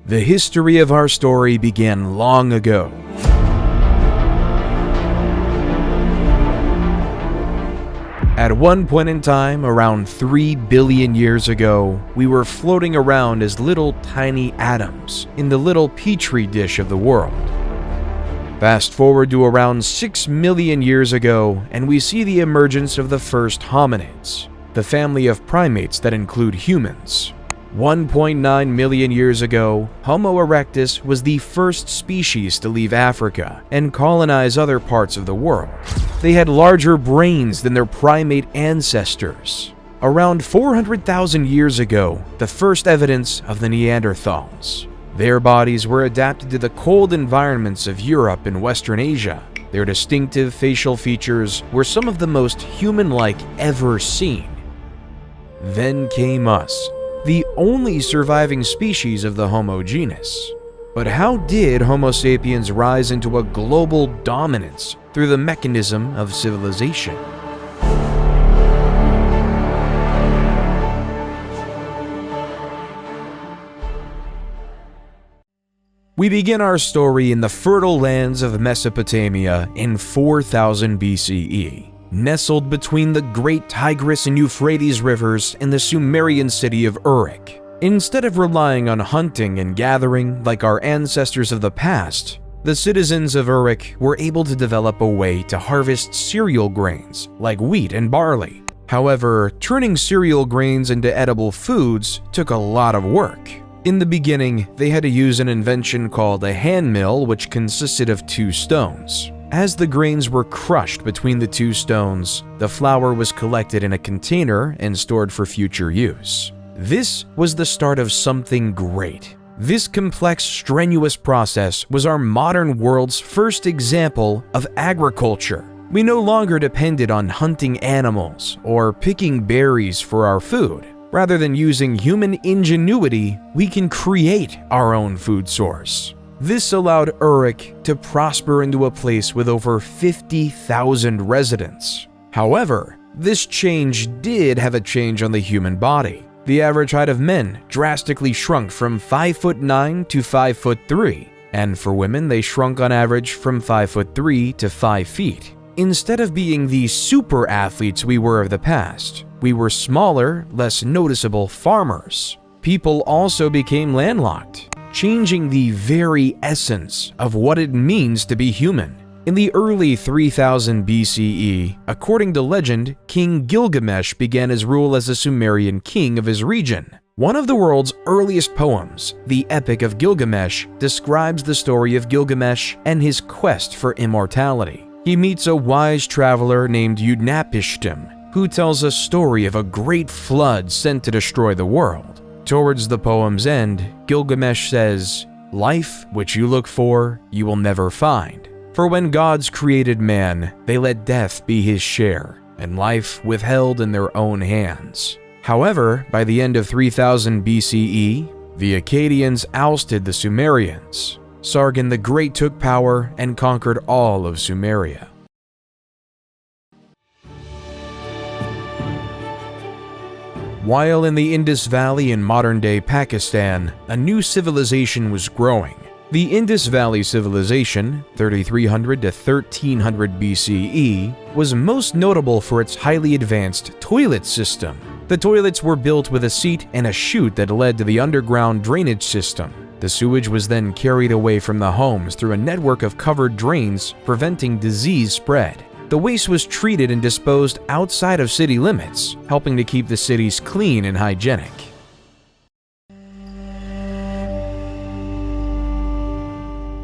The history of our story began long ago. At one point in time, around 3 billion years ago, we were floating around as little tiny atoms in the little petri dish of the world. Fast forward to around 6 million years ago, and we see the emergence of the first hominids, the family of primates that include humans. 1.9 million years ago, Homo erectus was the first species to leave Africa and colonize other parts of the world. They had larger brains than their primate ancestors. Around 400,000 years ago, the first evidence of the Neanderthals. Their bodies were adapted to the cold environments of Europe and Western Asia. Their distinctive facial features were some of the most human-like ever seen. Then came us, the only surviving species of the Homo genus. But how did Homo sapiens rise into a global dominance through the mechanism of civilization? We begin our story in the fertile lands of Mesopotamia in 4000 BCE. Nestled between the great Tigris and Euphrates rivers in the Sumerian city of Uruk. Instead of relying on hunting and gathering like our ancestors of the past, the citizens of Uruk were able to develop a way to harvest cereal grains like wheat and barley. However, turning cereal grains into edible foods took a lot of work. In the beginning, they had to use an invention called a hand mill, which consisted of 2 stones. As the grains were crushed between the 2 stones, the flour was collected in a container and stored for future use. This was the start of something great. This complex, strenuous process was our modern world's first example of agriculture. We no longer depended on hunting animals or picking berries for our food. Rather than using human ingenuity, we can create our own food source. This allowed Uruk to prosper into a place with over 50,000 residents. However, this change did have a change on the human body. The average height of men drastically shrunk from 5'9" to 5'3", and for women they shrunk on average from 5'3" to 5 feet. Instead of being the super athletes we were of the past, we were smaller, less noticeable farmers. People also became landlocked, changing the very essence of what it means to be human. In the early 3000 BCE, according to legend, King Gilgamesh began his rule as a Sumerian king of his region. One of the world's earliest poems, the Epic of Gilgamesh, describes the story of Gilgamesh and his quest for immortality. He meets a wise traveler named Utnapishtim, who tells a story of a great flood sent to destroy the world. Towards the poem's end, Gilgamesh says, "Life which you look for, you will never find. For when gods created man, they let death be his share, and life withheld in their own hands." However, by the end of 3000 BCE, the Akkadians ousted the Sumerians. Sargon the Great took power and conquered all of Sumeria. While in the Indus Valley in modern-day Pakistan, a new civilization was growing. The Indus Valley civilization, 3300 to 1300 BCE, was most notable for its highly advanced toilet system. The toilets were built with a seat and a chute that led to the underground drainage system. The sewage was then carried away from the homes through a network of covered drains, preventing disease spread. The waste was treated and disposed outside of city limits, helping to keep the cities clean and hygienic.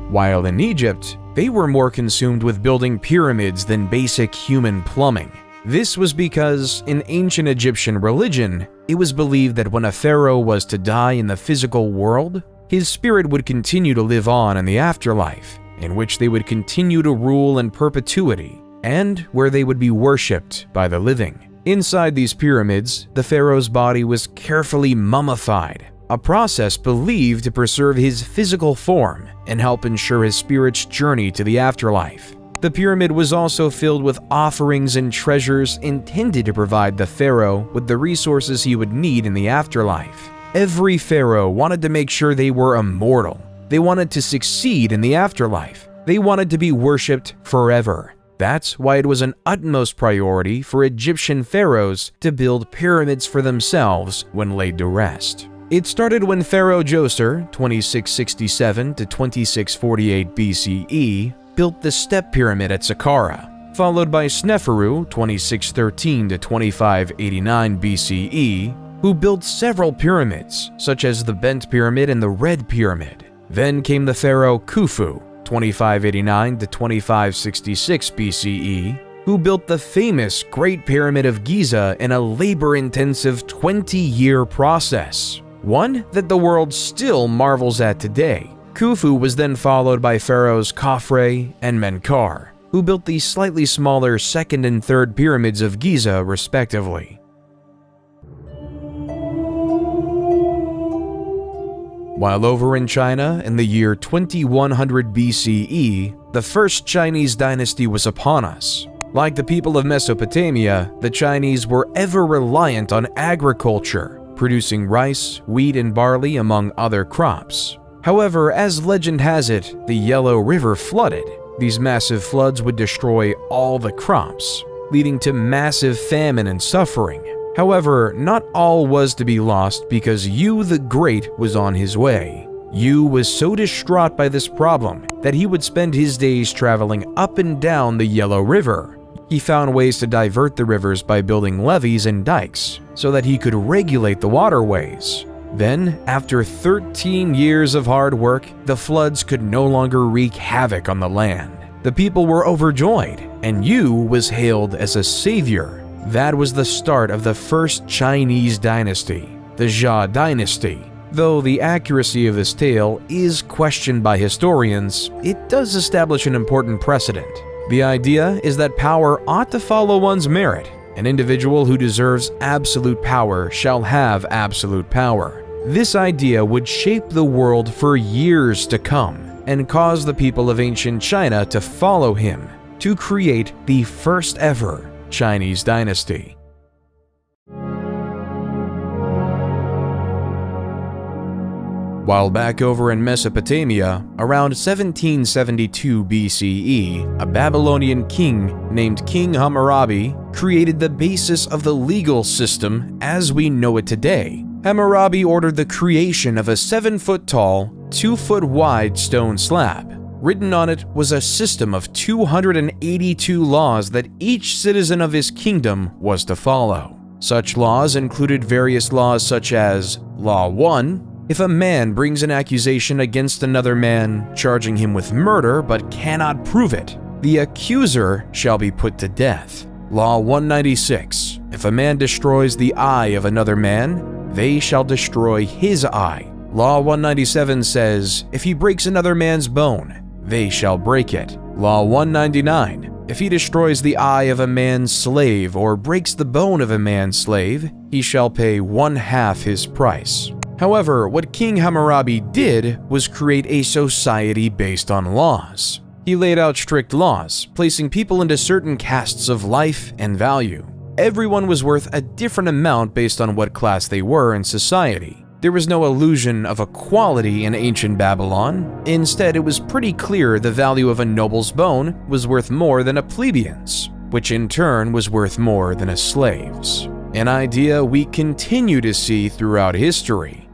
While in Egypt, they were more consumed with building pyramids than basic human plumbing. This was because, in ancient Egyptian religion, it was believed that when a pharaoh was to die in the physical world, his spirit would continue to live on in the afterlife, in which they would continue to rule in perpetuity, and where they would be worshipped by the living. Inside these pyramids, the pharaoh's body was carefully mummified, a process believed to preserve his physical form and help ensure his spirit's journey to the afterlife. The pyramid was also filled with offerings and treasures intended to provide the pharaoh with the resources he would need in the afterlife. Every pharaoh wanted to make sure they were immortal. They wanted to succeed in the afterlife. They wanted to be worshipped forever. That's why it was an utmost priority for Egyptian pharaohs to build pyramids for themselves when laid to rest. It started when Pharaoh Djoser, 2667 to 2648 BCE, built the Step Pyramid at Saqqara, followed by Sneferu, 2613 to 2589 BCE, who built several pyramids, such as the Bent Pyramid and the Red Pyramid. Then came the pharaoh Khufu, 2589 to 2566 BCE, who built the famous Great Pyramid of Giza in a labor-intensive 20-year process, one that the world still marvels at today. Khufu was then followed by pharaohs Khafre and Menkaure, who built the slightly smaller second and third pyramids of Giza respectively. While over in China in the year 2100 BCE, the first Chinese dynasty was upon us. Like the people of Mesopotamia, the Chinese were ever reliant on agriculture, producing rice, wheat, and barley among other crops. However, as legend has it, the Yellow River flooded. These massive floods would destroy all the crops, leading to massive famine and suffering. However, not all was to be lost because Yu the Great was on his way. Yu was so distraught by this problem that he would spend his days traveling up and down the Yellow River. He found ways to divert the rivers by building levees and dikes so that he could regulate the waterways. Then, after 13 years of hard work, the floods could no longer wreak havoc on the land. The people were overjoyed, and Yu was hailed as a savior. That was the start of the first Chinese dynasty, the Jia dynasty. Though the accuracy of this tale is questioned by historians, it does establish an important precedent. The idea is that power ought to follow one's merit. An individual who deserves absolute power shall have absolute power. This idea would shape the world for years to come and cause the people of ancient China to follow him to create the first ever Chinese dynasty. While back over in Mesopotamia, around 1772 BCE, a Babylonian king named King Hammurabi created the basis of the legal system as we know it today. Hammurabi ordered the creation of a 7-foot-tall, 2-foot-wide stone slab. Written on it was a system of 282 laws that each citizen of his kingdom was to follow. Such laws included various laws such as Law 1, if a man brings an accusation against another man, charging him with murder but cannot prove it, the accuser shall be put to death. Law 196, if a man destroys the eye of another man, they shall destroy his eye. Law 197 says, if he breaks another man's bone, they shall break it. Law 199, if he destroys the eye of a man's slave or breaks the bone of a man's slave, he shall pay 1/2 his price. However, what King Hammurabi did was create a society based on laws. He laid out strict laws, placing people into certain castes of life and value. Everyone was worth a different amount based on what class they were in society. There was no illusion of equality in ancient Babylon. Instead, it was pretty clear the value of a noble's bone was worth more than a plebeian's, which in turn was worth more than a slave's. An idea we continue to see throughout history.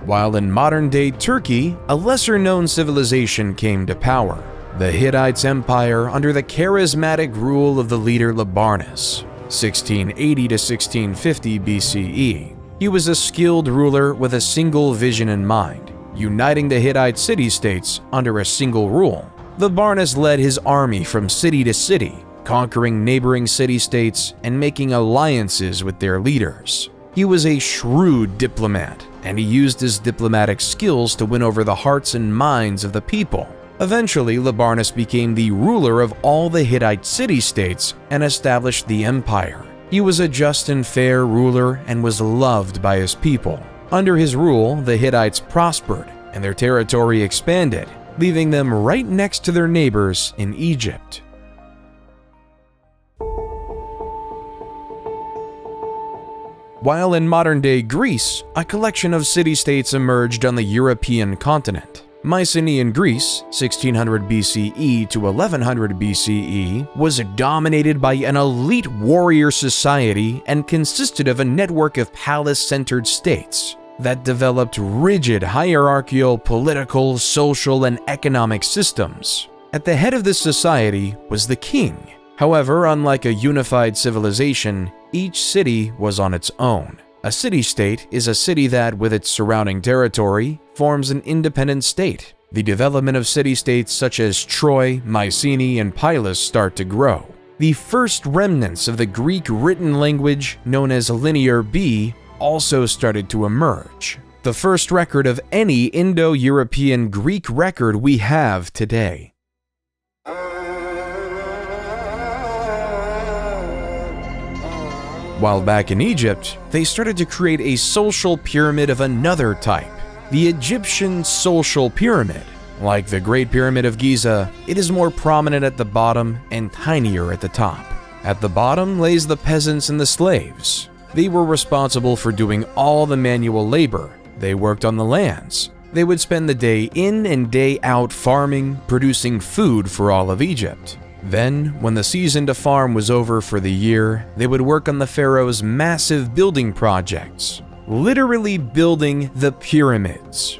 While in modern-day Turkey, a lesser-known civilization came to power. The Hittites' empire under the charismatic rule of the leader Labarnus, 1680 to 1650 BCE. He was a skilled ruler with a single vision in mind, uniting the Hittite city-states under a single rule. Labarnus led his army from city to city, conquering neighboring city-states and making alliances with their leaders. He was a shrewd diplomat, and he used his diplomatic skills to win over the hearts and minds of the people. Eventually, Labarnus became the ruler of all the Hittite city-states and established the empire. He was a just and fair ruler and was loved by his people. Under his rule, the Hittites prospered and their territory expanded, leaving them right next to their neighbors in Egypt. while in modern-day Greece, a collection of city-states emerged on the European continent. Mycenaean Greece, 1600 BCE to 1100 BCE, was dominated by an elite warrior society and consisted of a network of palace-centered states that developed rigid hierarchical, political, social, and economic systems. At the head of this society was the king. However, unlike a unified civilization, each city was on its own. A city-state is a city that, with its surrounding territory, forms an independent state. The development of city-states such as Troy, Mycenae, and Pylos start to grow. The first remnants of the Greek written language, known as Linear B, also started to emerge. The first record of any Indo-European Greek record we have today. While back in Egypt, they started to create a social pyramid of another type, the Egyptian social pyramid. Like the Great Pyramid of Giza, it is more prominent at the bottom and tinier at the top. At the bottom lays the peasants and the slaves. They were responsible for doing all the manual labor. They worked on the lands. They would spend the day in and day out farming, producing food for all of Egypt. Then, when the season to farm was over for the year, they would work on the pharaoh's massive building projects, literally building the pyramids.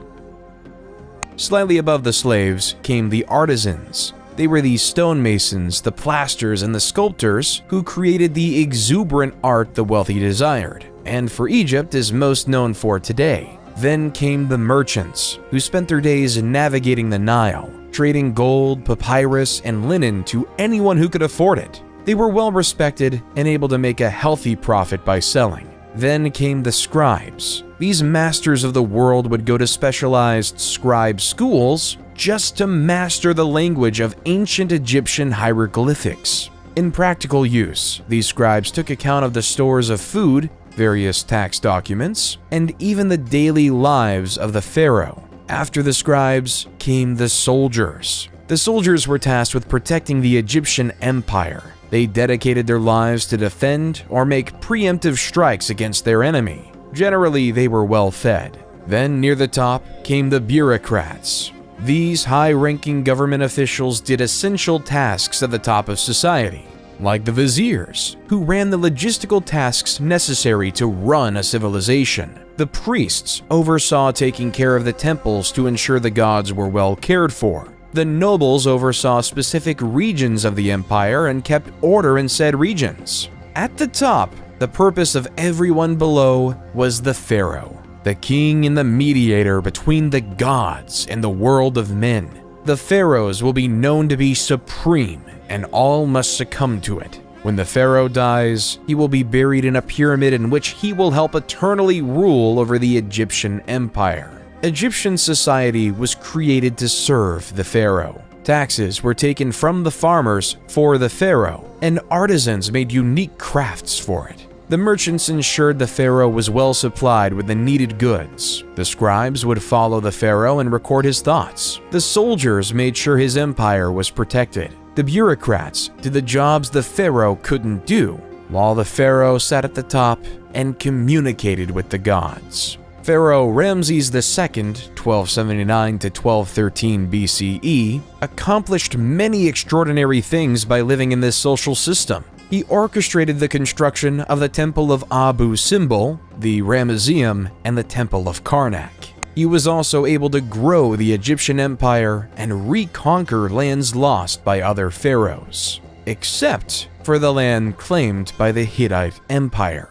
Slightly above the slaves came the artisans. They were the stonemasons, the plasters, and the sculptors who created the exuberant art the wealthy desired, and for Egypt is most known for today. Then came the merchants, who spent their days navigating the Nile, trading gold, papyrus, and linen to anyone who could afford it. They were well respected and able to make a healthy profit by selling. Then came the scribes. These masters of the world would go to specialized scribe schools just to master the language of ancient Egyptian hieroglyphics. In practical use, these scribes took account of the stores of food, various tax documents, and even the daily lives of the pharaoh. After the scribes came the soldiers. The soldiers were tasked with protecting the Egyptian empire. They dedicated their lives to defend or make preemptive strikes against their enemy. Generally, they were well fed. Then, near the top, came the bureaucrats. These high-ranking government officials did essential tasks at the top of society, like the viziers, who ran the logistical tasks necessary to run a civilization. The priests oversaw taking care of the temples to ensure the gods were well cared for. The nobles oversaw specific regions of the empire and kept order in said regions. At the top, the purpose of everyone below was the pharaoh, the king and the mediator between the gods and the world of men. The pharaohs will be known to be supreme, and all must succumb to it. When the pharaoh dies, he will be buried in a pyramid in which he will help eternally rule over the Egyptian empire. Egyptian society was created to serve the pharaoh. Taxes were taken from the farmers for the pharaoh, and artisans made unique crafts for it. The merchants ensured the pharaoh was well supplied with the needed goods. The scribes would follow the pharaoh and record his thoughts. The soldiers made sure his empire was protected. The bureaucrats did the jobs the pharaoh couldn't do, while the pharaoh sat at the top and communicated with the gods. Pharaoh Ramses II, 1279 to 1213 BCE, accomplished many extraordinary things by living in this social system. He orchestrated the construction of the Temple of Abu Simbel, the Ramesseum, and the Temple of Karnak. He was also able to grow the Egyptian empire and reconquer lands lost by other pharaohs, except for the land claimed by the Hittite Empire.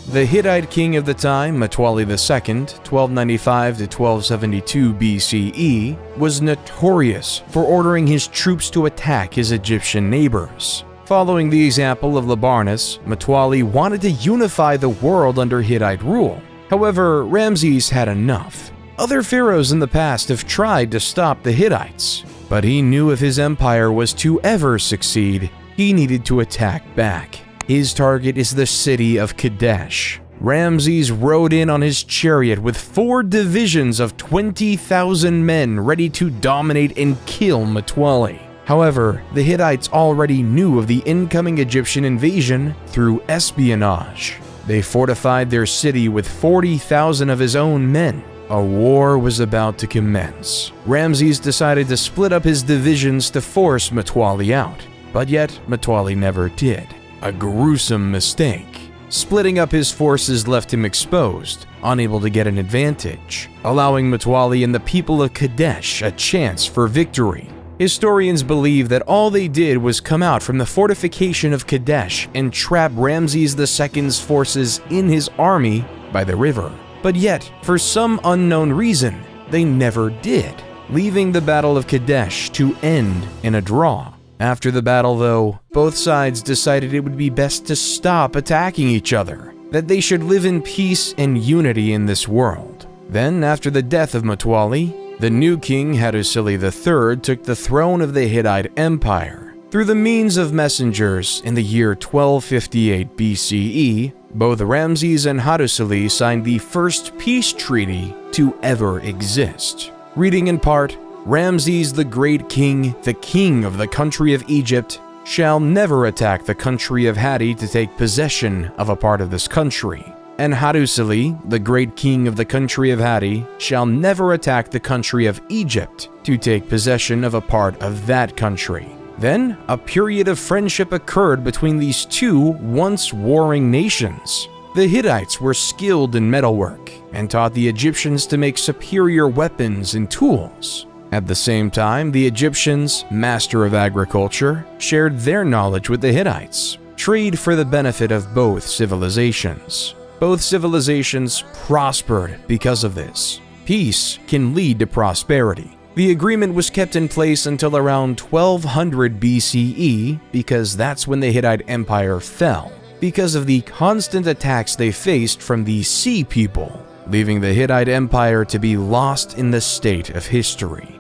The Hittite king of the time, Mtwali II, 1295 to 1272 BCE, was notorious for ordering his troops to attack his Egyptian neighbors. Following the example of Labarnus, Mtwali wanted to unify the world under Hittite rule. However, Ramses had enough. Other pharaohs in the past have tried to stop the Hittites, but he knew if his empire was to ever succeed, he needed to attack back. His target is the city of Kadesh. Ramses rode in on his chariot with 4 divisions of 20,000 men ready to dominate and kill Mtwali. However, the Hittites already knew of the incoming Egyptian invasion through espionage. They fortified their city with 40,000 of his own men. A war was about to commence. Ramses decided to split up his divisions to force Mutawalli out, but yet Mutawalli never did. A gruesome mistake. Splitting up his forces left him exposed, unable to get an advantage, allowing Mutawalli and the people of Kadesh a chance for victory. Historians believe that all they did was come out from the fortification of Kadesh and trap Ramses II's forces in his army by the river. But yet, for some unknown reason, they never did, leaving the Battle of Kadesh to end in a draw. After the battle, though, both sides decided it would be best to stop attacking each other, that they should live in peace and unity in this world. Then, after the death of Mutawalli, the new king Hattusili III took the throne of the Hittite Empire. Through the means of messengers in the year 1258 BCE, both Ramses and Hattusili signed the first peace treaty to ever exist. Reading in part, Ramses the great king, the king of the country of Egypt, shall never attack the country of Hatti to take possession of a part of this country. And Hattusili, the great king of the country of Hatti, shall never attack the country of Egypt to take possession of a part of that country. Then, a period of friendship occurred between these two once warring nations. The Hittites were skilled in metalwork and taught the Egyptians to make superior weapons and tools. At the same time, the Egyptians, master of agriculture, shared their knowledge with the Hittites. Trade for the benefit of both civilizations. Both civilizations prospered because of this. Peace can lead to prosperity. The agreement was kept in place until around 1200 BCE because that's when the Hittite Empire fell, because of the constant attacks they faced from the Sea People, leaving the Hittite Empire to be lost in the state of history.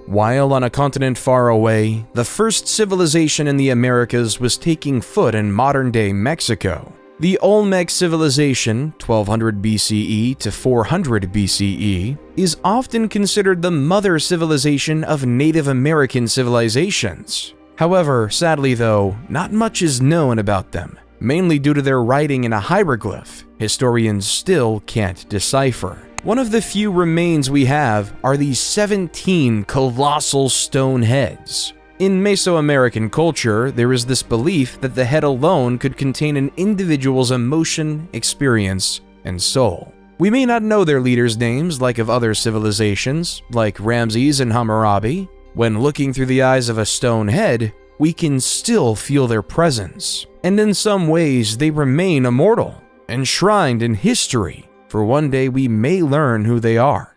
While on a continent far away, the first civilization in the Americas was taking foot in modern-day Mexico. The Olmec civilization, 1200 BCE to 400 BCE, is often considered the mother civilization of Native American civilizations. However, sadly though, not much is known about them, mainly due to their writing in a hieroglyph historians still can't decipher. One of the few remains we have are these 17 colossal stone heads. In Mesoamerican culture, there is this belief that the head alone could contain an individual's emotion, experience, and soul. We may not know their leaders' names like of other civilizations, like Ramses and Hammurabi. When looking through the eyes of a stone head, we can still feel their presence. And in some ways, they remain immortal, enshrined in history, for one day we may learn who they are.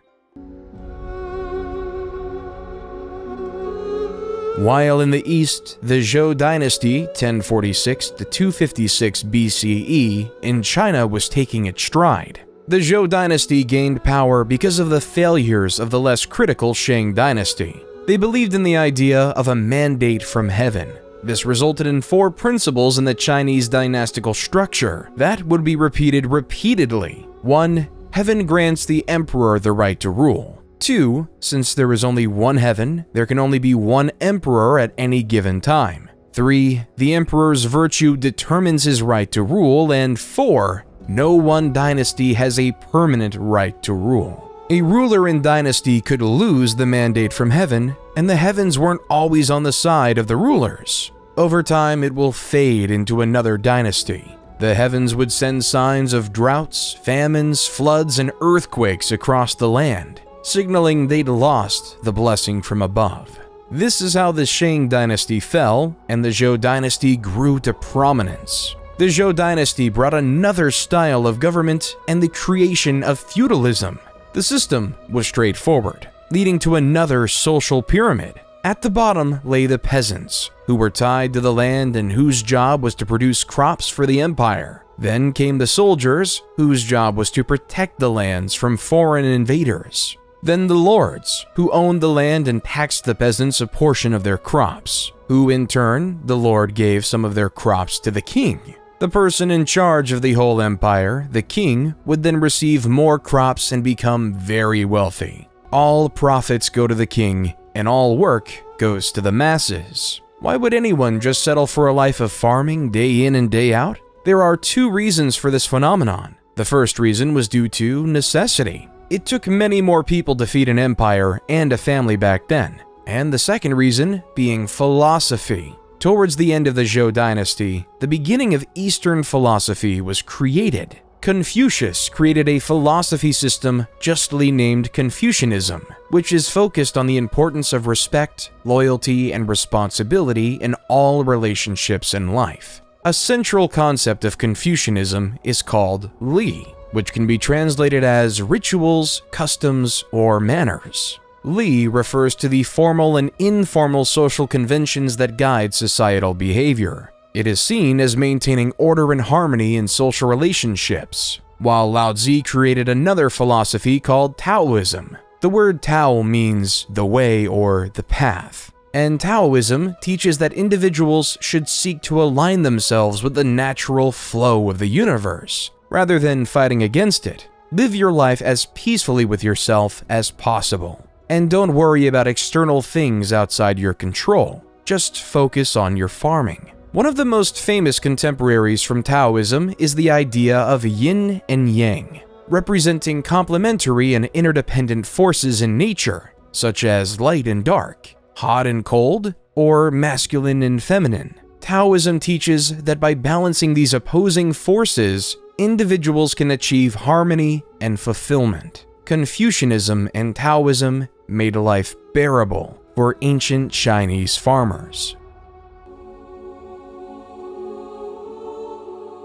While in the east, the Zhou dynasty, 1046 to 256 BCE, in China was taking its stride. The Zhou dynasty gained power because of the failures of the less critical Shang dynasty. They believed in the idea of a mandate from heaven. This resulted in 4 principles in the Chinese dynastical structure that would be repeated repeatedly. 1. Heaven grants the emperor the right to rule. 2. Since there is only one heaven, there can only be one emperor at any given time. 3. The emperor's virtue determines his right to rule. And 4. No one dynasty has a permanent right to rule. A ruler in dynasty could lose the mandate from heaven, and the heavens weren't always on the side of the rulers. Over time, it will fade into another dynasty. The heavens would send signs of droughts, famines, floods, and earthquakes across the land, signaling they'd lost the blessing from above. This is how the Shang dynasty fell, and the Zhou dynasty grew to prominence. The Zhou dynasty brought another style of government and the creation of feudalism. The system was straightforward, leading to another social pyramid. At the bottom lay the peasants, who were tied to the land and whose job was to produce crops for the empire. Then came the soldiers, whose job was to protect the lands from foreign invaders. Then the lords, who owned the land and taxed the peasants a portion of their crops, who in turn, the lord gave some of their crops to the king. The person in charge of the whole empire, the king, would then receive more crops and become very wealthy. All profits go to the king, and all work goes to the masses. Why would anyone just settle for a life of farming day in and day out? There are two reasons for this phenomenon. The first reason was due to necessity. It took many more people to feed an empire and a family back then. And the second reason being philosophy. Towards the end of the Zhou dynasty, the beginning of Eastern philosophy was created. Confucius created a philosophy system justly named Confucianism, which is focused on the importance of respect, loyalty, and responsibility in all relationships in life. A central concept of Confucianism is called Li, which can be translated as rituals, customs, or manners. Li refers to the formal and informal social conventions that guide societal behavior. It is seen as maintaining order and harmony in social relationships, while Lao Tzu created another philosophy called Taoism. The word Tao means the way or the path, and Taoism teaches that individuals should seek to align themselves with the natural flow of the universe, rather than fighting against it. Live your life as peacefully with yourself as possible. And don't worry about external things outside your control. Just focus on your farming. One of the most famous contemporaries from Taoism is the idea of yin and yang, representing complementary and interdependent forces in nature, such as light and dark, hot and cold, or masculine and feminine. Taoism teaches that by balancing these opposing forces, individuals can achieve harmony and fulfillment. Confucianism and Taoism made life bearable for ancient Chinese farmers.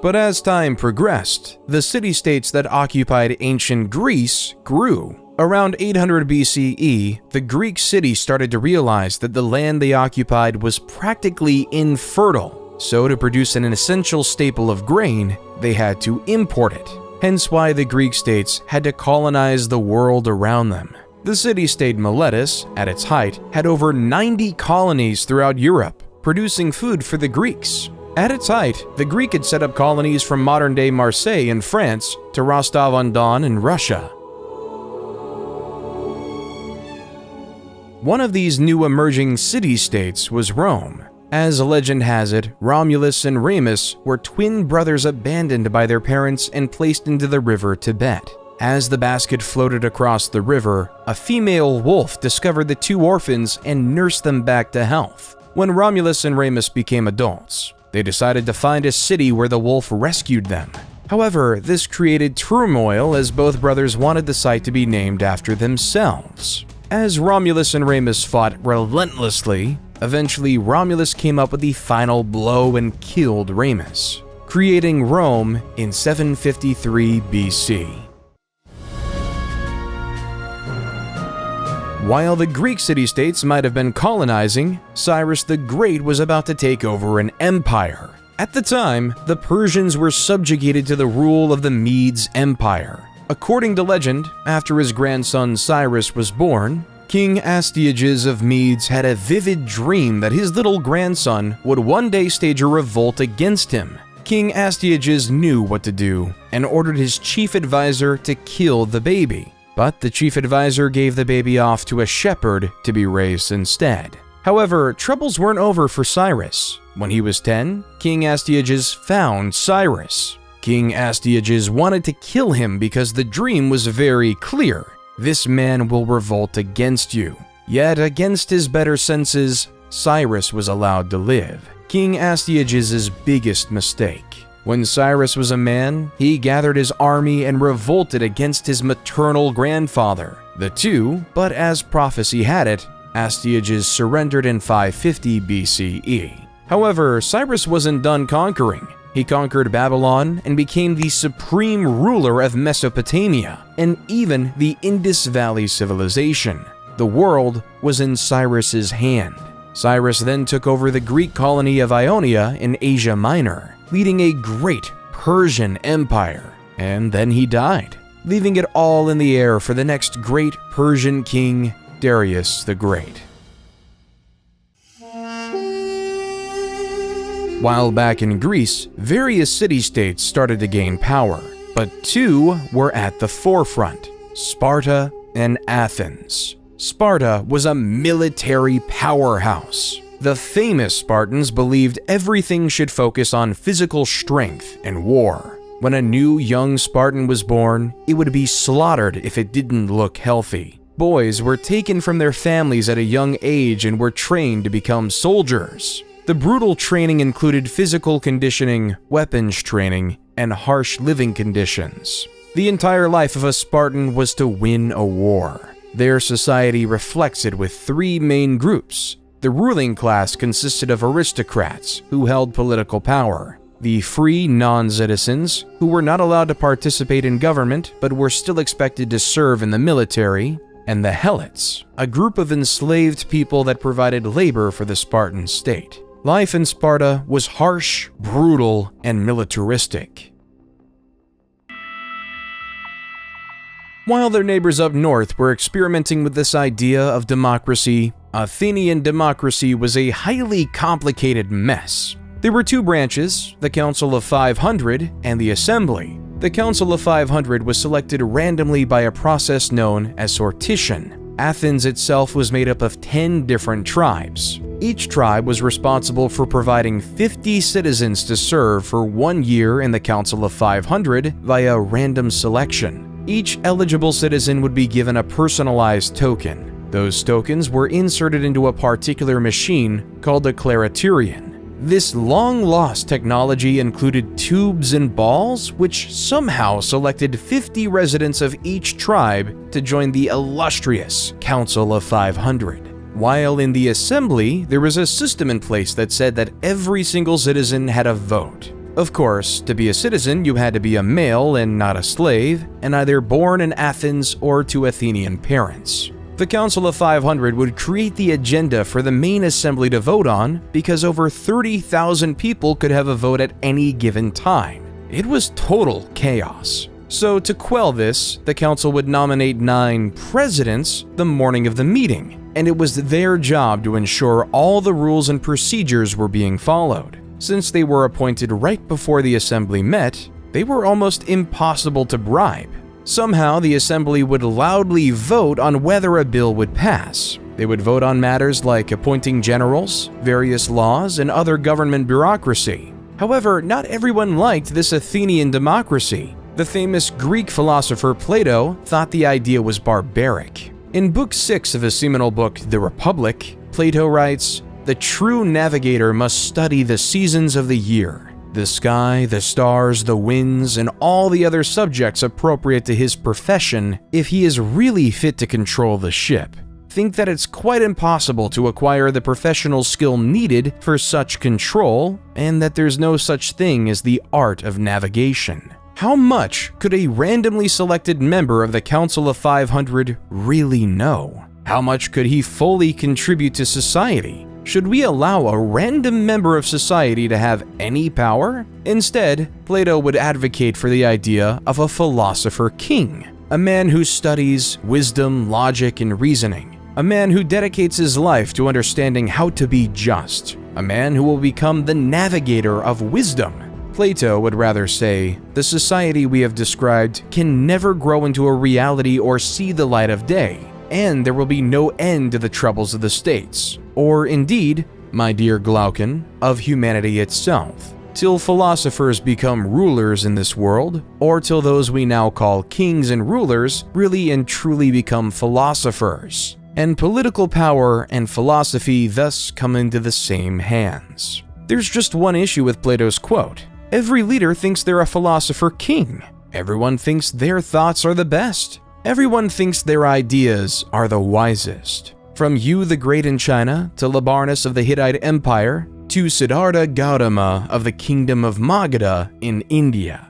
But as time progressed, the city-states that occupied ancient Greece grew. Around 800 BCE, the Greek city started to realize that the land they occupied was practically infertile, so to produce an essential staple of grain, they had to import it. Hence why the Greek states had to colonize the world around them. The city-state Miletus, at its height, had over 90 colonies throughout Europe, producing food for the Greeks. At its height, the Greek had set up colonies from modern-day Marseille in France to Rostov-on-Don in Russia. One of these new emerging city-states was Rome. As legend has it, Romulus and Remus were twin brothers abandoned by their parents and placed into the river Tibet. As the basket floated across the river, a female wolf discovered the two orphans and nursed them back to health. When Romulus and Remus became adults, they decided to find a city where the wolf rescued them. However, this created turmoil as both brothers wanted the site to be named after themselves. As Romulus and Remus fought relentlessly, eventually Romulus came up with the final blow and killed Remus, creating Rome in 753 BC. While the Greek city-states might have been colonizing, Cyrus the Great was about to take over an empire. At the time, the Persians were subjugated to the rule of the Medes Empire. According to legend, after his grandson Cyrus was born, King Astyages of Medes had a vivid dream that his little grandson would one day stage a revolt against him. King Astyages knew what to do and ordered his chief advisor to kill the baby. But the chief advisor gave the baby off to a shepherd to be raised instead. However, troubles weren't over for Cyrus. When he was 10, King Astyages found Cyrus. King Astyages wanted to kill him because the dream was very clear. This man will revolt against you. Yet, against his better senses, Cyrus was allowed to live. King Astyages' biggest mistake. When Cyrus was a man, he gathered his army and revolted against his maternal grandfather. The two, but as prophecy had it, Astyages surrendered in 550 BCE. However, Cyrus wasn't done conquering. He conquered Babylon and became the supreme ruler of Mesopotamia and even the Indus Valley civilization. The world was in Cyrus's hand. Cyrus then took over the Greek colony of Ionia in Asia Minor, leading a great Persian empire, and then he died, leaving it all in the air for the next great Persian king, Darius the Great. While back in Greece, various city-states started to gain power, but two were at the forefront: Sparta and Athens. Sparta was a military powerhouse. The famous Spartans believed everything should focus on physical strength and war. When a new young Spartan was born, it would be slaughtered if it didn't look healthy. Boys were taken from their families at a young age and were trained to become soldiers. The brutal training included physical conditioning, weapons training, and harsh living conditions. The entire life of a Spartan was to win a war. Their society reflects it with three main groups. The ruling class consisted of aristocrats who held political power, the free non-citizens who were not allowed to participate in government but were still expected to serve in the military, and the helots, a group of enslaved people that provided labor for the Spartan state. Life in Sparta was harsh, brutal, and militaristic. While their neighbors up north were experimenting with this idea of democracy, Athenian democracy was a highly complicated mess. There were two branches, the Council of 500 and the Assembly. The Council of 500 was selected randomly by a process known as sortition. Athens itself was made up of 10 different tribes. Each tribe was responsible for providing 50 citizens to serve for 1 year in the Council of 500 via random selection. Each eligible citizen would be given a personalized token. Those tokens were inserted into a particular machine called a clariturion. This long-lost technology included tubes and balls, which somehow selected 50 residents of each tribe to join the illustrious Council of 500. While in the Assembly, there was a system in place that said that every single citizen had a vote. Of course, to be a citizen, you had to be a male and not a slave, and either born in Athens or to Athenian parents. The Council of 500 would create the agenda for the main assembly to vote on because over 30,000 people could have a vote at any given time. It was total chaos. So to quell this, the council would nominate 9 presidents the morning of the meeting, and it was their job to ensure all the rules and procedures were being followed. Since they were appointed right before the assembly met, they were almost impossible to bribe. Somehow, the assembly would loudly vote on whether a bill would pass. They would vote on matters like appointing generals, various laws, and other government bureaucracy. However, not everyone liked this Athenian democracy. The famous Greek philosopher Plato thought the idea was barbaric. In Book 6 of his seminal book, The Republic, Plato writes, "The true navigator must study the seasons of the year, the sky, the stars, the winds, and all the other subjects appropriate to his profession if he is really fit to control the ship. Think that it's quite impossible to acquire the professional skill needed for such control, and that there's no such thing as the art of navigation." How much could a randomly selected member of the Council of 500 really know? How much could he fully contribute to society? Should we allow a random member of society to have any power? Instead, Plato would advocate for the idea of a philosopher king, a man who studies wisdom, logic, and reasoning, a man who dedicates his life to understanding how to be just, a man who will become the navigator of wisdom. Plato would rather say, the society we have described can never grow into a reality or see the light of day, and there will be no end to the troubles of the states, or indeed, my dear Glaucon, of humanity itself, till philosophers become rulers in this world, or till those we now call kings and rulers really and truly become philosophers, and political power and philosophy thus come into the same hands. There's just one issue with Plato's quote. Every leader thinks they're a philosopher king. Everyone thinks their thoughts are the best. Everyone thinks their ideas are the wisest. From Yu the Great in China, to Labarnus of the Hittite Empire, to Siddhartha Gautama of the Kingdom of Magadha in India.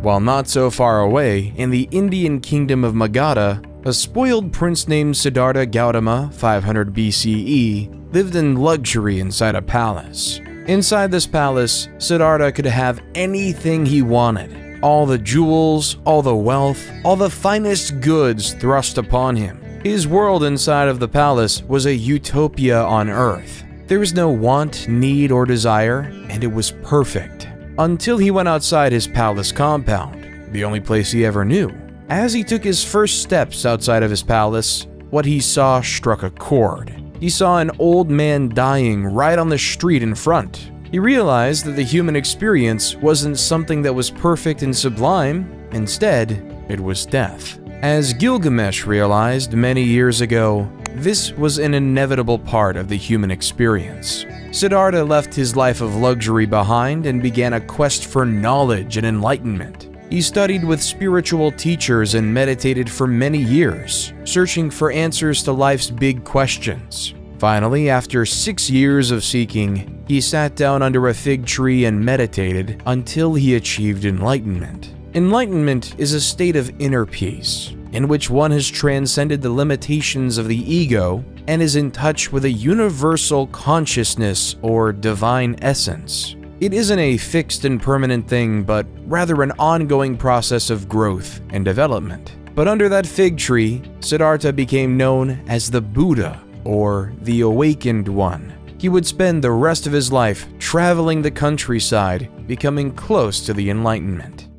While not so far away, in the Indian Kingdom of Magadha, a spoiled prince named Siddhartha Gautama, 500 BCE, lived in luxury inside a palace. Inside this palace, Siddhartha could have anything he wanted. All the jewels, all the wealth, all the finest goods thrust upon him. His world inside of the palace was a utopia on Earth. There was no want, need, or desire, and it was perfect. Until he went outside his palace compound, the only place he ever knew. As he took his first steps outside of his palace, what he saw struck a chord. He saw an old man dying right on the street in front. He realized that the human experience wasn't something that was perfect and sublime. Instead, it was death. As Gilgamesh realized many years ago, this was an inevitable part of the human experience. Siddhartha left his life of luxury behind and began a quest for knowledge and enlightenment. He studied with spiritual teachers and meditated for many years, searching for answers to life's big questions. Finally, after 6 years of seeking, he sat down under a fig tree and meditated until he achieved enlightenment. Enlightenment is a state of inner peace, in which one has transcended the limitations of the ego and is in touch with a universal consciousness or divine essence. It isn't a fixed and permanent thing, but rather an ongoing process of growth and development. But under that fig tree, Siddhartha became known as the Buddha, or the Awakened One. He would spend the rest of his life traveling the countryside, becoming close to the Enlightenment.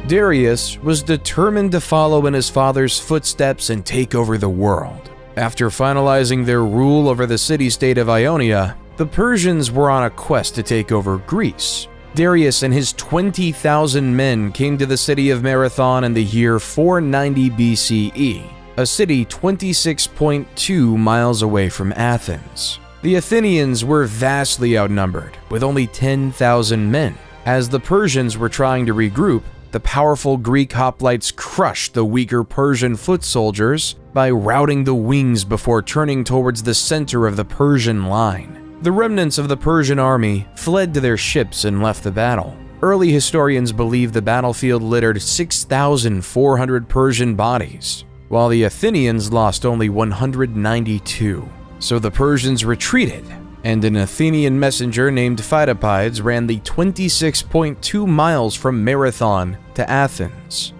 Darius was determined to follow in his father's footsteps and take over the world. After finalizing their rule over the city-state of Ionia, the Persians were on a quest to take over Greece. Darius and his 20,000 men came to the city of Marathon in the year 490 BCE, a city 26.2 miles away from Athens. The Athenians were vastly outnumbered, with only 10,000 men. As the Persians were trying to regroup, the powerful Greek hoplites crushed the weaker Persian foot soldiers by routing the wings before turning towards the center of the Persian line. The remnants of the Persian army fled to their ships and left the battle. Early historians believe the battlefield littered 6,400 Persian bodies, while the Athenians lost only 192. So the Persians retreated, and an Athenian messenger named Pheidippides ran the 26.2 miles from Marathon to Athens,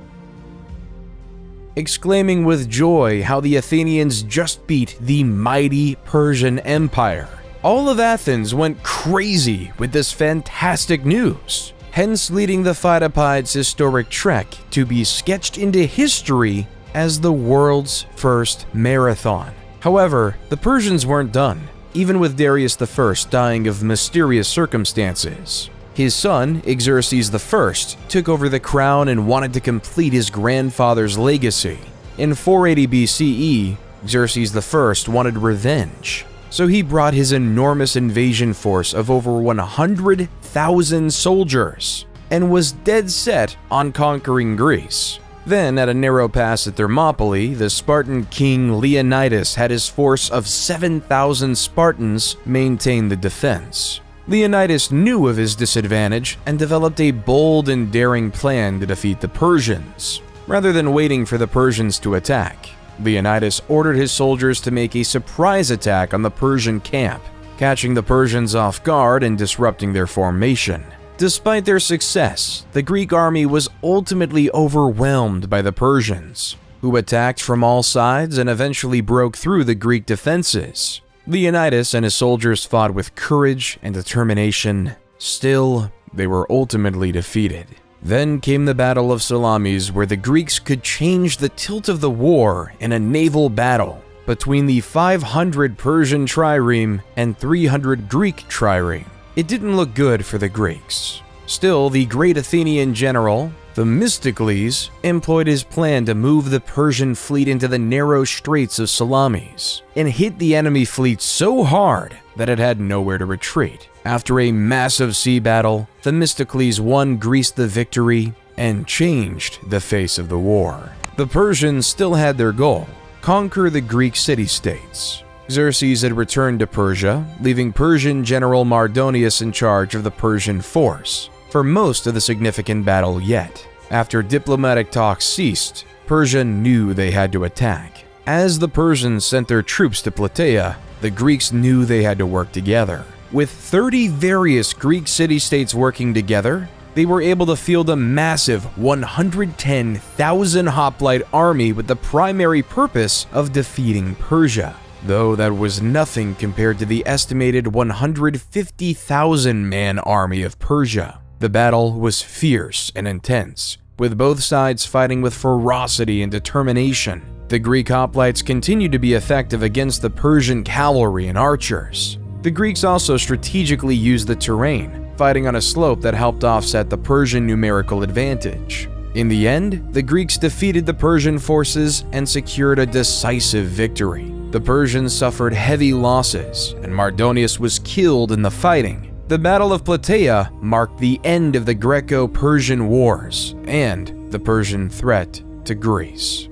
exclaiming with joy how the Athenians just beat the mighty Persian Empire. All of Athens went crazy with this fantastic news, hence leading the Pheidippides' historic trek to be sketched into history as the world's first marathon. However, the Persians weren't done, even with Darius I dying of mysterious circumstances. His son, Xerxes I, took over the crown and wanted to complete his grandfather's legacy. In 480 BCE, Xerxes I wanted revenge, so he brought his enormous invasion force of over 100,000 soldiers and was dead set on conquering Greece. Then, at a narrow pass at Thermopylae, the Spartan king Leonidas had his force of 7,000 Spartans maintain the defense. Leonidas knew of his disadvantage and developed a bold and daring plan to defeat the Persians. Rather than waiting for the Persians to attack, Leonidas ordered his soldiers to make a surprise attack on the Persian camp, catching the Persians off guard and disrupting their formation. Despite their success, the Greek army was ultimately overwhelmed by the Persians, who attacked from all sides and eventually broke through the Greek defenses. Leonidas and his soldiers fought with courage and determination. Still, they were ultimately defeated. Then came the Battle of Salamis, where the Greeks could change the tilt of the war in a naval battle between the 500 Persian trireme and 300 Greek trireme. It didn't look good for the Greeks. Still, the great Athenian general, Themistocles, employed his plan to move the Persian fleet into the narrow straits of Salamis and hit the enemy fleet so hard that it had nowhere to retreat. After a massive sea battle, Themistocles won Greece the victory and changed the face of the war. The Persians still had their goal: conquer the Greek city-states. Xerxes had returned to Persia, leaving Persian General Mardonius in charge of the Persian force for most of the significant battle yet. After diplomatic talks ceased, Persia knew they had to attack. As the Persians sent their troops to Plataea, the Greeks knew they had to work together. With 30 various Greek city-states working together, they were able to field a massive 110,000 hoplite army with the primary purpose of defeating Persia, though that was nothing compared to the estimated 150,000-man army of Persia. The battle was fierce and intense, with both sides fighting with ferocity and determination. The Greek hoplites continued to be effective against the Persian cavalry and archers. The Greeks also strategically used the terrain, fighting on a slope that helped offset the Persian numerical advantage. In the end, the Greeks defeated the Persian forces and secured a decisive victory. The Persians suffered heavy losses, and Mardonius was killed in the fighting. The Battle of Plataea marked the end of the Greco-Persian Wars and the Persian threat to Greece.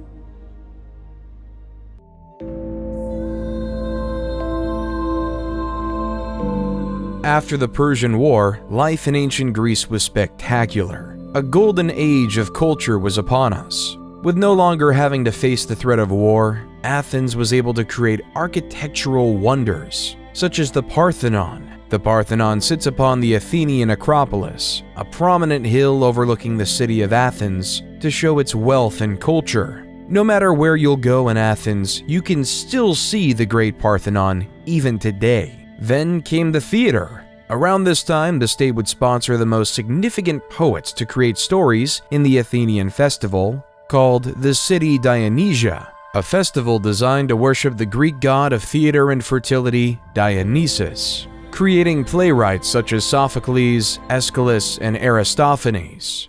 After the Persian War, life in ancient Greece was spectacular. A golden age of culture was upon us. With no longer having to face the threat of war, Athens was able to create architectural wonders, such as the Parthenon. The Parthenon sits upon the Athenian Acropolis, a prominent hill overlooking the city of Athens, to show its wealth and culture. No matter where you'll go in Athens, you can still see the Great Parthenon even today. Then came the theater. Around this time, the state would sponsor the most significant poets to create stories in the Athenian festival, called the City Dionysia, a festival designed to worship the Greek god of theater and fertility, Dionysus, creating playwrights such as Sophocles, Aeschylus, and Aristophanes.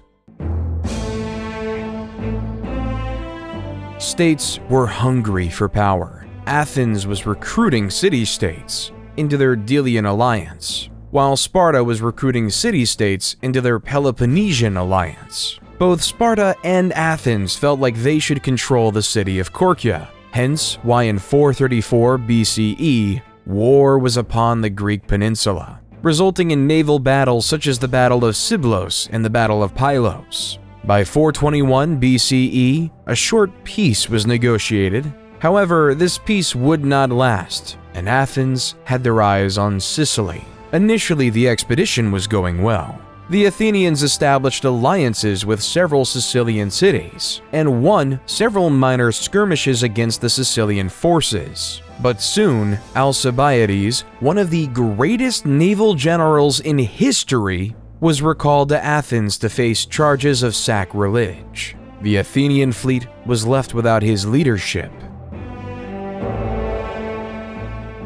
States were hungry for power. Athens was recruiting city-states into their Delian alliance, while Sparta was recruiting city-states into their Peloponnesian alliance. Both Sparta and Athens felt like they should control the city of Korkia, hence why in 434 BCE, war was upon the Greek peninsula, resulting in naval battles such as the Battle of Siblos and the Battle of Pylos. By 421 BCE, a short peace was negotiated. However, this peace would not last, and Athens had their eyes on Sicily. Initially, the expedition was going well. The Athenians established alliances with several Sicilian cities, and won several minor skirmishes against the Sicilian forces. But soon, Alcibiades, one of the greatest naval generals in history, was recalled to Athens to face charges of sacrilege. The Athenian fleet was left without his leadership.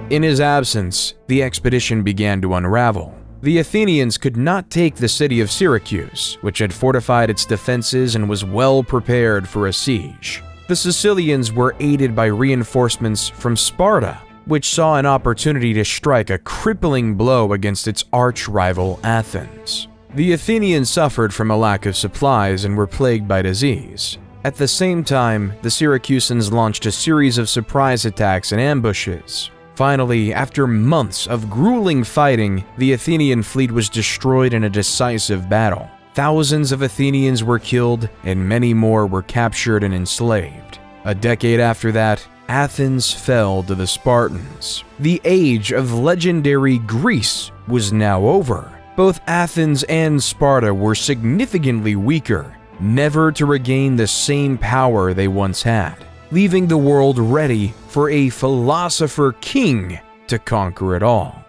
In his absence, the expedition began to unravel. The Athenians could not take the city of Syracuse, which had fortified its defenses and was well prepared for a siege. The Sicilians were aided by reinforcements from Sparta, which saw an opportunity to strike a crippling blow against its arch-rival Athens. The Athenians suffered from a lack of supplies and were plagued by disease. At the same time, the Syracusans launched a series of surprise attacks and ambushes. Finally, after months of grueling fighting, the Athenian fleet was destroyed in a decisive battle. Thousands of Athenians were killed, and many more were captured and enslaved. A decade after that, Athens fell to the Spartans. The age of legendary Greece was now over. Both Athens and Sparta were significantly weaker, never to regain the same power they once had, leaving the world ready for a philosopher king to conquer it all.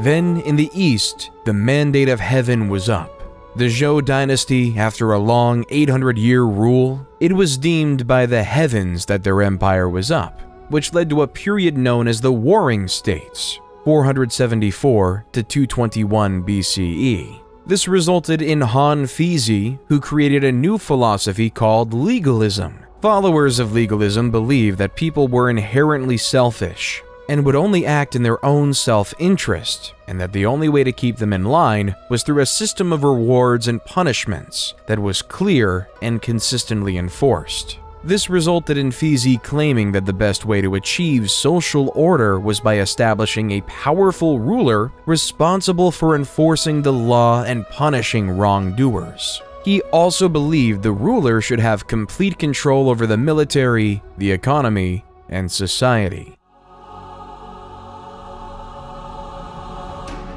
Then, in the east, the mandate of heaven was up. The Zhou dynasty, after a long 800-year rule, it was deemed by the heavens that their empire was up, which led to a period known as the Warring States, 474 to 221 BCE. This resulted in Han Fizi, who created a new philosophy called legalism. Followers of legalism believed that people were inherently selfish and would only act in their own self-interest, and that the only way to keep them in line was through a system of rewards and punishments that was clear and consistently enforced. This resulted in Fizi claiming that the best way to achieve social order was by establishing a powerful ruler responsible for enforcing the law and punishing wrongdoers. He also believed the ruler should have complete control over the military, the economy, and society.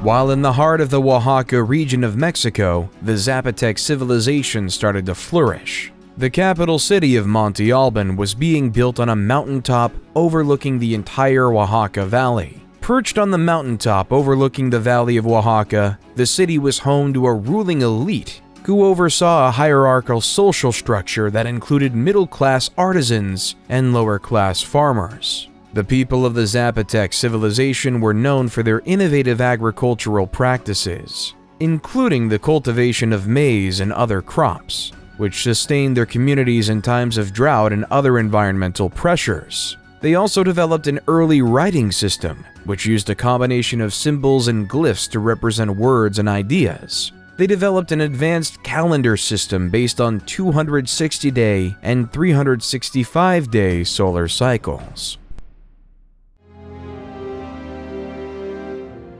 While in the heart of the Oaxaca region of Mexico, the Zapotec civilization started to flourish. The capital city of Monte Alban was being built on a mountaintop overlooking the entire Oaxaca Valley. Perched on the mountaintop overlooking the Valley of Oaxaca, the city was home to a ruling elite who oversaw a hierarchical social structure that included middle-class artisans and lower-class farmers. The people of the Zapotec civilization were known for their innovative agricultural practices, including the cultivation of maize and other crops, which sustained their communities in times of drought and other environmental pressures. They also developed an early writing system, which used a combination of symbols and glyphs to represent words and ideas. They developed an advanced calendar system based on 260-day and 365-day solar cycles.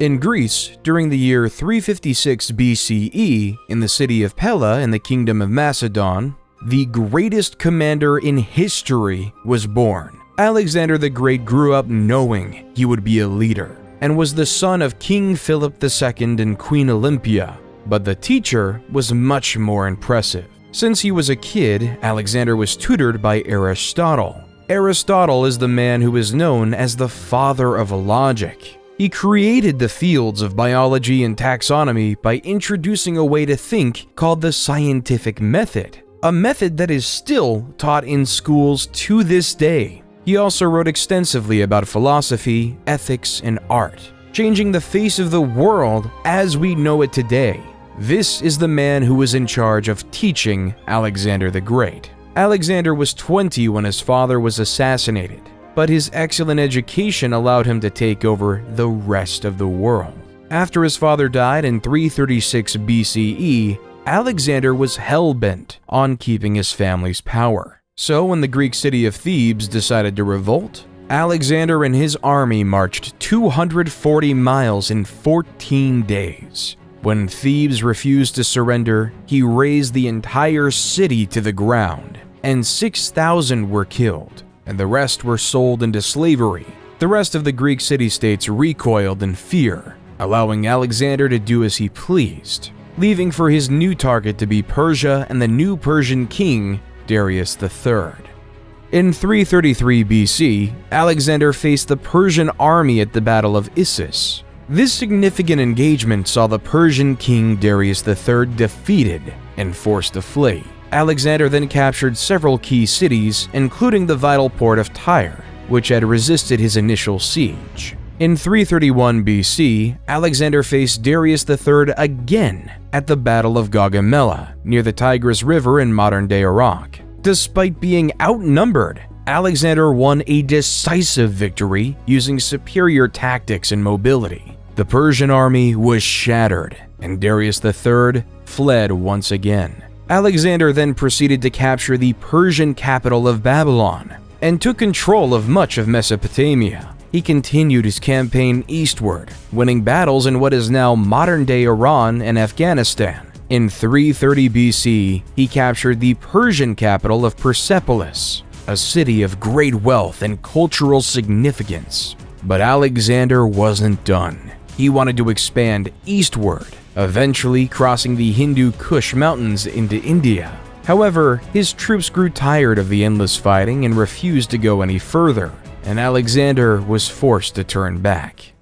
In Greece, during the year 356 BCE, in the city of Pella in the Kingdom of Macedon, the greatest commander in history was born. Alexander the Great grew up knowing he would be a leader, and was the son of King Philip II and Queen Olympia. But the teacher was much more impressive. Since he was a kid, Alexander was tutored by Aristotle. Aristotle is the man who is known as the father of logic. He created the fields of biology and taxonomy by introducing a way to think called the scientific method, a method that is still taught in schools to this day. He also wrote extensively about philosophy, ethics, and art, changing the face of the world as we know it today. This is the man who was in charge of teaching Alexander the Great. Alexander was 20 when his father was assassinated, but his excellent education allowed him to take over the rest of the world. After his father died in 336 BCE, Alexander was hell-bent on keeping his family's power. So when the Greek city of Thebes decided to revolt, Alexander and his army marched 240 miles in 14 days. When Thebes refused to surrender, he razed the entire city to the ground, and 6,000 were killed, and the rest were sold into slavery. The rest of the Greek city-states recoiled in fear, allowing Alexander to do as he pleased, leaving for his new target to be Persia and the new Persian king, Darius III. In 333 BC, Alexander faced the Persian army at the Battle of Issus. This significant engagement saw the Persian king Darius III defeated and forced to flee. Alexander then captured several key cities, including the vital port of Tyre, which had resisted his initial siege. In 331 BC, Alexander faced Darius III again at the Battle of Gaugamela, near the Tigris River in modern-day Iraq. Despite being outnumbered, Alexander won a decisive victory using superior tactics and mobility. The Persian army was shattered, and Darius III fled once again. Alexander then proceeded to capture the Persian capital of Babylon and took control of much of Mesopotamia. He continued his campaign eastward, winning battles in what is now modern-day Iran and Afghanistan. In 330 BC, he captured the Persian capital of Persepolis, a city of great wealth and cultural significance. But Alexander wasn't done. He wanted to expand eastward, eventually crossing the Hindu Kush Mountains into India. However, his troops grew tired of the endless fighting and refused to go any further, and Alexander was forced to turn back.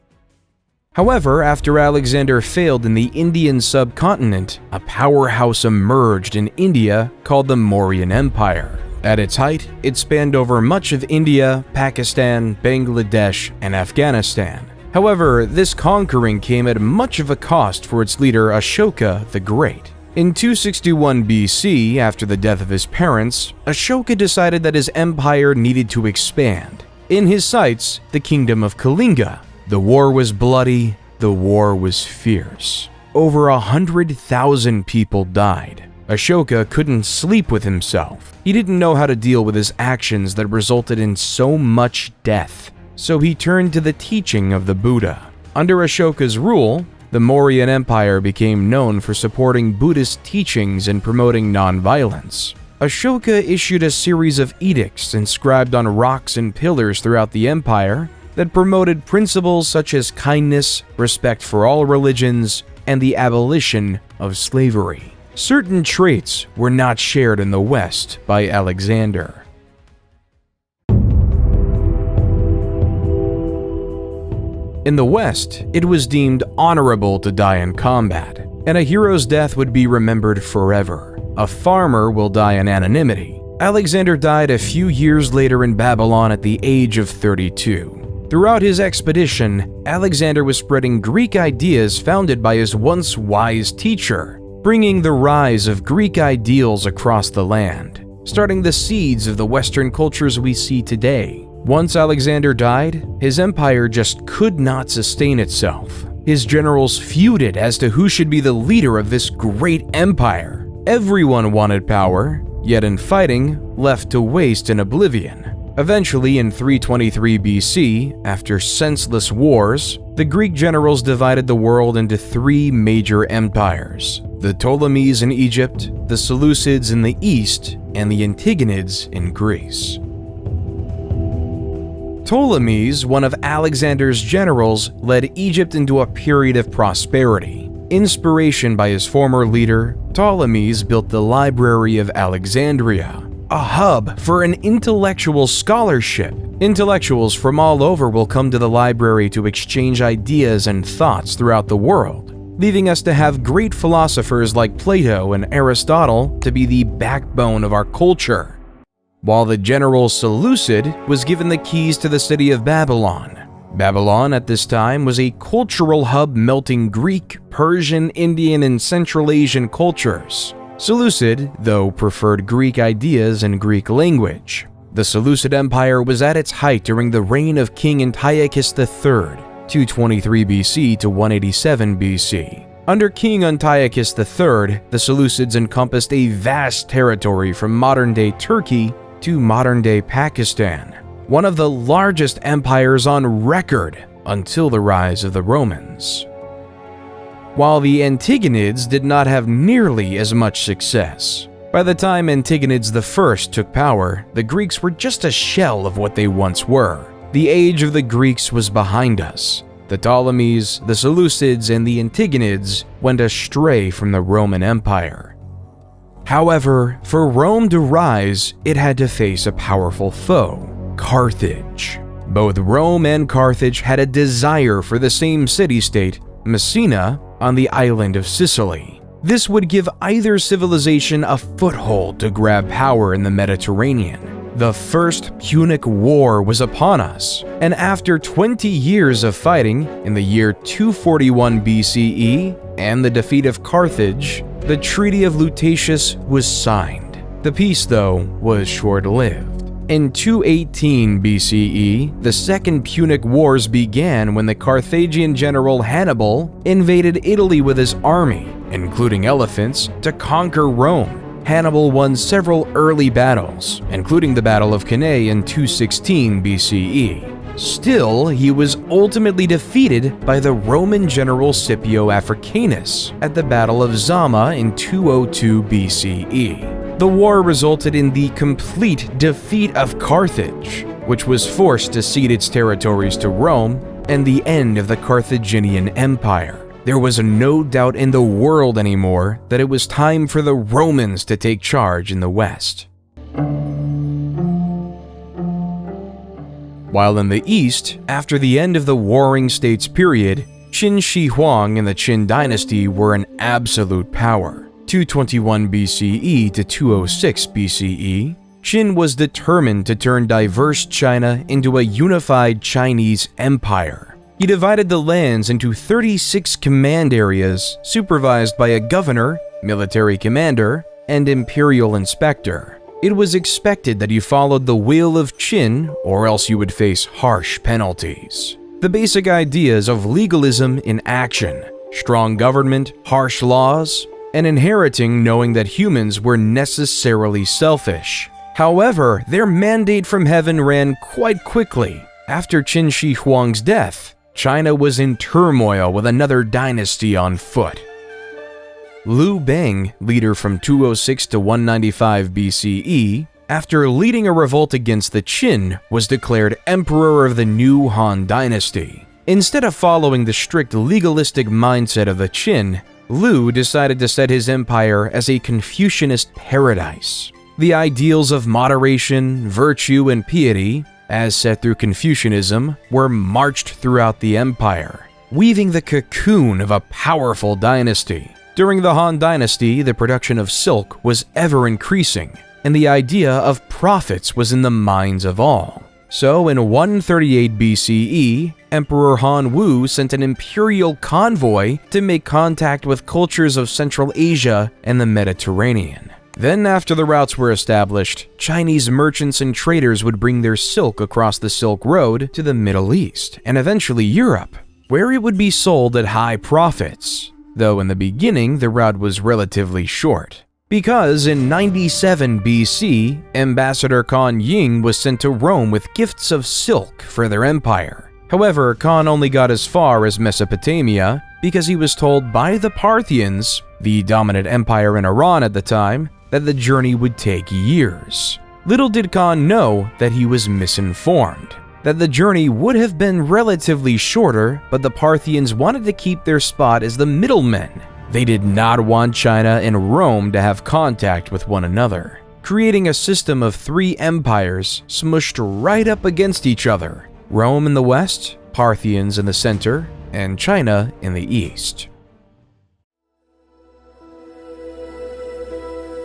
However, after Alexander failed in the Indian subcontinent, a powerhouse emerged in India called the Mauryan Empire. At its height, it spanned over much of India, Pakistan, Bangladesh, and Afghanistan. However, this conquering came at much of a cost for its leader Ashoka the Great. In 261 BC, after the death of his parents, Ashoka decided that his empire needed to expand. In his sights, the kingdom of Kalinga. The war was bloody, the war was fierce. Over 100,000 people died. Ashoka couldn't sleep with himself. He didn't know how to deal with his actions that resulted in so much death. So he turned to the teaching of the Buddha. Under Ashoka's rule, the Mauryan Empire became known for supporting Buddhist teachings and promoting nonviolence. Ashoka issued a series of edicts inscribed on rocks and pillars throughout the empire, that promoted principles such as kindness, respect for all religions, and the abolition of slavery. Certain traits were not shared in the West by Alexander. In the West, it was deemed honorable to die in combat, and a hero's death would be remembered forever. A farmer will die in anonymity. Alexander died a few years later in Babylon at the age of 32. Throughout his expedition, Alexander was spreading Greek ideas founded by his once wise teacher, bringing the rise of Greek ideals across the land, starting the seeds of the Western cultures we see today. Once Alexander died, his empire just could not sustain itself. His generals feuded as to who should be the leader of this great empire. Everyone wanted power, yet in fighting, left to waste in oblivion. Eventually, in 323 BC, after senseless wars, the Greek generals divided the world into three major empires: the Ptolemies in Egypt, the Seleucids in the east, and the Antigonids in Greece. Ptolemies, one of Alexander's generals, led Egypt into a period of prosperity. Inspiration by his former leader, Ptolemies built the Library of Alexandria, a hub for an intellectual scholarship. Intellectuals from all over will come to the library to exchange ideas and thoughts throughout the world, leaving us to have great philosophers like Plato and Aristotle to be the backbone of our culture. While the general Seleucid was given the keys to the city of Babylon. Babylon at this time was a cultural hub melting Greek, Persian, Indian, and Central Asian cultures. Seleucid, though, preferred Greek ideas and Greek language. The Seleucid Empire was at its height during the reign of King Antiochus III, 223 BC to 187 BC. Under King Antiochus III, the Seleucids encompassed a vast territory from modern-day Turkey to modern-day Pakistan, one of the largest empires on record until the rise of the Romans. While the Antigonids did not have nearly as much success. By the time Antigonids I took power, the Greeks were just a shell of what they once were. The age of the Greeks was behind us. The Ptolemies, the Seleucids, and the Antigonids went astray from the Roman Empire. However, for Rome to rise, it had to face a powerful foe, Carthage. Both Rome and Carthage had a desire for the same city-state, Messina, on the island of Sicily. This would give either civilization a foothold to grab power in the Mediterranean. The First Punic War was upon us, and after 20 years of fighting, in the year 241 BCE, and the defeat of Carthage, the Treaty of Lutatius was signed. The peace, though, was short-lived. In 218 BCE, the Second Punic Wars began when the Carthaginian general Hannibal invaded Italy with his army, including elephants, to conquer Rome. Hannibal won several early battles, including the Battle of Cannae in 216 BCE. Still, he was ultimately defeated by the Roman general Scipio Africanus at the Battle of Zama in 202 BCE. The war resulted in the complete defeat of Carthage, which was forced to cede its territories to Rome, and the end of the Carthaginian Empire. There was no doubt in the world anymore that it was time for the Romans to take charge in the West. While in the East, after the end of the Warring States period, Qin Shi Huang and the Qin dynasty were an absolute power. 221 BCE to 206 BCE, Qin was determined to turn diverse China into a unified Chinese empire. He divided the lands into 36 command areas supervised by a governor, military commander, and imperial inspector. It was expected that you followed the will of Qin, or else you would face harsh penalties. The basic ideas of legalism in action, strong government, harsh laws, and inheriting knowing that humans were necessarily selfish. However, their mandate from heaven ran quite quickly. After Qin Shi Huang's death, China was in turmoil with another dynasty on foot. Liu Bang, leader from 206 to 195 BCE, after leading a revolt against the Qin, was declared emperor of the new Han dynasty. Instead of following the strict legalistic mindset of the Qin, Lu decided to set his empire as a Confucianist paradise. The ideals of moderation, virtue, and piety, as set through Confucianism, were marched throughout the empire, weaving the cocoon of a powerful dynasty. During the Han dynasty, the production of silk was ever increasing, and the idea of profits was in the minds of all. So in 138 BCE, Emperor Han Wu sent an imperial convoy to make contact with cultures of Central Asia and the Mediterranean. Then, after the routes were established, Chinese merchants and traders would bring their silk across the Silk Road to the Middle East and eventually Europe, where it would be sold at high profits, though in the beginning the route was relatively short. Because in 97 BC, Ambassador Kan Ying was sent to Rome with gifts of silk for their empire. However, Kan only got as far as Mesopotamia because he was told by the Parthians, the dominant empire in Iran at the time, that the journey would take years. Little did Kan know that he was misinformed, that the journey would have been relatively shorter, but the Parthians wanted to keep their spot as the middlemen. They did not want China and Rome to have contact with one another, creating a system of three empires smushed right up against each other: Rome in the west, Parthians in the center, and China in the east.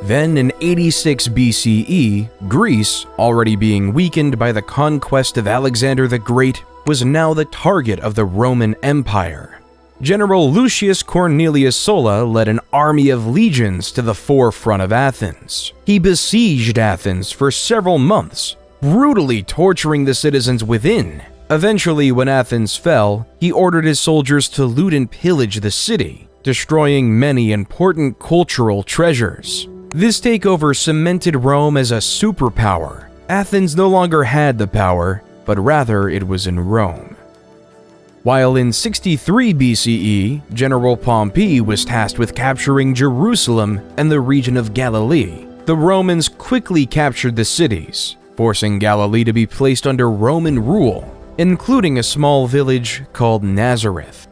Then in 86 BCE, Greece, already being weakened by the conquest of Alexander the Great, was now the target of the Roman Empire. General Lucius Cornelius Sulla led an army of legions to the forefront of Athens. He besieged Athens for several months, brutally torturing the citizens within. Eventually, when Athens fell, he ordered his soldiers to loot and pillage the city, destroying many important cultural treasures. This takeover cemented Rome as a superpower. Athens no longer had the power, but rather it was in Rome. While in 63 BCE, General Pompey was tasked with capturing Jerusalem and the region of Galilee, the Romans quickly captured the cities, forcing Galilee to be placed under Roman rule, including a small village called Nazareth.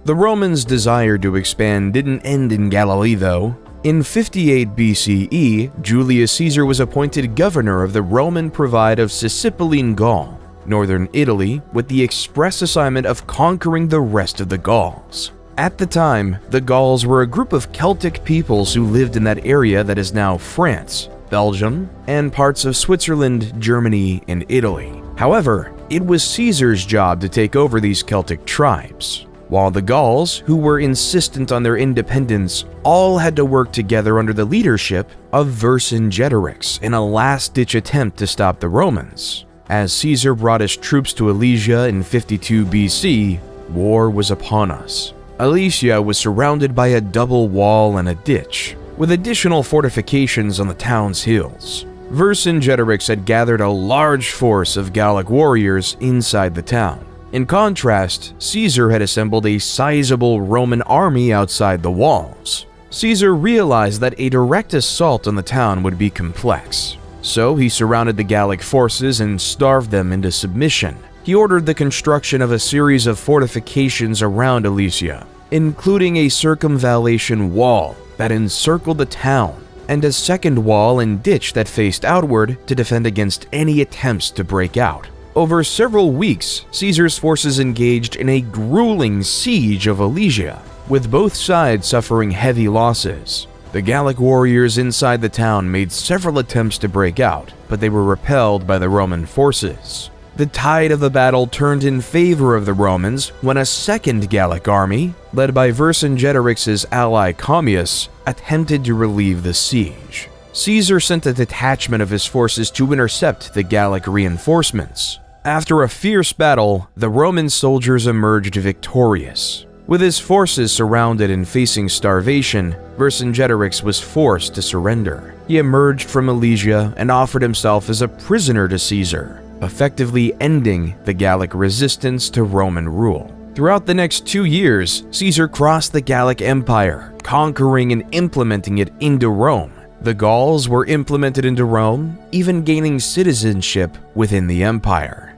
The Romans' desire to expand didn't end in Galilee, though. In 58 BCE, Julius Caesar was appointed governor of the Roman Province of Sicilian Gaul, northern Italy, with the express assignment of conquering the rest of the Gauls. At the time, the Gauls were a group of Celtic peoples who lived in that area that is now France, Belgium, and parts of Switzerland, Germany, and Italy. However, it was Caesar's job to take over these Celtic tribes, while the Gauls, who were insistent on their independence, all had to work together under the leadership of Vercingetorix in a last-ditch attempt to stop the Romans. As Caesar brought his troops to Alesia in 52 BC, war was upon us. Alesia was surrounded by a double wall and a ditch, with additional fortifications on the town's hills. Vercingetorix had gathered a large force of Gallic warriors inside the town. In contrast, Caesar had assembled a sizable Roman army outside the walls. Caesar realized that a direct assault on the town would be complex, so he surrounded the Gallic forces and starved them into submission. He ordered the construction of a series of fortifications around Alesia, including a circumvallation wall that encircled the town, and a second wall and ditch that faced outward to defend against any attempts to break out. Over several weeks, Caesar's forces engaged in a grueling siege of Alesia, with both sides suffering heavy losses. The Gallic warriors inside the town made several attempts to break out, but they were repelled by the Roman forces. The tide of the battle turned in favor of the Romans when a second Gallic army, led by Vercingetorix's ally Commius, attempted to relieve the siege. Caesar sent a detachment of his forces to intercept the Gallic reinforcements. After a fierce battle, the Roman soldiers emerged victorious. With his forces surrounded and facing starvation, Vercingetorix was forced to surrender. He emerged from Alesia and offered himself as a prisoner to Caesar, effectively ending the Gallic resistance to Roman rule. Throughout the next 2 years, Caesar crossed the Gallic Empire, conquering and implementing it into Rome. The Gauls were implemented into Rome, even gaining citizenship within the empire.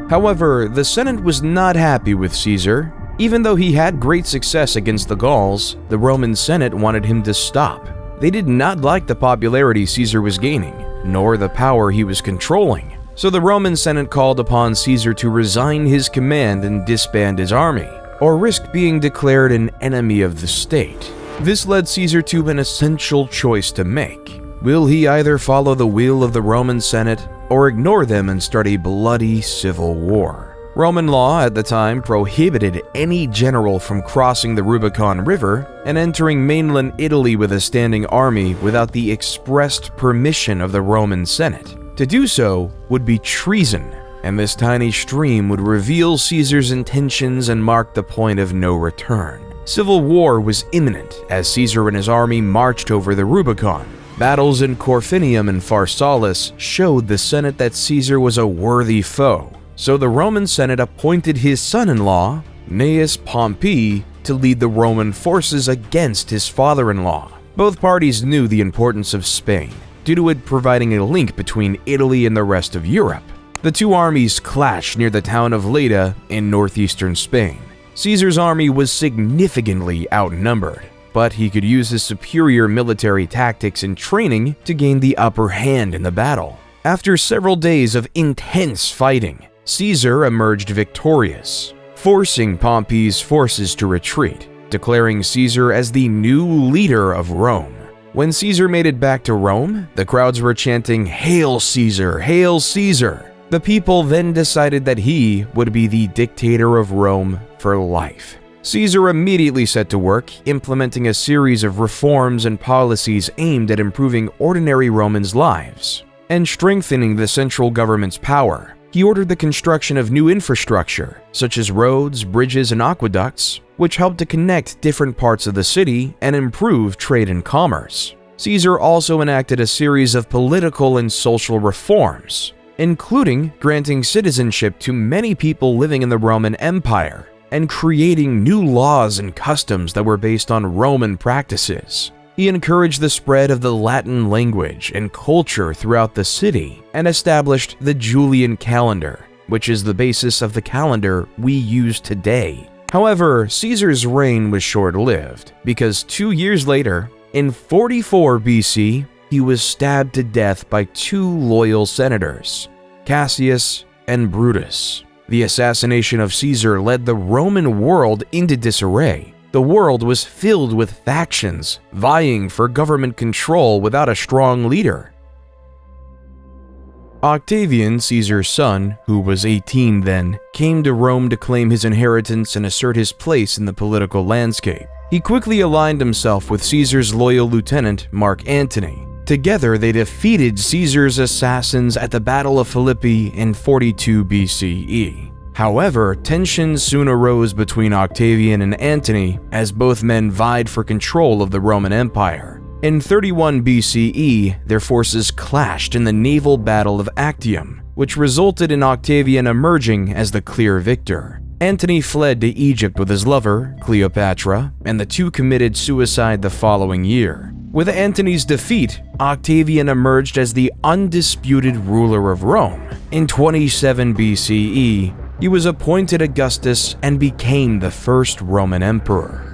However, the Senate was not happy with Caesar. Even though he had great success against the Gauls, the Roman Senate wanted him to stop. They did not like the popularity Caesar was gaining, nor the power he was controlling. So the Roman Senate called upon Caesar to resign his command and disband his army, or risk being declared an enemy of the state. This led Caesar to an essential choice to make. Will he either follow the will of the Roman Senate or ignore them and start a bloody civil war? Roman law at the time prohibited any general from crossing the Rubicon River and entering mainland Italy with a standing army without the expressed permission of the Roman Senate. To do so would be treason, and this tiny stream would reveal Caesar's intentions and mark the point of no return. Civil war was imminent as Caesar and his army marched over the Rubicon. Battles in Corfinium and Pharsalus showed the Senate that Caesar was a worthy foe, so the Roman Senate appointed his son-in-law, Gnaeus Pompey, to lead the Roman forces against his father-in-law. Both parties knew the importance of Spain, due to it providing a link between Italy and the rest of Europe. The two armies clashed near the town of Leda in northeastern Spain. Caesar's army was significantly outnumbered, but he could use his superior military tactics and training to gain the upper hand in the battle. After several days of intense fighting, Caesar emerged victorious, forcing Pompey's forces to retreat, declaring Caesar as the new leader of Rome. When Caesar made it back to Rome, the crowds were chanting, "Hail Caesar! Hail Caesar!" The people then decided that he would be the dictator of Rome for life. Caesar immediately set to work, implementing a series of reforms and policies aimed at improving ordinary Romans' lives and strengthening the central government's power. He ordered the construction of new infrastructure, such as roads, bridges, and aqueducts, which helped to connect different parts of the city and improve trade and commerce. Caesar also enacted a series of political and social reforms, including granting citizenship to many people living in the Roman Empire and creating new laws and customs that were based on Roman practices. He encouraged the spread of the Latin language and culture throughout the city and established the Julian calendar, which is the basis of the calendar we use today. However, Caesar's reign was short-lived because 2 years later, in 44 BC, he was stabbed to death by two loyal senators, Cassius and Brutus. The assassination of Caesar led the Roman world into disarray. The world was filled with factions vying for government control without a strong leader. Octavian, Caesar's son, who was 18 then, came to Rome to claim his inheritance and assert his place in the political landscape. He quickly aligned himself with Caesar's loyal lieutenant, Mark Antony. Together, they defeated Caesar's assassins at the Battle of Philippi in 42 BCE. However, tensions soon arose between Octavian and Antony as both men vied for control of the Roman Empire. In 31 BCE, their forces clashed in the naval Battle of Actium, which resulted in Octavian emerging as the clear victor. Antony fled to Egypt with his lover, Cleopatra, and the two committed suicide the following year. With Antony's defeat, Octavian emerged as the undisputed ruler of Rome. In 27 BCE, he was appointed Augustus and became the first Roman emperor.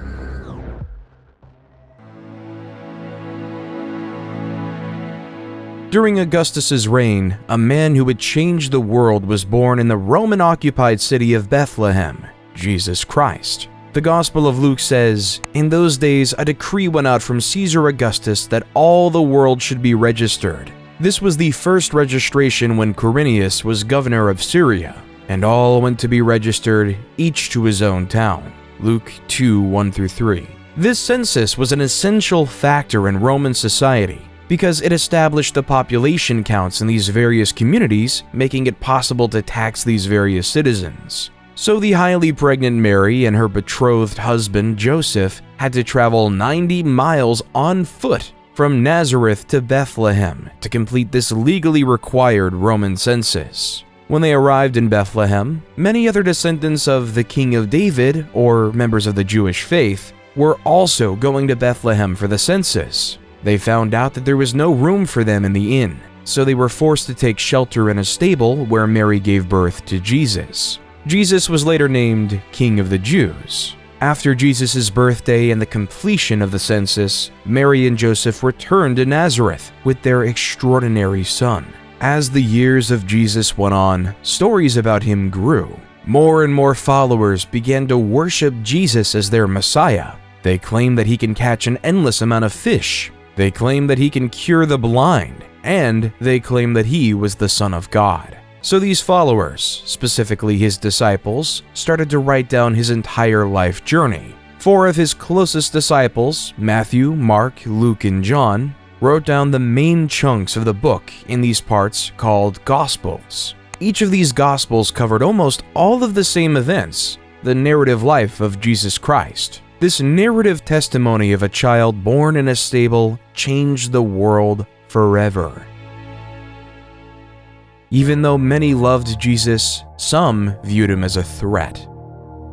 During Augustus's reign, a man who would change the world was born in the Roman-occupied city of Bethlehem, Jesus Christ. The Gospel of Luke says, "In those days a decree went out from Caesar Augustus that all the world should be registered. This was the first registration when Quirinius was governor of Syria, and all went to be registered, each to his own town." Luke 2:1-3. This census was an essential factor in Roman society because it established the population counts in these various communities, making it possible to tax these various citizens. So the highly pregnant Mary and her betrothed husband Joseph had to travel 90 miles on foot from Nazareth to Bethlehem to complete this legally required Roman census. When they arrived in Bethlehem, many other descendants of the King of David, or members of the Jewish faith, were also going to Bethlehem for the census. They found out that there was no room for them in the inn, so they were forced to take shelter in a stable where Mary gave birth to Jesus. Jesus was later named King of the Jews. After Jesus' birthday and the completion of the census, Mary and Joseph returned to Nazareth with their extraordinary son. As the years of Jesus went on, stories about him grew. More and more followers began to worship Jesus as their Messiah. They claim that he can catch an endless amount of fish. They claim that he can cure the blind, and they claim that he was the Son of God. So these followers, specifically his disciples, started to write down his entire life journey. 4 of his closest disciples, Matthew, Mark, Luke, and John, wrote down the main chunks of the book in these parts called Gospels. Each of these Gospels covered almost all of the same events, the narrative life of Jesus Christ. This narrative testimony of a child born in a stable changed the world forever. Even though many loved Jesus, some viewed him as a threat.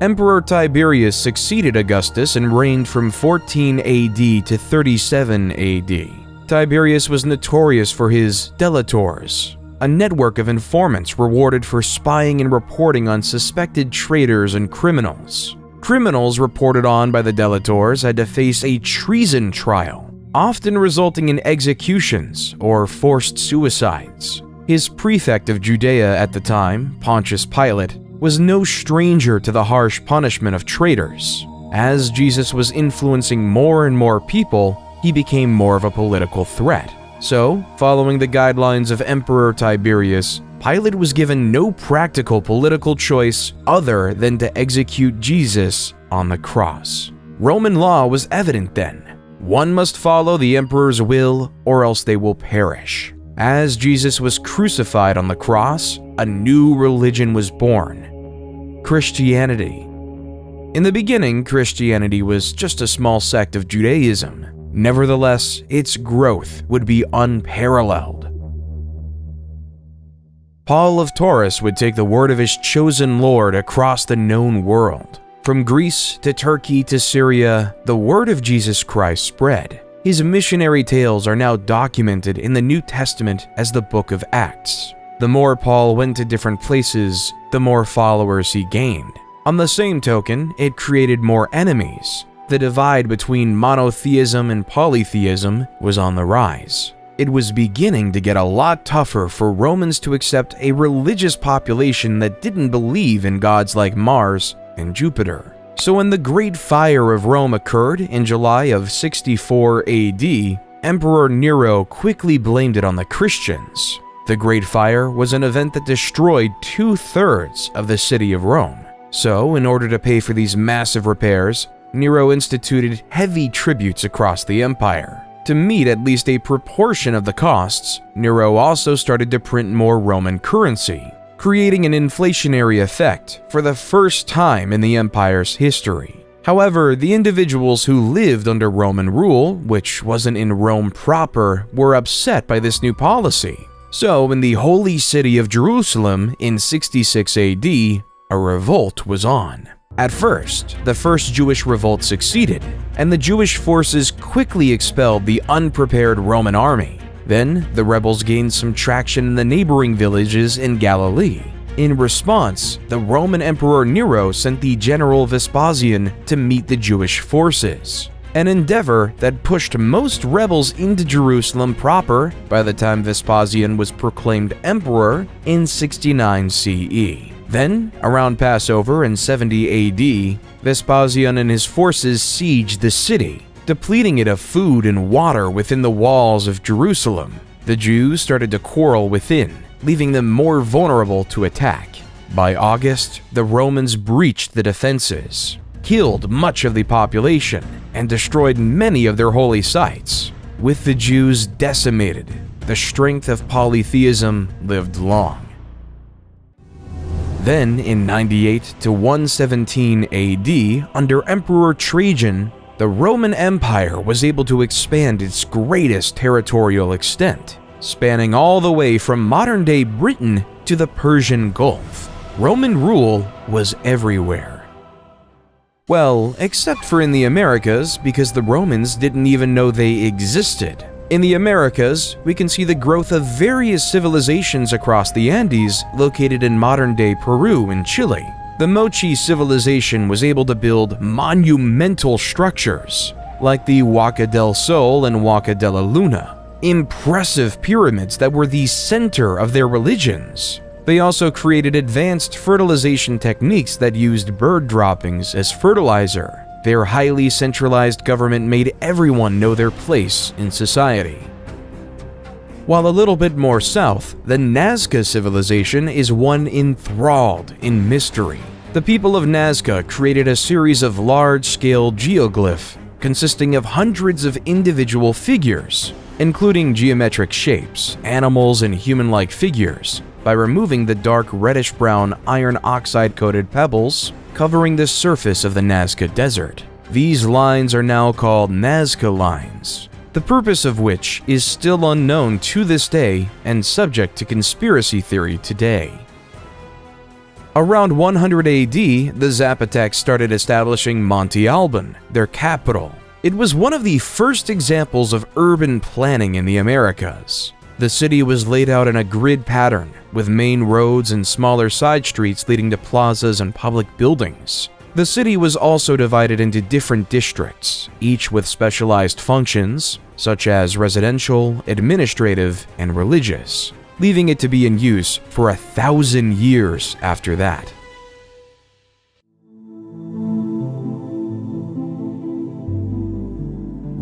Emperor Tiberius succeeded Augustus and reigned from 14 AD to 37 AD. Tiberius was notorious for his delators, a network of informants rewarded for spying and reporting on suspected traitors and criminals. Criminals reported on by the delators had to face a treason trial, often resulting in executions or forced suicides. His prefect of Judea at the time, Pontius Pilate, was no stranger to the harsh punishment of traitors. As Jesus was influencing more and more people, he became more of a political threat. So, following the guidelines of Emperor Tiberius, Pilate was given no practical political choice other than to execute Jesus on the cross. Roman law was evident then. One must follow the emperor's will or else they will perish. As Jesus was crucified on the cross, a new religion was born: Christianity. In the beginning, Christianity was just a small sect of Judaism. Nevertheless, its growth would be unparalleled. Paul of Taurus would take the word of his chosen Lord across the known world. From Greece to Turkey to Syria, the word of Jesus Christ spread. His missionary tales are now documented in the New Testament as the Book of Acts. The more Paul went to different places, the more followers he gained. On the same token, it created more enemies. The divide between monotheism and polytheism was on the rise. It was beginning to get a lot tougher for Romans to accept a religious population that didn't believe in gods like Mars and Jupiter. So when the Great Fire of Rome occurred in July of 64 AD, Emperor Nero quickly blamed it on the Christians. The Great Fire was an event that destroyed 2/3 of the city of Rome. So, in order to pay for these massive repairs, Nero instituted heavy tributes across the empire. To meet at least a proportion of the costs, Nero also started to print more Roman currency, creating an inflationary effect for the first time in the empire's history. However, the individuals who lived under Roman rule, which wasn't in Rome proper, were upset by this new policy. So, in the holy city of Jerusalem in 66 AD, a revolt was on. At first, the first Jewish revolt succeeded, and the Jewish forces quickly expelled the unprepared Roman army. Then, the rebels gained some traction in the neighboring villages in Galilee. In response, the Roman Emperor Nero sent the general Vespasian to meet the Jewish forces, an endeavor that pushed most rebels into Jerusalem proper by the time Vespasian was proclaimed emperor in 69 CE. Then, around Passover in 70 AD, Vespasian and his forces sieged the city, depleting it of food and water within the walls of Jerusalem. The Jews started to quarrel within, leaving them more vulnerable to attack. By August, the Romans breached the defenses, killed much of the population, and destroyed many of their holy sites. With the Jews decimated, the strength of polytheism lived long. Then, in 98 to 117 AD, under Emperor Trajan, the Roman Empire was able to expand its greatest territorial extent, spanning all the way from modern-day Britain to the Persian Gulf. Roman rule was everywhere. Well, except for in the Americas, because the Romans didn't even know they existed. In the Americas, we can see the growth of various civilizations across the Andes located in modern-day Peru and Chile. The Mochi civilization was able to build monumental structures, like the Huaca del Sol and Huaca de la Luna, impressive pyramids that were the center of their religions. They also created advanced fertilization techniques that used bird droppings as fertilizer. Their highly centralized government made everyone know their place in society. While a little bit more south, the Nazca civilization is one enthralled in mystery. The people of Nazca created a series of large-scale geoglyphs consisting of hundreds of individual figures, including geometric shapes, animals, and human-like figures, by removing the dark reddish-brown iron oxide-coated pebbles covering the surface of the Nazca Desert. These lines are now called Nazca Lines, the purpose of which is still unknown to this day and subject to conspiracy theory today. Around 100 AD, the Zapotecs started establishing Monte Alban, their capital. It was one of the first examples of urban planning in the Americas. The city was laid out in a grid pattern, with main roads and smaller side streets leading to plazas and public buildings. The city was also divided into different districts, each with specialized functions, such as residential, administrative, and religious, leaving it to be in use for 1,000 years after that.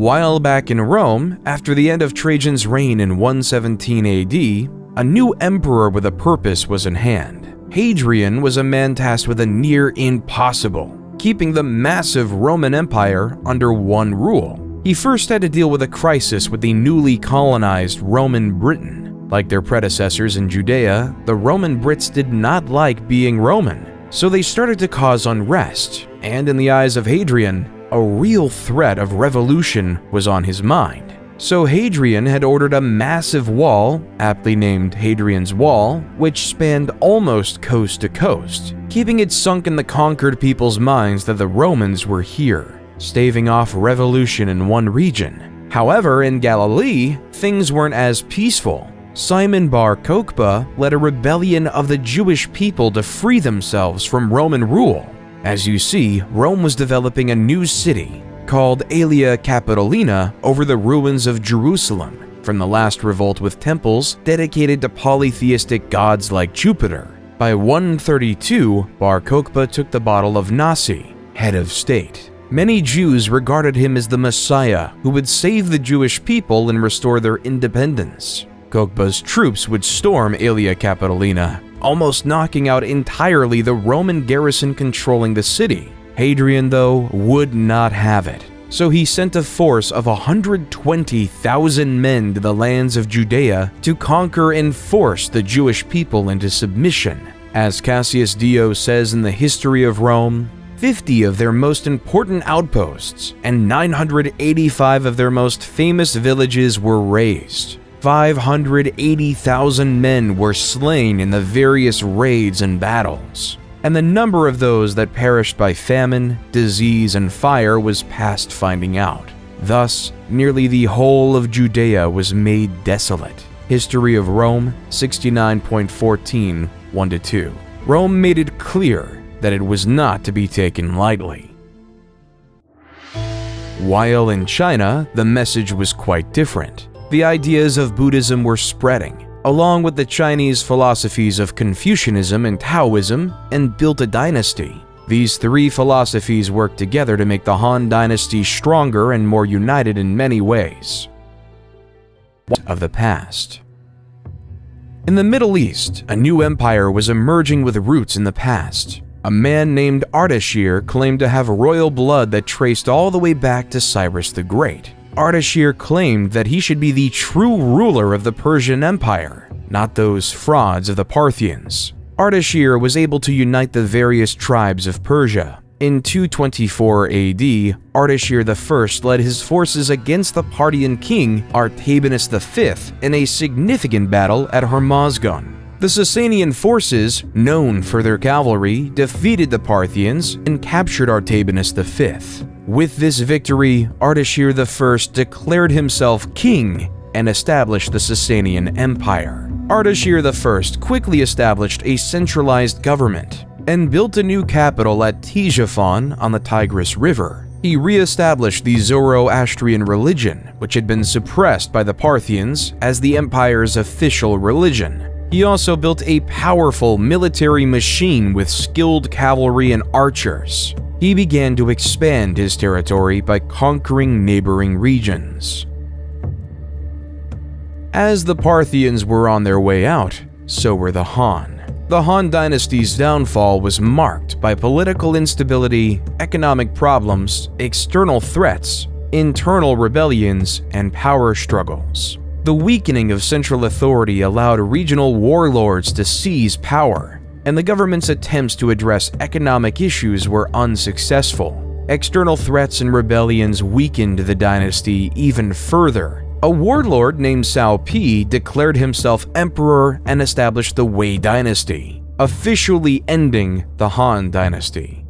While back in Rome, after the end of Trajan's reign in 117 AD, a new emperor with a purpose was in hand. Hadrian was a man tasked with a near impossible, keeping the massive Roman Empire under one rule. He first had to deal with a crisis with the newly colonized Roman Britain. Like their predecessors in Judea, the Roman Brits did not like being Roman, so they started to cause unrest, and in the eyes of Hadrian, a real threat of revolution was on his mind. So Hadrian had ordered a massive wall, aptly named Hadrian's Wall, which spanned almost coast to coast, keeping it sunk in the conquered people's minds that the Romans were here, staving off revolution in one region. However, in Galilee, things weren't as peaceful. Simon Bar Kokhba led a rebellion of the Jewish people to free themselves from Roman rule. As you see, Rome was developing a new city called Aelia Capitolina over the ruins of Jerusalem from the last revolt with temples dedicated to polytheistic gods like Jupiter. By 132, Bar Kokhba took the bottle of Nasi, head of state. Many Jews regarded him as the Messiah who would save the Jewish people and restore their independence. Kokhba's troops would storm Aelia Capitolina, almost knocking out entirely the Roman garrison controlling the city. Hadrian, though, would not have it, so he sent a force of 120,000 men to the lands of Judea to conquer and force the Jewish people into submission. As Cassius Dio says in the History of Rome, 50 of their most important outposts and 985 of their most famous villages were razed. 580,000 men were slain in the various raids and battles, and the number of those that perished by famine, disease, and fire was past finding out. Thus, nearly the whole of Judea was made desolate. History of Rome 69.14, 1-2. Rome made it clear that it was not to be taken lightly. While in China, the message was quite different. The ideas of Buddhism were spreading, along with the Chinese philosophies of Confucianism and Taoism, and built a dynasty. These three philosophies worked together to make the Han Dynasty stronger and more united in many ways. Of the past. In the Middle East, a new empire was emerging with roots in the past. A man named Ardashir claimed to have royal blood that traced all the way back to Cyrus the Great. Ardashir claimed that he should be the true ruler of the Persian Empire, not those frauds of the Parthians. Ardashir was able to unite the various tribes of Persia. In 224 AD, Ardashir I led his forces against the Parthian king Artabanus V in a significant battle at Hormozgan. The Sasanian forces, known for their cavalry, defeated the Parthians and captured Artabanus V. With this victory, Ardashir I declared himself king and established the Sasanian Empire. Ardashir I quickly established a centralized government and built a new capital at Ctesiphon on the Tigris River. He re-established the Zoroastrian religion, which had been suppressed by the Parthians, as the empire's official religion. He also built a powerful military machine with skilled cavalry and archers. He began to expand his territory by conquering neighboring regions. As the Parthians were on their way out, so were the Han. The Han dynasty's downfall was marked by political instability, economic problems, external threats, internal rebellions, and power struggles. The weakening of central authority allowed regional warlords to seize power, and the government's attempts to address economic issues were unsuccessful. External threats and rebellions weakened the dynasty even further. A warlord named Cao Pi declared himself emperor and established the Wei dynasty, officially ending the Han dynasty.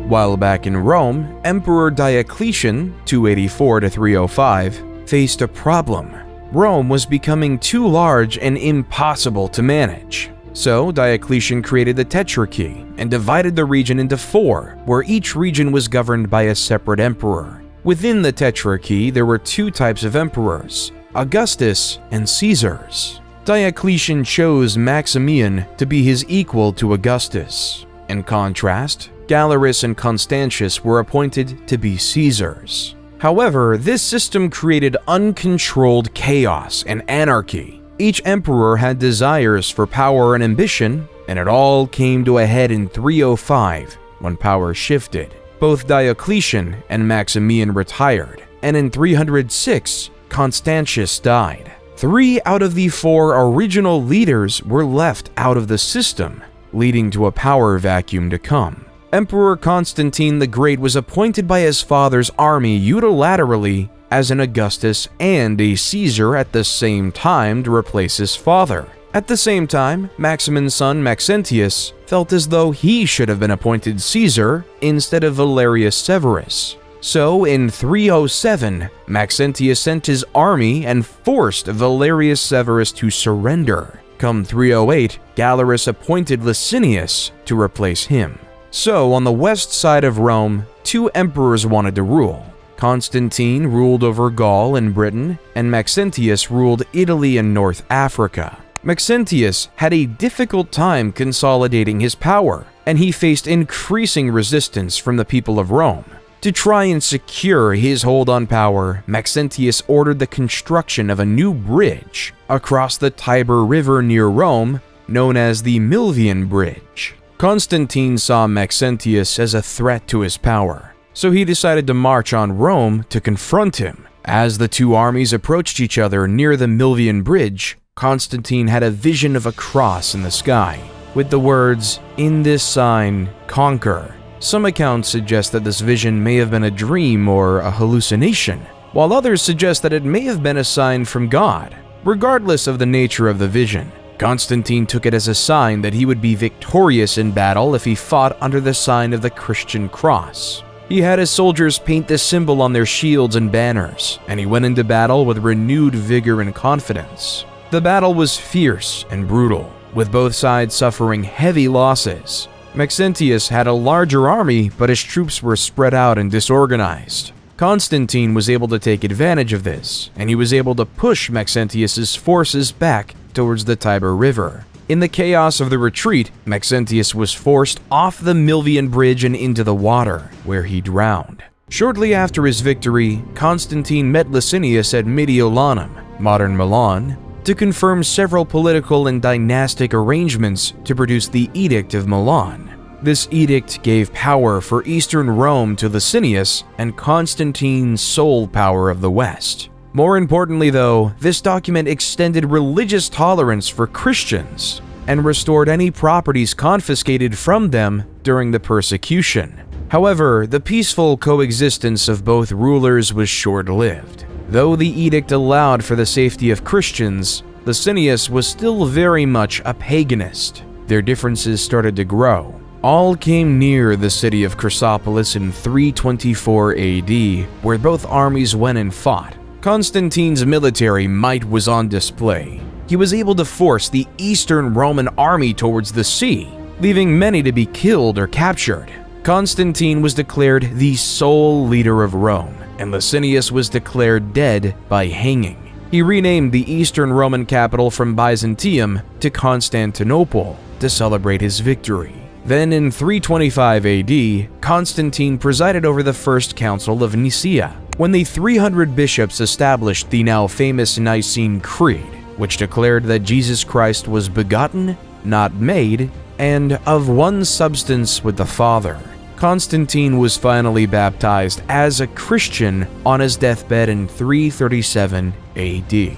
While back in Rome, Emperor Diocletian, 284–305, faced a problem. Rome was becoming too large and impossible to manage. So Diocletian created the Tetrarchy and divided the region into 4, where each region was governed by a separate emperor. Within the Tetrarchy, there were 2 types of emperors, Augustus and Caesars. Diocletian chose Maximian to be his equal to Augustus. In contrast, Galerius and Constantius were appointed to be Caesars. However, this system created uncontrolled chaos and anarchy. Each emperor had desires for power and ambition, and it all came to a head in 305 when power shifted. Both Diocletian and Maximian retired, and in 306, Constantius died. 3 out of the 4 original leaders were left out of the system, leading to a power vacuum to come. Emperor Constantine the Great was appointed by his father's army unilaterally as an Augustus and a Caesar at the same time to replace his father. At the same time, Maximin's son Maxentius felt as though he should have been appointed Caesar instead of Valerius Severus. So in 307, Maxentius sent his army and forced Valerius Severus to surrender. Come 308, Galerius appointed Licinius to replace him. So on the west side of Rome, 2 emperors wanted to rule. Constantine ruled over Gaul and Britain, and Maxentius ruled Italy and North Africa. Maxentius had a difficult time consolidating his power, and he faced increasing resistance from the people of Rome. To try and secure his hold on power, Maxentius ordered the construction of a new bridge across the Tiber River near Rome, known as the Milvian Bridge. Constantine saw Maxentius as a threat to his power, so he decided to march on Rome to confront him. As the 2 armies approached each other near the Milvian Bridge, Constantine had a vision of a cross in the sky, with the words, "In this sign, conquer." Some accounts suggest that this vision may have been a dream or a hallucination, while others suggest that it may have been a sign from God. Regardless of the nature of the vision, Constantine took it as a sign that he would be victorious in battle if he fought under the sign of the Christian cross. He had his soldiers paint this symbol on their shields and banners, and he went into battle with renewed vigor and confidence. The battle was fierce and brutal, with both sides suffering heavy losses. Maxentius had a larger army, but his troops were spread out and disorganized. Constantine was able to take advantage of this, and he was able to push Maxentius's forces back towards the Tiber River. In the chaos of the retreat, Maxentius was forced off the Milvian Bridge and into the water, where he drowned. Shortly after his victory, Constantine met Licinius at Mediolanum, modern Milan, to confirm several political and dynastic arrangements to produce the Edict of Milan. This edict gave power for Eastern Rome to Licinius and Constantine's sole power of the West. More importantly though, this document extended religious tolerance for Christians and restored any properties confiscated from them during the persecution. However, the peaceful coexistence of both rulers was short-lived. Though the edict allowed for the safety of Christians, Licinius was still very much a paganist. Their differences started to grow. All came near the city of Chrysopolis in 324 AD, where both armies went and fought. Constantine's military might was on display. He was able to force the Eastern Roman army towards the sea, leaving many to be killed or captured. Constantine was declared the sole leader of Rome, and Licinius was declared dead by hanging. He renamed the Eastern Roman capital from Byzantium to Constantinople to celebrate his victory. Then in 325 AD, Constantine presided over the First Council of Nicaea, when the 300 bishops established the now famous Nicene Creed, which declared that Jesus Christ was begotten, not made, and of one substance with the Father. Constantine was finally baptized as a Christian on his deathbed in 337 AD.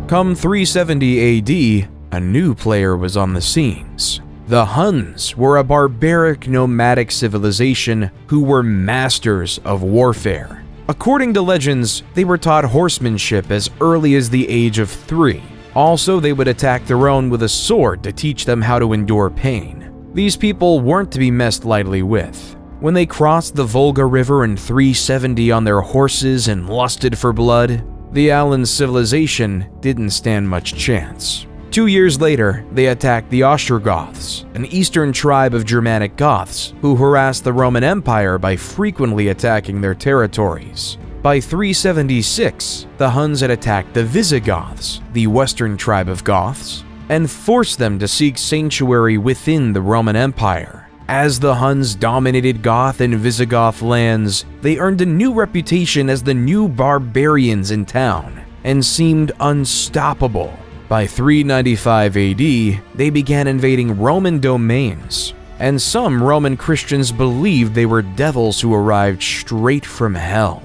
Come 370 AD, a new player was on the scenes. The Huns were a barbaric nomadic civilization who were masters of warfare. According to legends, they were taught horsemanship as early as the age of 3. Also, they would attack their own with a sword to teach them how to endure pain. These people weren't to be messed lightly with. When they crossed the Volga River in 370 on their horses and lusted for blood, the Alan civilization didn't stand much chance. 2 years later, they attacked the Ostrogoths, an eastern tribe of Germanic Goths who harassed the Roman Empire by frequently attacking their territories. By 376, the Huns had attacked the Visigoths, the western tribe of Goths, and forced them to seek sanctuary within the Roman Empire. As the Huns dominated Goth and Visigoth lands, they earned a new reputation as the new barbarians in town and seemed unstoppable. By 395 AD, they began invading Roman domains, and some Roman Christians believed they were devils who arrived straight from hell.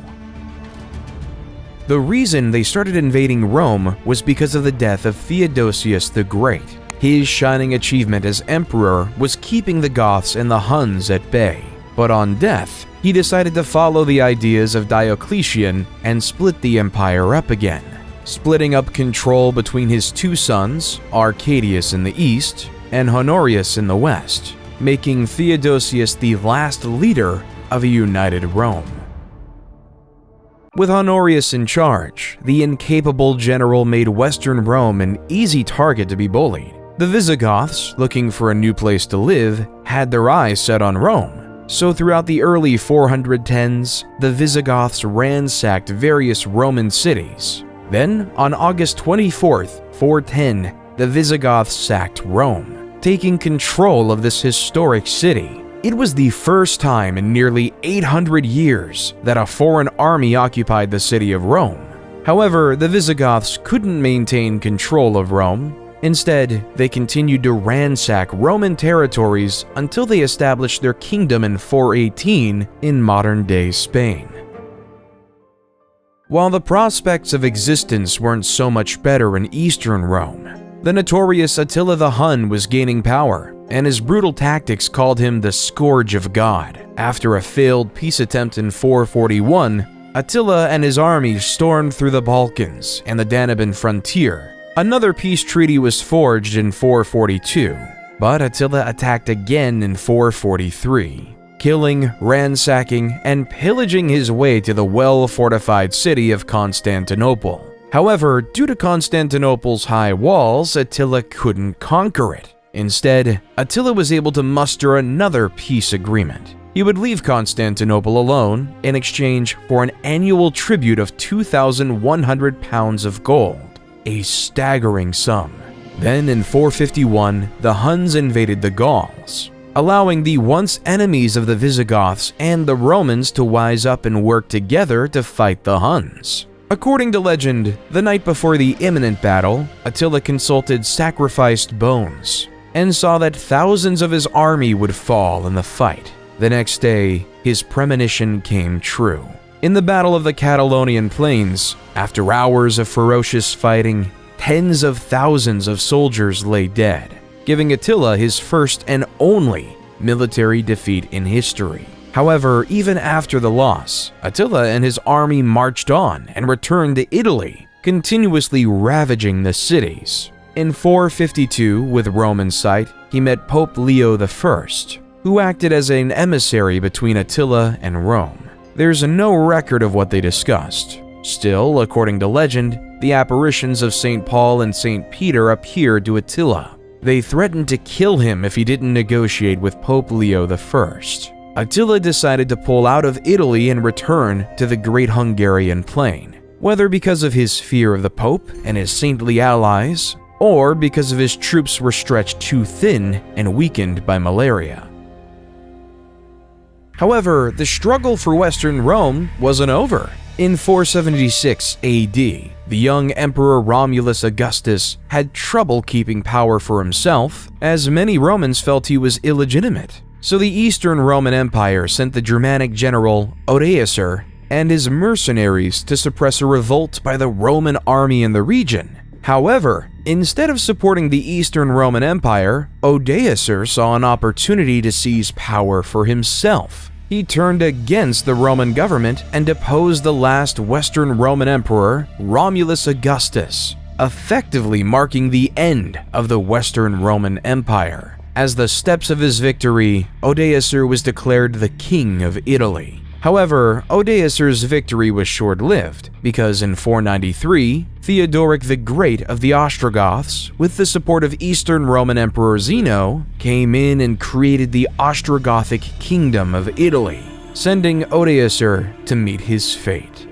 The reason they started invading Rome was because of the death of Theodosius the Great. His shining achievement as emperor was keeping the Goths and the Huns at bay. But on death, he decided to follow the ideas of Diocletian and split the empire up again, splitting up control between his two sons, Arcadius in the east and Honorius in the west, making Theodosius the last leader of a united Rome. With Honorius in charge, the incapable general made Western Rome an easy target to be bullied. The Visigoths, looking for a new place to live, had their eyes set on Rome. So throughout the early 410s, the Visigoths ransacked various Roman cities. Then, on August 24th, 410, the Visigoths sacked Rome, taking control of this historic city. It was the first time in nearly 800 years that a foreign army occupied the city of Rome. However, the Visigoths couldn't maintain control of Rome. Instead, they continued to ransack Roman territories until they established their kingdom in 418 in modern-day Spain. While the prospects of existence weren't so much better in Eastern Rome, the notorious Attila the Hun was gaining power, and his brutal tactics called him the Scourge of God. After a failed peace attempt in 441, Attila and his army stormed through the Balkans and the Danube frontier. Another peace treaty was forged in 442, but Attila attacked again in 443, killing, ransacking, and pillaging his way to the well-fortified city of Constantinople. However, due to Constantinople's high walls, Attila couldn't conquer it. Instead, Attila was able to muster another peace agreement. He would leave Constantinople alone in exchange for an annual tribute of 2,100 pounds of gold, a staggering sum. Then in 451, the Huns invaded the Gauls, allowing the once enemies of the Visigoths and the Romans to wise up and work together to fight the Huns. According to legend, the night before the imminent battle, Attila consulted sacrificed bones and saw that thousands of his army would fall in the fight. The next day, his premonition came true. In the Battle of the Catalonian Plains, after hours of ferocious fighting, tens of thousands of soldiers lay dead, giving Attila his first and only military defeat in history. However, even after the loss, Attila and his army marched on and returned to Italy, continuously ravaging the cities. In 452, with Roman sight, he met Pope Leo I, who acted as an emissary between Attila and Rome. There's no record of what they discussed. Still, according to legend, the apparitions of St. Paul and St. Peter appeared to Attila. They threatened to kill him if he didn't negotiate with Pope Leo I. Attila decided to pull out of Italy and return to the Great Hungarian Plain, whether because of his fear of the Pope and his saintly allies, or because of his troops were stretched too thin and weakened by malaria. However, the struggle for Western Rome wasn't over. In 476 AD, the young Emperor Romulus Augustus had trouble keeping power for himself, as many Romans felt he was illegitimate. So the Eastern Roman Empire sent the Germanic general Odoacer and his mercenaries to suppress a revolt by the Roman army in the region. However, instead of supporting the Eastern Roman Empire, Odoacer saw an opportunity to seize power for himself. He turned against the Roman government and deposed the last Western Roman emperor, Romulus Augustus, effectively marking the end of the Western Roman Empire. As the steps of his victory, Odoacer was declared the King of Italy. However, Odoacer's victory was short-lived, because in 493, Theodoric the Great of the Ostrogoths, with the support of Eastern Roman Emperor Zeno, came in and created the Ostrogothic Kingdom of Italy, sending Odoacer to meet his fate.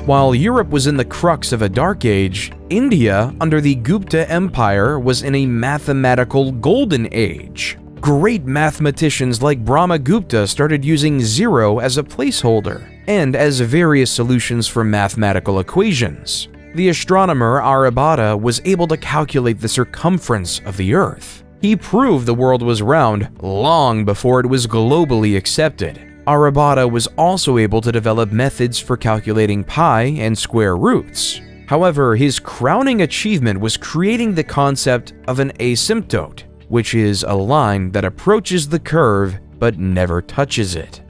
While Europe was in the crux of a dark age, India, under the Gupta Empire, was in a mathematical golden age. Great mathematicians like Brahmagupta started using zero as a placeholder and as various solutions for mathematical equations. The astronomer Aryabhata was able to calculate the circumference of the Earth. He proved the world was round long before it was globally accepted. Aryabhata was also able to develop methods for calculating pi and square roots. However, his crowning achievement was creating the concept of an asymptote, which is a line that approaches the curve but never touches it.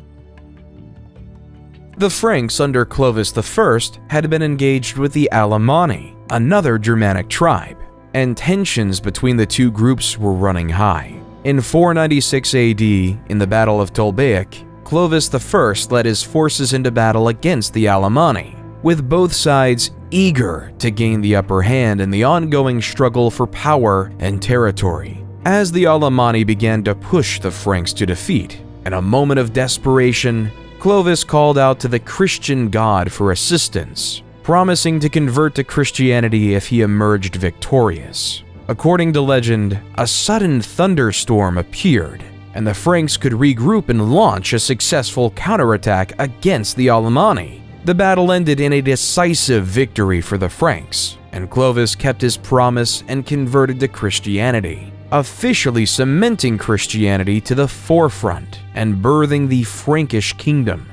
The Franks under Clovis I had been engaged with the Alemanni, another Germanic tribe, and tensions between the two groups were running high. In 496 AD, in the Battle of Tolbiac, Clovis I led his forces into battle against the Alemanni, with both sides eager to gain the upper hand in the ongoing struggle for power and territory. As the Alemanni began to push the Franks to defeat, in a moment of desperation, Clovis called out to the Christian god for assistance, promising to convert to Christianity if he emerged victorious. According to legend, a sudden thunderstorm appeared, and the Franks could regroup and launch a successful counterattack against the Alemanni. The battle ended in a decisive victory for the Franks, and Clovis kept his promise and converted to Christianity, officially cementing Christianity to the forefront and birthing the Frankish kingdom.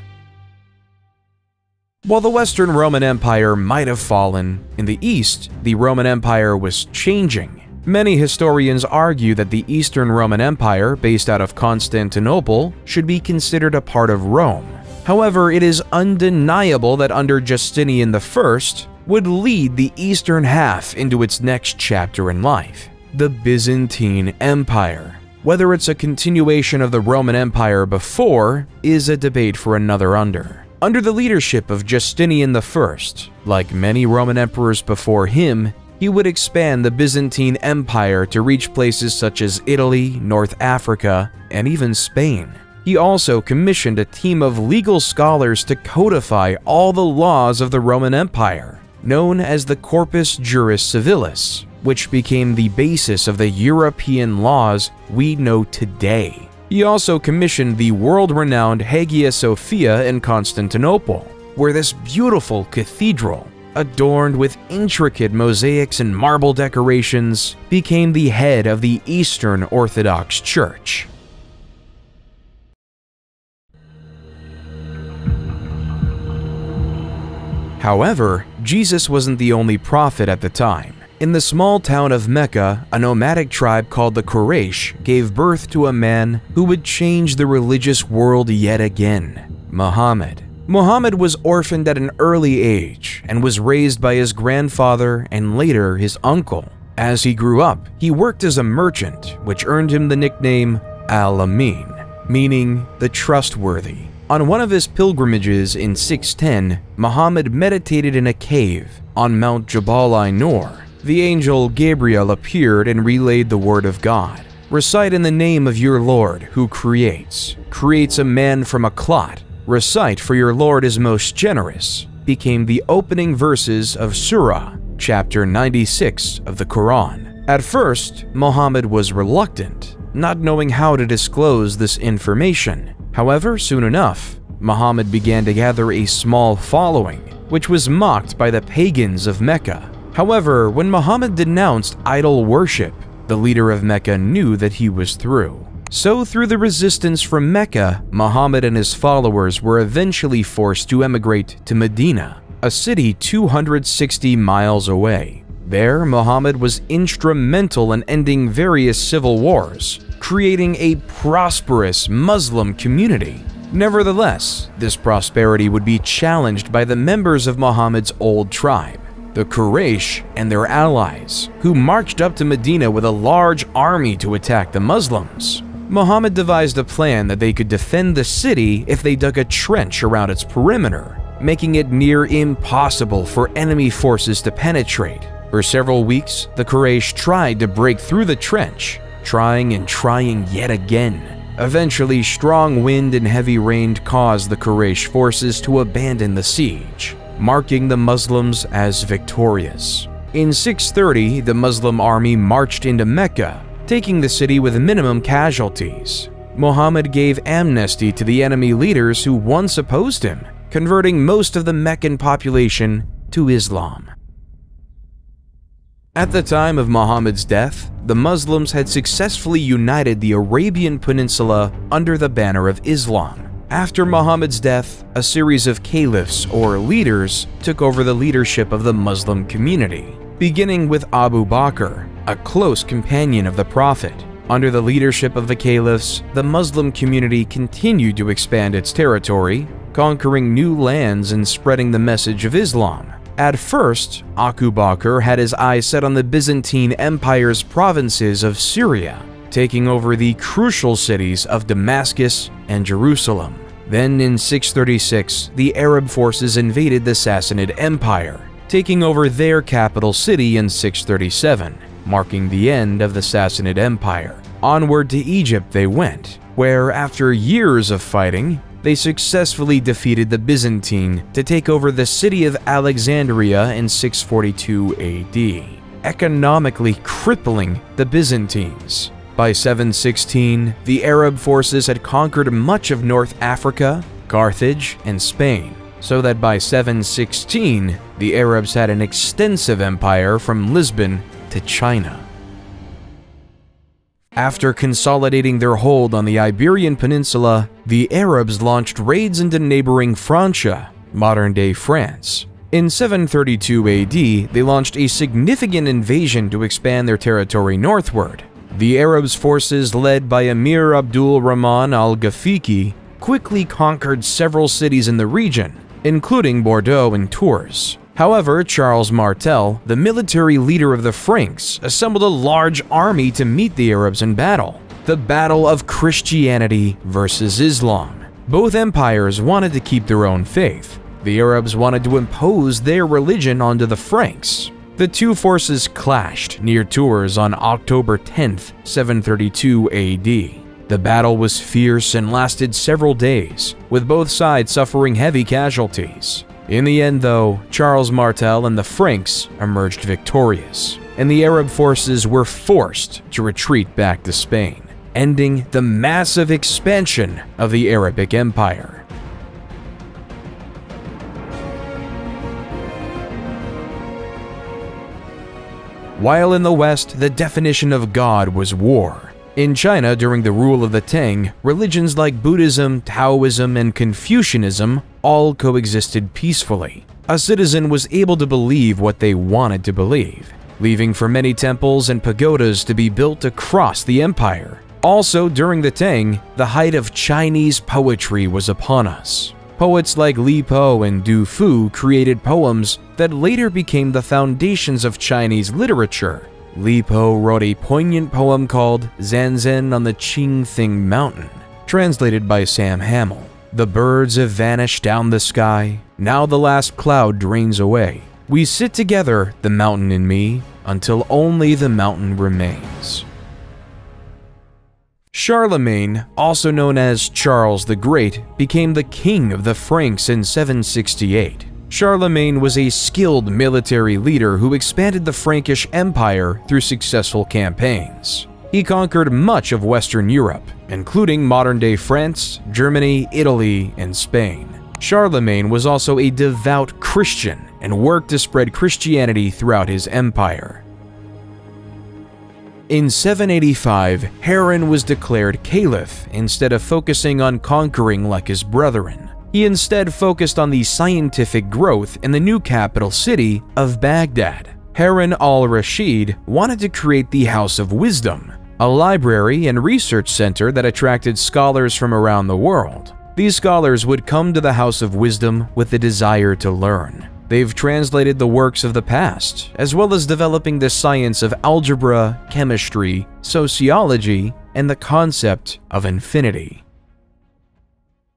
While the Western Roman Empire might have fallen, in the East, the Roman Empire was changing. Many historians argue that the Eastern Roman Empire, based out of Constantinople, should be considered a part of Rome. However, it is undeniable that under Justinian I would lead the eastern half into its next chapter in life, the Byzantine Empire. Whether it's a continuation of the Roman Empire before is a debate for another under. Under the leadership of Justinian I, like many Roman emperors before him, he would expand the Byzantine Empire to reach places such as Italy, North Africa, and even Spain. He also commissioned a team of legal scholars to codify all the laws of the Roman Empire, known as the Corpus Juris Civilis, which became the basis of the European laws we know today. He also commissioned the world-renowned Hagia Sophia in Constantinople, where this beautiful cathedral, adorned with intricate mosaics and marble decorations, became the head of the Eastern Orthodox Church. However, Jesus wasn't the only prophet at the time. In the small town of Mecca, a nomadic tribe called the Quraysh gave birth to a man who would change the religious world yet again, Muhammad. Muhammad was orphaned at an early age and was raised by his grandfather and later his uncle. As he grew up, he worked as a merchant, which earned him the nickname Al-Amin, meaning the trustworthy. On one of his pilgrimages in 610, Muhammad meditated in a cave on Mount Jabal Nur. The angel Gabriel appeared and relayed the word of God. Recite in the name of your Lord who creates a man from a clot. Recite, for your Lord is most generous, became the opening verses of Surah, chapter 96 of the Quran. At first, Muhammad was reluctant, not knowing how to disclose this information. However, soon enough, Muhammad began to gather a small following, which was mocked by the pagans of Mecca. However, when Muhammad denounced idol worship, the leader of Mecca knew that he was through. So through the resistance from Mecca, Muhammad and his followers were eventually forced to emigrate to Medina, a city 260 miles away. There, Muhammad was instrumental in ending various civil wars, creating a prosperous Muslim community. Nevertheless, this prosperity would be challenged by the members of Muhammad's old tribe, the Quraysh and their allies, who marched up to Medina with a large army to attack the Muslims. Muhammad devised a plan that they could defend the city if they dug a trench around its perimeter, making it near impossible for enemy forces to penetrate. For several weeks, the Quraysh tried to break through the trench, trying and trying yet again. Eventually, strong wind and heavy rain caused the Quraysh forces to abandon the siege, marking the Muslims as victorious. In 630, the Muslim army marched into Mecca, taking the city with minimum casualties. Muhammad gave amnesty to the enemy leaders who once opposed him, converting most of the Meccan population to Islam. At the time of Muhammad's death, the Muslims had successfully united the Arabian Peninsula under the banner of Islam. After Muhammad's death, a series of caliphs or leaders took over the leadership of the Muslim community, beginning with Abu Bakr, a close companion of the Prophet. Under the leadership of the caliphs, the Muslim community continued to expand its territory, conquering new lands and spreading the message of Islam. At first, Abu Bakr had his eyes set on the Byzantine Empire's provinces of Syria, taking over the crucial cities of Damascus and Jerusalem. Then in 636, the Arab forces invaded the Sassanid Empire, taking over their capital city in 637, marking the end of the Sassanid Empire. Onward to Egypt they went, where after years of fighting, they successfully defeated the Byzantine to take over the city of Alexandria in 642 AD, economically crippling the Byzantines. By 716, the Arab forces had conquered much of North Africa, Carthage, and Spain, so that by 716, the Arabs had an extensive empire from Lisbon to China. After consolidating their hold on the Iberian Peninsula, the Arabs launched raids into neighboring Francia, modern-day France. In 732 AD, they launched a significant invasion to expand their territory northward. The Arabs' forces, led by Emir Abdul Rahman al-Ghafiqi, quickly conquered several cities in the region, including Bordeaux and Tours. However, Charles Martel, the military leader of the Franks, assembled a large army to meet the Arabs in battle. The battle of Christianity versus Islam. Both empires wanted to keep their own faith. The Arabs wanted to impose their religion onto the Franks. The two forces clashed near Tours on October 10, 732 AD. The battle was fierce and lasted several days, with both sides suffering heavy casualties. In the end, though, Charles Martel and the Franks emerged victorious, and the Arab forces were forced to retreat back to Spain, ending the massive expansion of the Arabic Empire. While in the West, the definition of God was war. In China, during the rule of the Tang, religions like Buddhism, Taoism, and Confucianism all coexisted peacefully. A citizen was able to believe what they wanted to believe. leaving for many temples and pagodas to be built across the empire. Also, during the Tang, the height of Chinese poetry was upon us. Poets like Li Po and Du Fu created poems that later became the foundations of Chinese literature. Li Po wrote a poignant poem called Zanzan on the Qingthing Mountain, translated by Sam Hamill. The birds have vanished down the sky, now the last cloud drains away. We sit together, the mountain and me, until only the mountain remains. Charlemagne, also known as Charles the Great, became the king of the Franks in 768. Charlemagne was a skilled military leader who expanded the Frankish Empire through successful campaigns. He conquered much of Western Europe, including modern-day France, Germany, Italy, and Spain. Charlemagne was also a devout Christian and worked to spread Christianity throughout his empire. In 785, Harran was declared caliph instead of focusing on conquering like his brethren. He instead focused on the scientific growth in the new capital city of Baghdad. Harun al-Rashid wanted to create the House of Wisdom, a library and research center that attracted scholars from around the world. These scholars would come to the House of Wisdom with the desire to learn. They've translated the works of the past, as well as developing the science of algebra, chemistry, sociology, and the concept of infinity.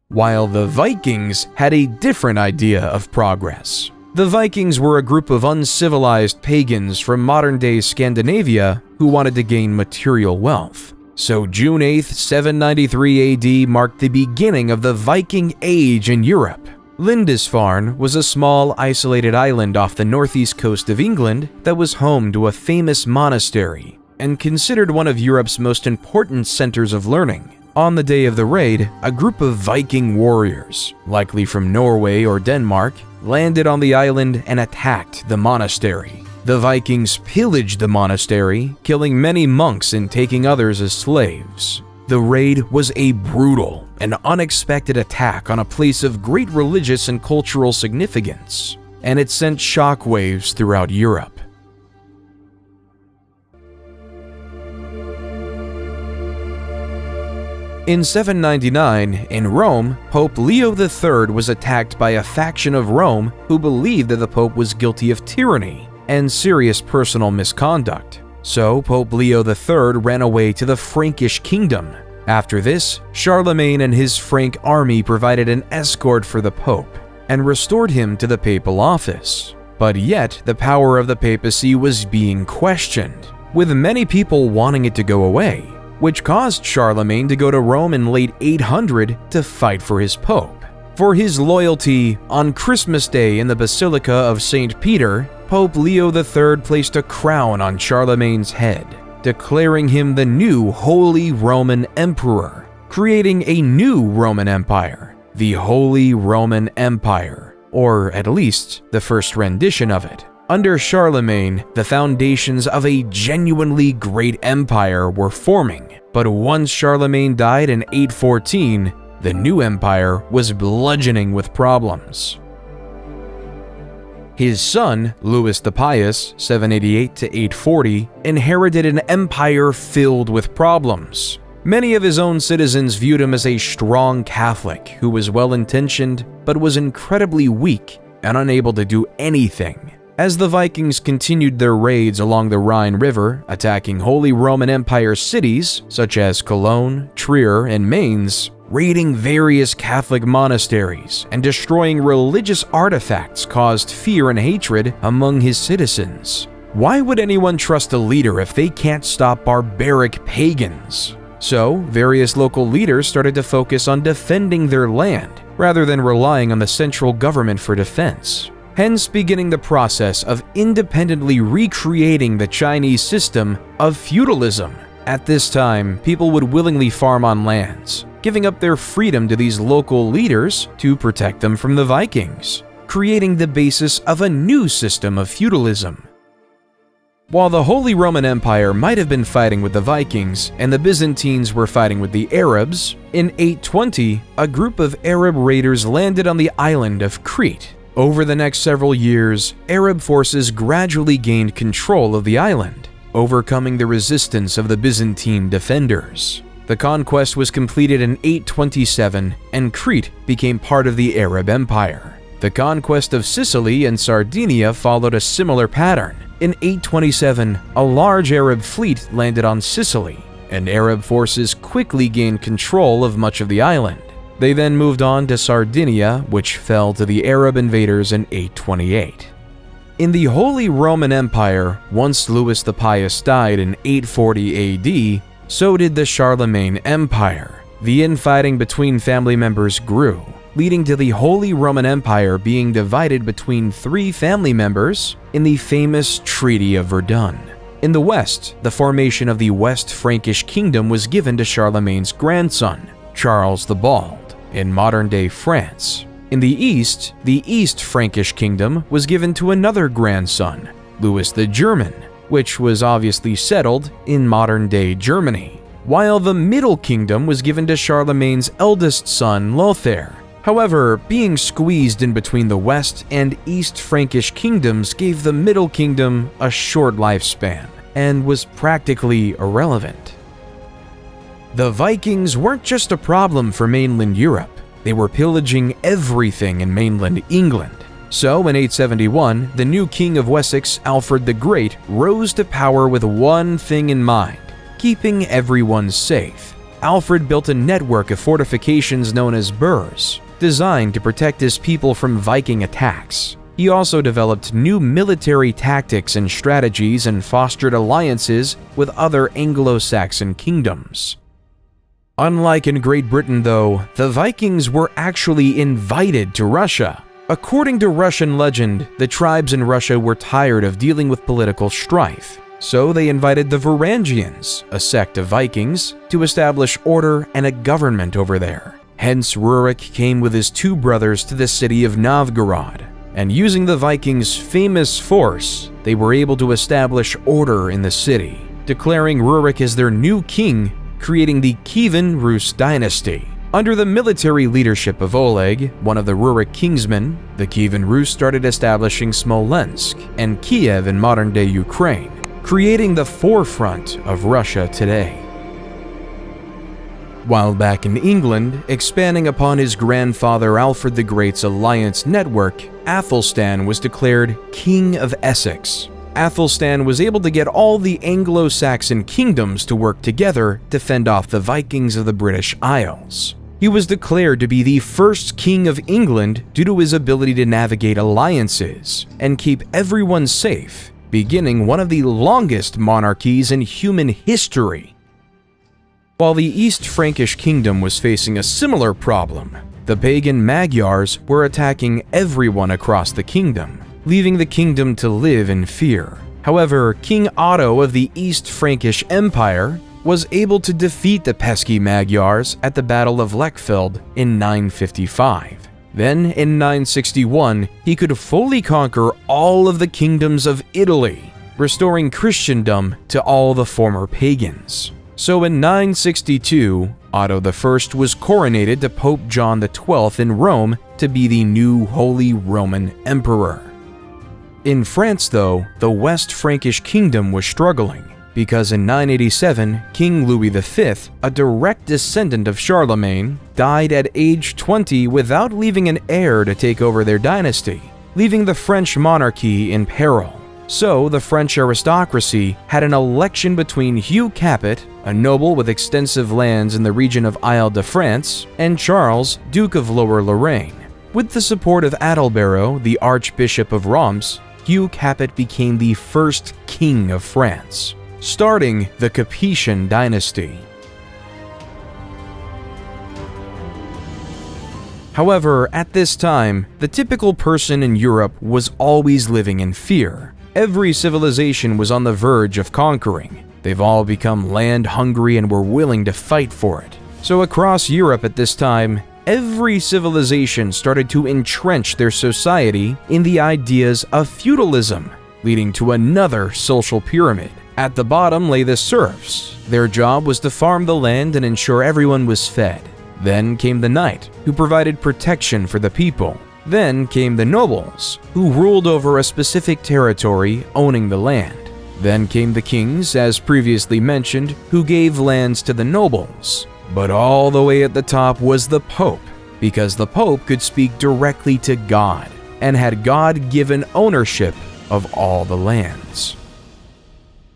While the Vikings had a different idea of progress. The Vikings were a group of uncivilized pagans from modern-day Scandinavia who wanted to gain material wealth. So June 8, 793 AD marked the beginning of the Viking Age in Europe. Lindisfarne was a small, isolated island off the northeast coast of England that was home to a famous monastery and considered one of Europe's most important centers of learning. On the day of the raid, a group of Viking warriors, likely from Norway or Denmark, landed on the island and attacked the monastery. The Vikings pillaged the monastery, killing many monks and taking others as slaves. The raid was a brutal and unexpected attack on a place of great religious and cultural significance, and it sent shockwaves throughout Europe. In 799, in Rome, Pope Leo III was attacked by a faction of Rome who believed that the Pope was guilty of tyranny and serious personal misconduct. So Pope Leo III ran away to the Frankish kingdom. After this, Charlemagne and his Frank army provided an escort for the Pope and restored him to the papal office. But yet, the power of the papacy was being questioned, with many people wanting it to go away, which caused Charlemagne to go to Rome in late 800 to fight for his Pope. For his loyalty, on Christmas Day in the Basilica of St. Peter, Pope Leo III placed a crown on Charlemagne's head, declaring him the new Holy Roman Emperor, creating a new Roman Empire, the Holy Roman Empire, or at least the first rendition of it. Under Charlemagne, the foundations of a genuinely great empire were forming, but once Charlemagne died in 814, the new empire was bludgeoning with problems. His son, Louis the Pious, 788 to 840, inherited an empire filled with problems. Many of his own citizens viewed him as a strong Catholic who was well-intentioned but was incredibly weak and unable to do anything. As the Vikings continued their raids along the Rhine River, attacking Holy Roman Empire cities such as Cologne, Trier, and Mainz, raiding various Catholic monasteries, and destroying religious artifacts caused fear and hatred among his citizens. Why would anyone trust a leader if they can't stop barbaric pagans? So, various local leaders started to focus on defending their land, rather than relying on the central government for defense. Hence beginning the process of independently recreating the Chinese system of feudalism. At this time, people would willingly farm on lands, giving up their freedom to these local leaders to protect them from the Vikings, creating the basis of a new system of feudalism. While the Holy Roman Empire might have been fighting with the Vikings and the Byzantines were fighting with the Arabs, in 820, a group of Arab raiders landed on the island of Crete. Over the next several years, Arab forces gradually gained control of the island, overcoming the resistance of the Byzantine defenders. The conquest was completed in 827, and Crete became part of the Arab Empire. The conquest of Sicily and Sardinia followed a similar pattern. In 827, a large Arab fleet landed on Sicily, and Arab forces quickly gained control of much of the island. They then moved on to Sardinia, which fell to the Arab invaders in 828. In the Holy Roman Empire, once Louis the Pious died in 840 AD, so did the Charlemagne Empire. The infighting between family members grew, leading to the Holy Roman Empire being divided between three family members in the famous Treaty of Verdun. In the west, the formation of the West Frankish Kingdom was given to Charlemagne's grandson, Charles the Bald, in modern-day France. In the East Frankish Kingdom was given to another grandson, Louis the German, which was obviously settled in modern-day Germany, while the Middle Kingdom was given to Charlemagne's eldest son, Lothair. However, being squeezed in between the West and East Frankish kingdoms gave the Middle Kingdom a short lifespan and was practically irrelevant. The Vikings weren't just a problem for mainland Europe, they were pillaging everything in mainland England. So in 871, the new king of Wessex, Alfred the Great, rose to power with one thing in mind: keeping everyone safe. Alfred built a network of fortifications known as burhs, designed to protect his people from Viking attacks. He also developed new military tactics and strategies and fostered alliances with other Anglo-Saxon kingdoms. Unlike in Great Britain, though, the Vikings were actually invited to Russia. According to Russian legend, the tribes in Russia were tired of dealing with political strife, so they invited the Varangians, a sect of Vikings, to establish order and a government over there. Hence, Rurik came with his two brothers to the city of Novgorod, and using the Vikings' famous force, they were able to establish order in the city, declaring Rurik as their new king, creating the Kievan Rus dynasty. Under the military leadership of Oleg, one of the Rurik kingsmen, the Kievan Rus started establishing Smolensk and Kiev in modern-day Ukraine, creating the forefront of Russia today. While back in England, expanding upon his grandfather Alfred the Great's alliance network, Athelstan was declared King of Essex. Athelstan was able to get all the Anglo-Saxon kingdoms to work together to fend off the Vikings of the British Isles. He was declared to be the first king of England due to his ability to navigate alliances and keep everyone safe, beginning one of the longest monarchies in human history. While the East Frankish Kingdom was facing a similar problem, the pagan Magyars were attacking everyone across the kingdom, leaving the kingdom to live in fear. However, King Otto of the East Frankish Empire was able to defeat the pesky Magyars at the Battle of Lechfeld in 955. Then, in 961, he could fully conquer all of the kingdoms of Italy, restoring Christendom to all the former pagans. So in 962, Otto I was coronated to Pope John XII in Rome to be the new Holy Roman Emperor. In France, though, the West Frankish Kingdom was struggling, because in 987, King Louis V, a direct descendant of Charlemagne, died at age 20 without leaving an heir to take over their dynasty, leaving the French monarchy in peril. So the French aristocracy had an election between Hugh Capet, a noble with extensive lands in the region of Isle-de-France, and Charles, Duke of Lower Lorraine. With the support of Adalbero, the Archbishop of Reims, Hugh Capet became the first king of France, starting the Capetian dynasty. However, at this time, the typical person in Europe was always living in fear. Every civilization was on the verge of conquering. They've all become land-hungry and were willing to fight for it. So across Europe at this time, every civilization started to entrench their society in the ideas of feudalism, leading to another social pyramid. At the bottom lay the serfs. Their job was to farm the land and ensure everyone was fed. Then came the knight, who provided protection for the people. Then came the nobles, who ruled over a specific territory, owning the land. Then came the kings, as previously mentioned, who gave lands to the nobles. But all the way at the top was the Pope, because the Pope could speak directly to God and had God-given ownership of all the lands.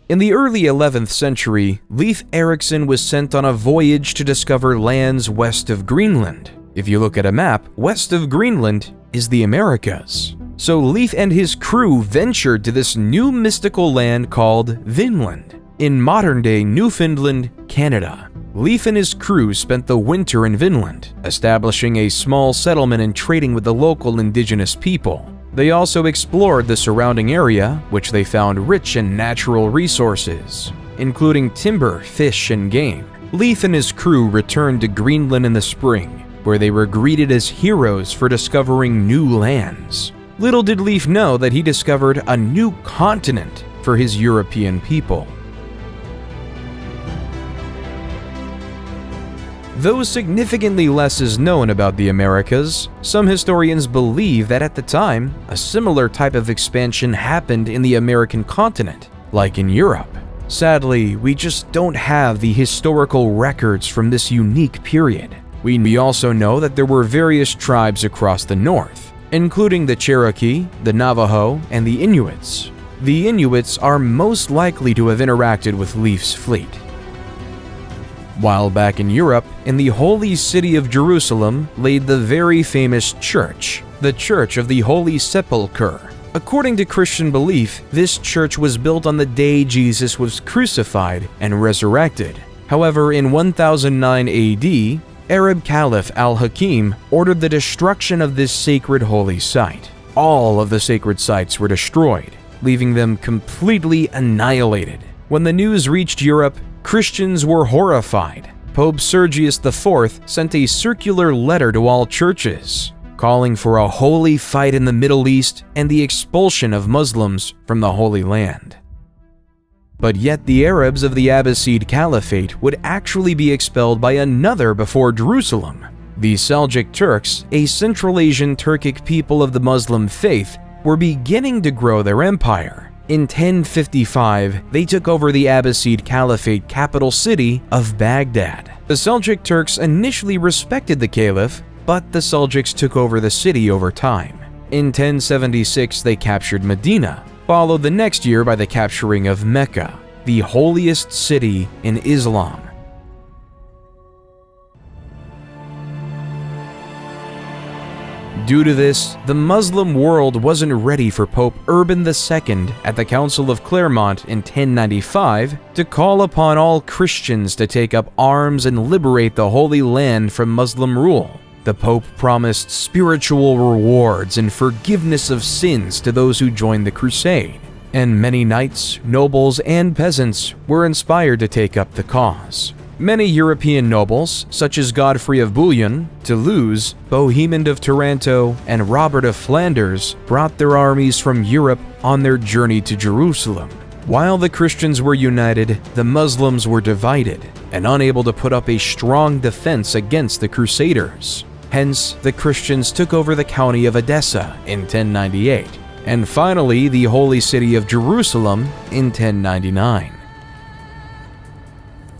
In the early 11th century, Leif Erikson was sent on a voyage to discover lands west of Greenland. If you look at a map, west of Greenland is the Americas. So Leif and his crew ventured to this new mystical land called Vinland, in modern-day Newfoundland, Canada. Leif and his crew spent the winter in Vinland, establishing a small settlement and trading with the local indigenous people. They also explored the surrounding area, which they found rich in natural resources, including timber, fish, and game. Leif and his crew returned to Greenland in the spring, where they were greeted as heroes for discovering new lands. Little did Leif know that he discovered a new continent for his European people. Though significantly less is known about the Americas, some historians believe that at the time, a similar type of expansion happened in the American continent, like in Europe. Sadly, we just don't have the historical records from this unique period. We also know that there were various tribes across the north, including the Cherokee, the Navajo, and the Inuits. The Inuits are most likely to have interacted with Leif's fleet. While back in Europe, in the holy city of Jerusalem laid the very famous church, the Church of the Holy Sepulchre. According to Christian belief, this church was built on the day Jesus was crucified and resurrected. However, in 1009 AD, Arab Caliph al-Hakim ordered the destruction of this sacred holy site. All of the sacred sites were destroyed, leaving them completely annihilated. When the news reached Europe, Christians were horrified. Pope Sergius IV sent a circular letter to all churches, calling for a holy fight in the Middle East and the expulsion of Muslims from the Holy Land. But yet the Arabs of the Abbasid Caliphate would actually be expelled by another before Jerusalem. The Seljuk Turks, a Central Asian Turkic people of the Muslim faith, were beginning to grow their empire. In 1055, they took over the Abbasid Caliphate capital city of Baghdad. The Seljuk Turks initially respected the Caliph, but the Seljuks took over the city over time. In 1076, they captured Medina, followed the next year by the capturing of Mecca, the holiest city in Islam. Due to this, the Muslim world wasn't ready for Pope Urban II at the Council of Clermont in 1095 to call upon all Christians to take up arms and liberate the Holy Land from Muslim rule. The Pope promised spiritual rewards and forgiveness of sins to those who joined the crusade, and many knights, nobles, and peasants were inspired to take up the cause. Many European nobles, such as Godfrey of Bouillon, Toulouse, Bohemond of Taranto, and Robert of Flanders, brought their armies from Europe on their journey to Jerusalem. While the Christians were united, the Muslims were divided and unable to put up a strong defense against the Crusaders. Hence, the Christians took over the county of Edessa in 1098, and finally the holy city of Jerusalem in 1099.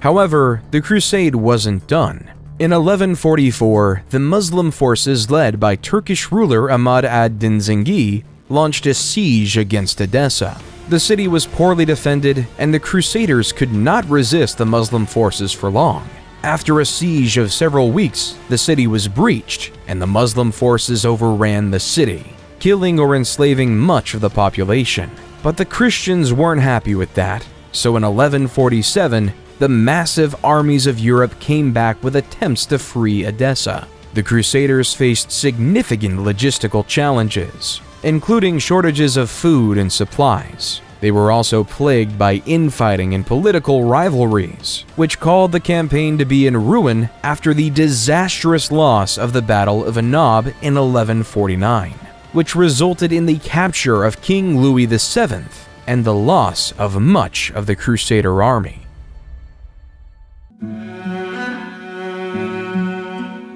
However, the crusade wasn't done. In 1144, the Muslim forces led by Turkish ruler Ahmad ad-Din Zengi launched a siege against Edessa. The city was poorly defended, and the Crusaders could not resist the Muslim forces for long. After a siege of several weeks, the city was breached, and the Muslim forces overran the city, killing or enslaving much of the population. But the Christians weren't happy with that, so in 1147, the massive armies of Europe came back with attempts to free Edessa. The Crusaders faced significant logistical challenges, including shortages of food and supplies. They were also plagued by infighting and political rivalries, which called the campaign to be in ruin after the disastrous loss of the Battle of Anab in 1149, which resulted in the capture of King Louis VII and the loss of much of the Crusader army.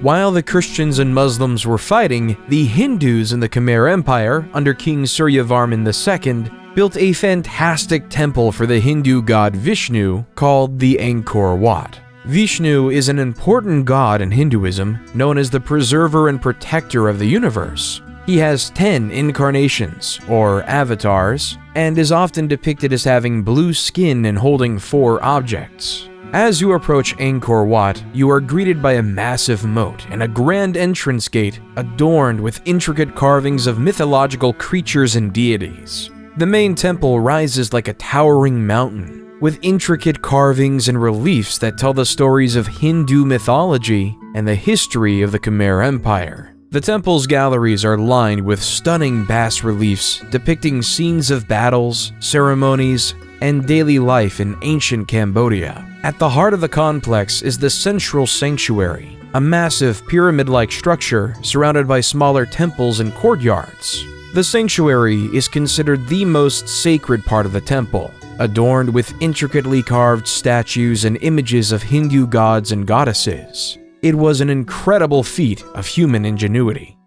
While the Christians and Muslims were fighting, the Hindus in the Khmer Empire, under King Suryavarman II, built a fantastic temple for the Hindu god Vishnu called the Angkor Wat. Vishnu is an important god in Hinduism, known as the preserver and protector of the universe. He has 10 incarnations, or avatars, and is often depicted as having blue skin and holding 4 objects. As you approach Angkor Wat, you are greeted by a massive moat and a grand entrance gate adorned with intricate carvings of mythological creatures and deities. The main temple rises like a towering mountain, with intricate carvings and reliefs that tell the stories of Hindu mythology and the history of the Khmer Empire. The temple's galleries are lined with stunning bas-reliefs depicting scenes of battles, ceremonies, and daily life in ancient Cambodia. At the heart of the complex is the central sanctuary, a massive pyramid-like structure surrounded by smaller temples and courtyards. The sanctuary is considered the most sacred part of the temple, adorned with intricately carved statues and images of Hindu gods and goddesses. It was an incredible feat of human ingenuity.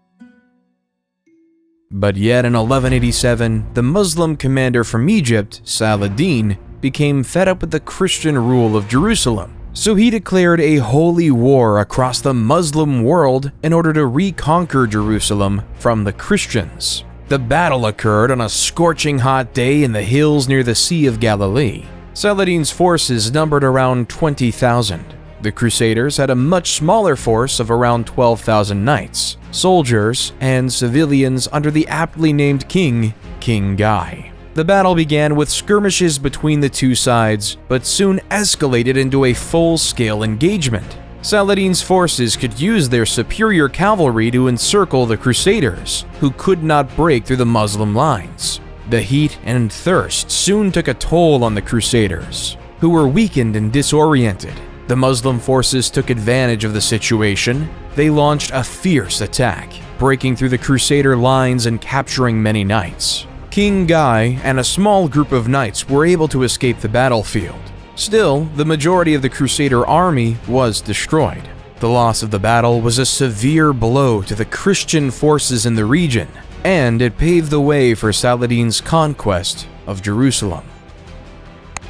But yet in 1187, the Muslim commander from Egypt, Saladin, became fed up with the Christian rule of Jerusalem. So he declared a holy war across the Muslim world in order to reconquer Jerusalem from the Christians. The battle occurred on a scorching hot day in the hills near the Sea of Galilee. Saladin's forces numbered around 20,000. The Crusaders had a much smaller force of around 12,000 knights, soldiers, and civilians under the aptly named king, King Guy. The battle began with skirmishes between the two sides, but soon escalated into a full-scale engagement. Saladin's forces could use their superior cavalry to encircle the Crusaders, who could not break through the Muslim lines. The heat and thirst soon took a toll on the Crusaders, who were weakened and disoriented. The Muslim forces took advantage of the situation. They launched a fierce attack, breaking through the Crusader lines and capturing many knights. King Guy and a small group of knights were able to escape the battlefield. Still, the majority of the Crusader army was destroyed. The loss of the battle was a severe blow to the Christian forces in the region, and it paved the way for Saladin's conquest of Jerusalem.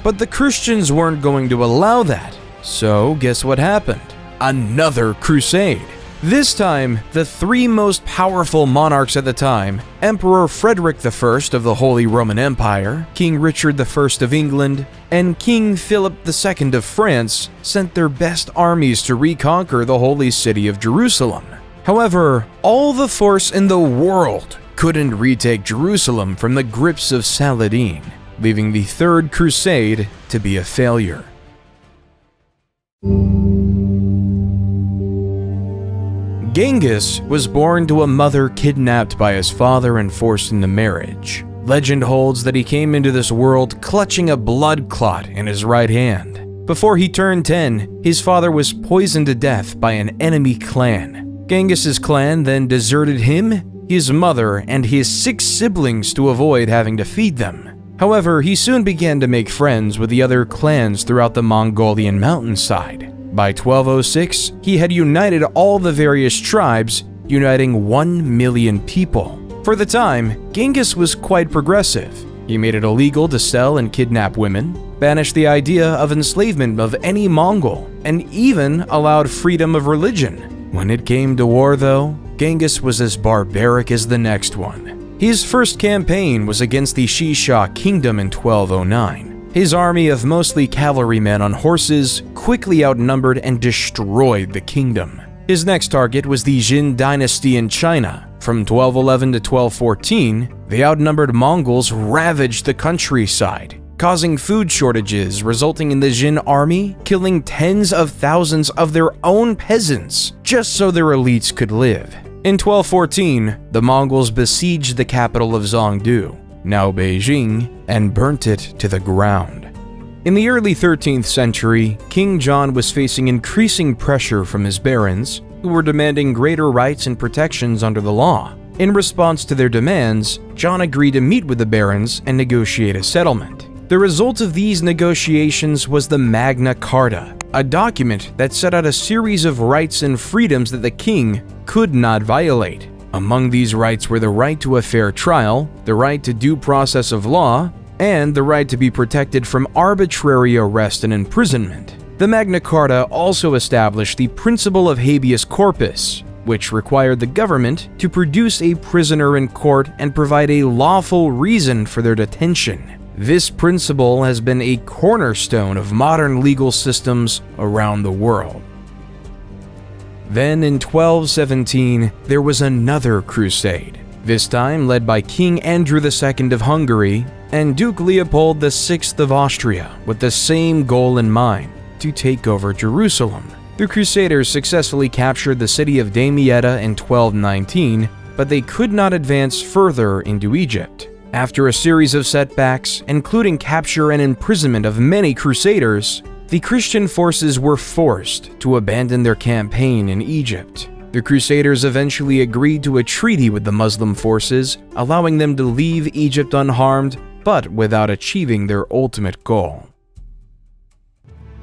But the Christians weren't going to allow that. So, guess what happened? Another crusade. This time, the 3 most powerful monarchs at the time, Emperor Frederick I of the Holy Roman Empire, King Richard I of England, and King Philip II of France, sent their best armies to reconquer the holy city of Jerusalem. However, all the force in the world couldn't retake Jerusalem from the grips of Saladin, leaving the Third Crusade to be a failure. Genghis was born to a mother kidnapped by his father and forced into marriage. Legend holds that he came into this world clutching a blood clot in his right hand. Before he turned 10, his father was poisoned to death by an enemy clan. Genghis's clan then deserted him, his mother, and his 6 siblings to avoid having to feed them. However, he soon began to make friends with the other clans throughout the Mongolian mountainside. By 1206, he had united all the various tribes, uniting 1 million people. For the time, Genghis was quite progressive. He made it illegal to sell and kidnap women, banished the idea of enslavement of any Mongol, and even allowed freedom of religion. When it came to war, though, Genghis was as barbaric as the next one. His first campaign was against the Shisha kingdom in 1209. His army of mostly cavalrymen on horses quickly outnumbered and destroyed the kingdom. His next target was the Jin dynasty in China. From 1211 to 1214, the outnumbered Mongols ravaged the countryside, causing food shortages, resulting in the Jin army killing tens of thousands of their own peasants just so their elites could live. In 1214, the Mongols besieged the capital of Zhongdu, now Beijing, and burnt it to the ground. In the early 13th century, King John was facing increasing pressure from his barons, who were demanding greater rights and protections under the law. In response to their demands, John agreed to meet with the barons and negotiate a settlement. The result of these negotiations was the Magna Carta, a document that set out a series of rights and freedoms that the king could not violate. Among these rights were the right to a fair trial, the right to due process of law, and the right to be protected from arbitrary arrest and imprisonment. The Magna Carta also established the principle of habeas corpus, which required the government to produce a prisoner in court and provide a lawful reason for their detention. This principle has been a cornerstone of modern legal systems around the world. Then in 1217, there was another crusade, this time led by King Andrew II of Hungary and Duke Leopold VI of Austria, with the same goal in mind: to take over Jerusalem. The Crusaders successfully captured the city of Damietta in 1219, but they could not advance further into Egypt. After a series of setbacks, including capture and imprisonment of many crusaders, the Christian forces were forced to abandon their campaign in Egypt. The Crusaders eventually agreed to a treaty with the Muslim forces, allowing them to leave Egypt unharmed, but without achieving their ultimate goal.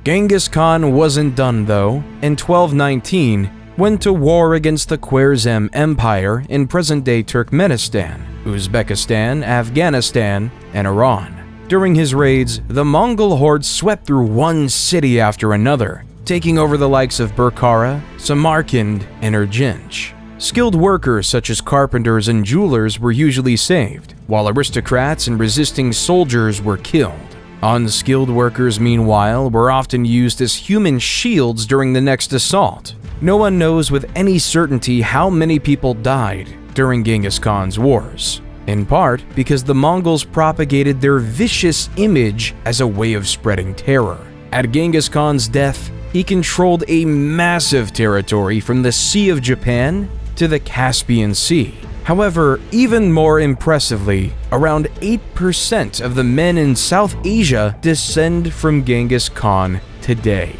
Genghis Khan wasn't done though. In 1219, went to war against the Khwarezm Empire in present-day Turkmenistan, Uzbekistan, Afghanistan, and Iran. During his raids, the Mongol hordes swept through one city after another, taking over the likes of Bukhara, Samarkand, and Urgench. Skilled workers such as carpenters and jewelers were usually saved, while aristocrats and resisting soldiers were killed. Unskilled workers, meanwhile, were often used as human shields during the next assault. No one knows with any certainty how many people died during Genghis Khan's wars, in part because the Mongols propagated their vicious image as a way of spreading terror. At Genghis Khan's death, he controlled a massive territory from the Sea of Japan to the Caspian Sea. However, even more impressively, around 8% of the men in South Asia descend from Genghis Khan today.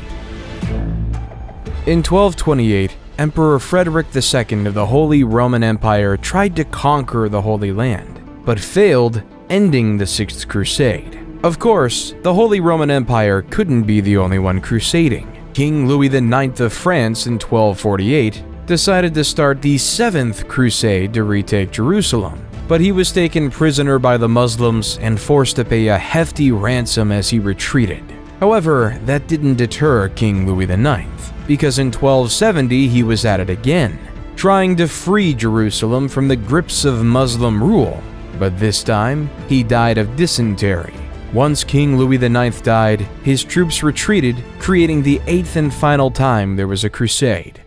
In 1228, Emperor Frederick II of the Holy Roman Empire tried to conquer the Holy Land, but failed, ending the Sixth Crusade. Of course, the Holy Roman Empire couldn't be the only one crusading. King Louis IX of France in 1248 decided to start the Seventh Crusade to retake Jerusalem, but he was taken prisoner by the Muslims and forced to pay a hefty ransom as he retreated. However, that didn't deter King Louis IX, because in 1270 he was at it again, trying to free Jerusalem from the grips of Muslim rule, but this time he died of dysentery. Once King Louis IX died, his troops retreated, creating the eighth and final time there was a crusade.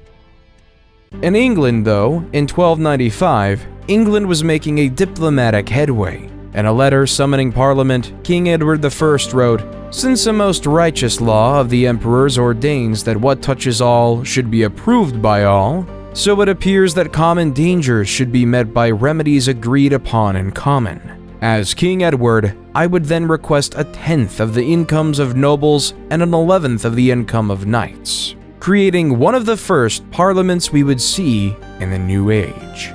In England, though, in 1295, England was making a diplomatic headway. In a letter summoning Parliament, King Edward I wrote, "Since a most righteous law of the emperors ordains that what touches all should be approved by all, so it appears that common dangers should be met by remedies agreed upon in common. As King Edward, I would then request 1/10 of the incomes of nobles and 1/11 of the income of knights, creating one of the first parliaments we would see in the New Age."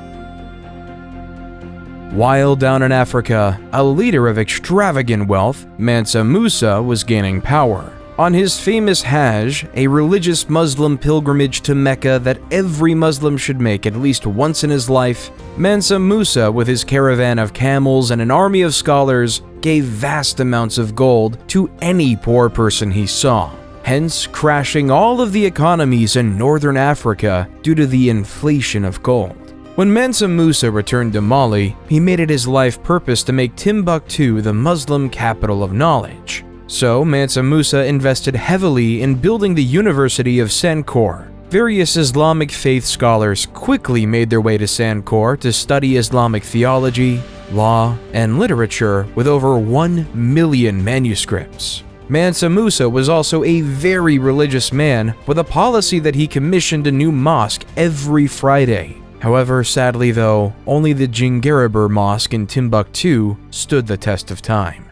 While down in Africa, a leader of extravagant wealth, Mansa Musa, was gaining power. On his famous Hajj, a religious Muslim pilgrimage to Mecca that every Muslim should make at least once in his life, Mansa Musa, with his caravan of camels and an army of scholars, gave vast amounts of gold to any poor person he saw, hence crashing all of the economies in northern Africa due to the inflation of gold. When Mansa Musa returned to Mali, he made it his life purpose to make Timbuktu the Muslim capital of knowledge. So Mansa Musa invested heavily in building the University of Sankore. Various Islamic faith scholars quickly made their way to Sankore to study Islamic theology, law, and literature with over 1 million manuscripts. Mansa Musa was also a very religious man with a policy that he commissioned a new mosque every Friday. However, sadly though, only the Djingarabur Mosque in Timbuktu stood the test of time.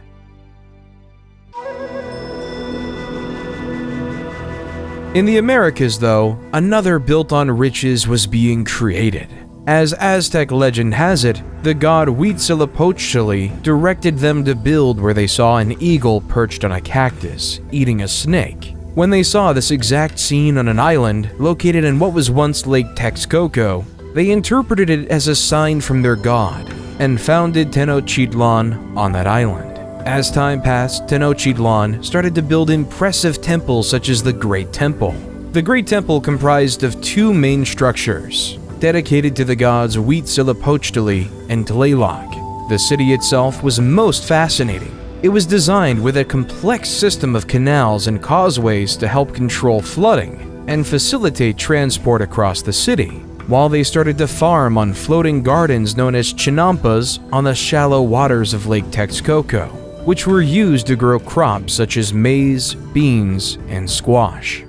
In the Americas though, another built on riches was being created. As Aztec legend has it, the god Huitzilopochtli directed them to build where they saw an eagle perched on a cactus, eating a snake. When they saw this exact scene on an island located in what was once Lake Texcoco, they interpreted it as a sign from their god and founded Tenochtitlan on that island. As time passed, Tenochtitlan started to build impressive temples such as the Great Temple. The Great Temple comprised of two main structures, dedicated to the gods Huitzilopochtli and Tlaloc. The city itself was most fascinating. It was designed with a complex system of canals and causeways to help control flooding and facilitate transport across the city, while they started to farm on floating gardens known as chinampas on the shallow waters of Lake Texcoco, which were used to grow crops such as maize, beans, and squash.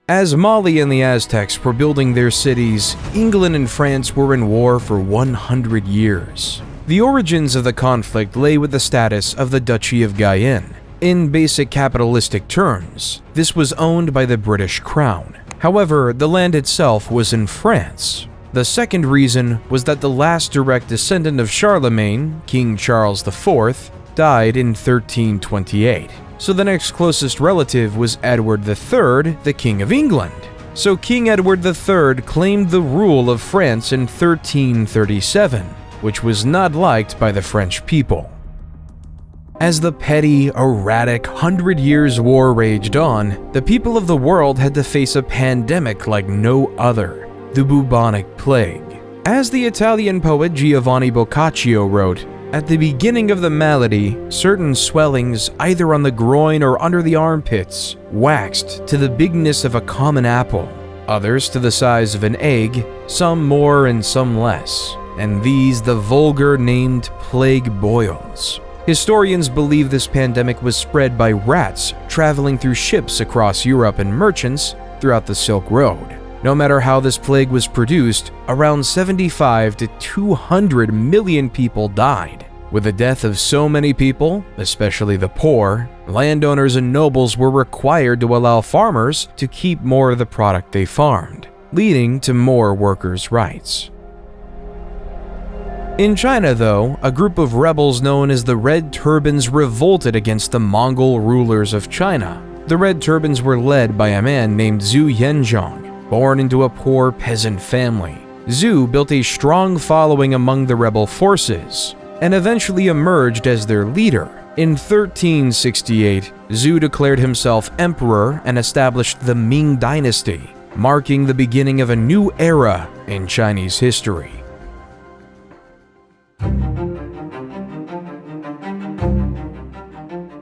As Mali and the Aztecs were building their cities, England and France were in war for 100 years. The origins of the conflict lay with the status of the Duchy of Guyenne. In basic capitalistic terms, this was owned by the British Crown. However, the land itself was in France. The second reason was that the last direct descendant of Charlemagne, King Charles IV, died in 1328. So the next closest relative was Edward III, the King of England. So King Edward III claimed the rule of France in 1337, which was not liked by the French people. As the petty, erratic 100 Years' War raged on, the people of the world had to face a pandemic like no other, the bubonic plague. As the Italian poet Giovanni Boccaccio wrote, at the beginning of the malady, certain swellings either on the groin or under the armpits waxed to the bigness of a common apple, others to the size of an egg, some more and some less, and these the vulgar named plague boils. Historians believe this pandemic was spread by rats traveling through ships across Europe and merchants throughout the Silk Road. No matter how this plague was produced, around 75 to 200 million people died. With the death of so many people, especially the poor, landowners and nobles were required to allow farmers to keep more of the product they farmed, leading to more workers' rights. In China, though, a group of rebels known as the Red Turbans revolted against the Mongol rulers of China. The Red Turbans were led by a man named Zhu Yanzhong, born into a poor peasant family. Zhu built a strong following among the rebel forces and eventually emerged as their leader. In 1368, Zhu declared himself emperor and established the Ming Dynasty, marking the beginning of a new era in Chinese history.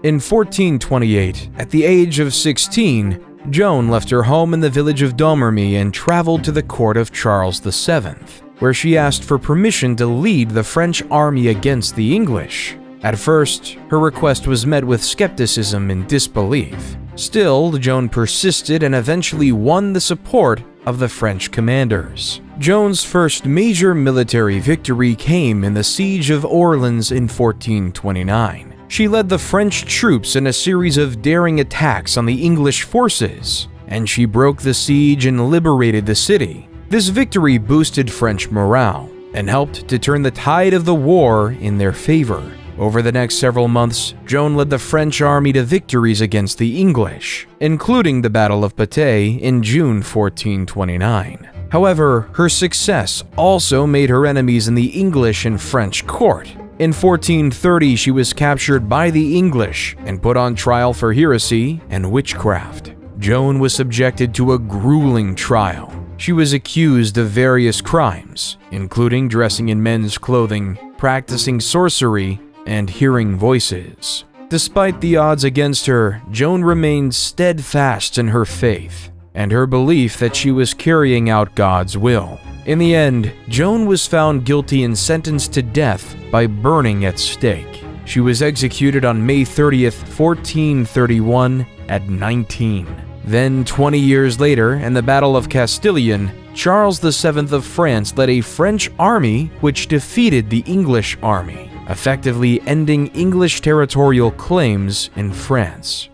In 1428, at the age of 16, Joan left her home in the village of Domremy and traveled to the court of Charles VII, where she asked for permission to lead the French army against the English. At first, her request was met with skepticism and disbelief. Still, Joan persisted and eventually won the support of the French commanders. Joan's first major military victory came in the Siege of Orleans in 1429. She led the French troops in a series of daring attacks on the English forces, and she broke the siege and liberated the city. This victory boosted French morale and helped to turn the tide of the war in their favor. Over the next several months, Joan led the French army to victories against the English, including the Battle of Patay in June 1429. However, her success also made her enemies in the English and French court. In 1430, she was captured by the English and put on trial for heresy and witchcraft. Joan was subjected to a grueling trial. She was accused of various crimes, including dressing in men's clothing, practicing sorcery, and hearing voices. Despite the odds against her, Joan remained steadfast in her faith and her belief that she was carrying out God's will. In the end, Joan was found guilty and sentenced to death by burning at stake. She was executed on May 30th, 1431 at 19. Then, 20 years later, in the Battle of Castilian, Charles VII of France led a French army which defeated the English army, effectively ending English territorial claims in France.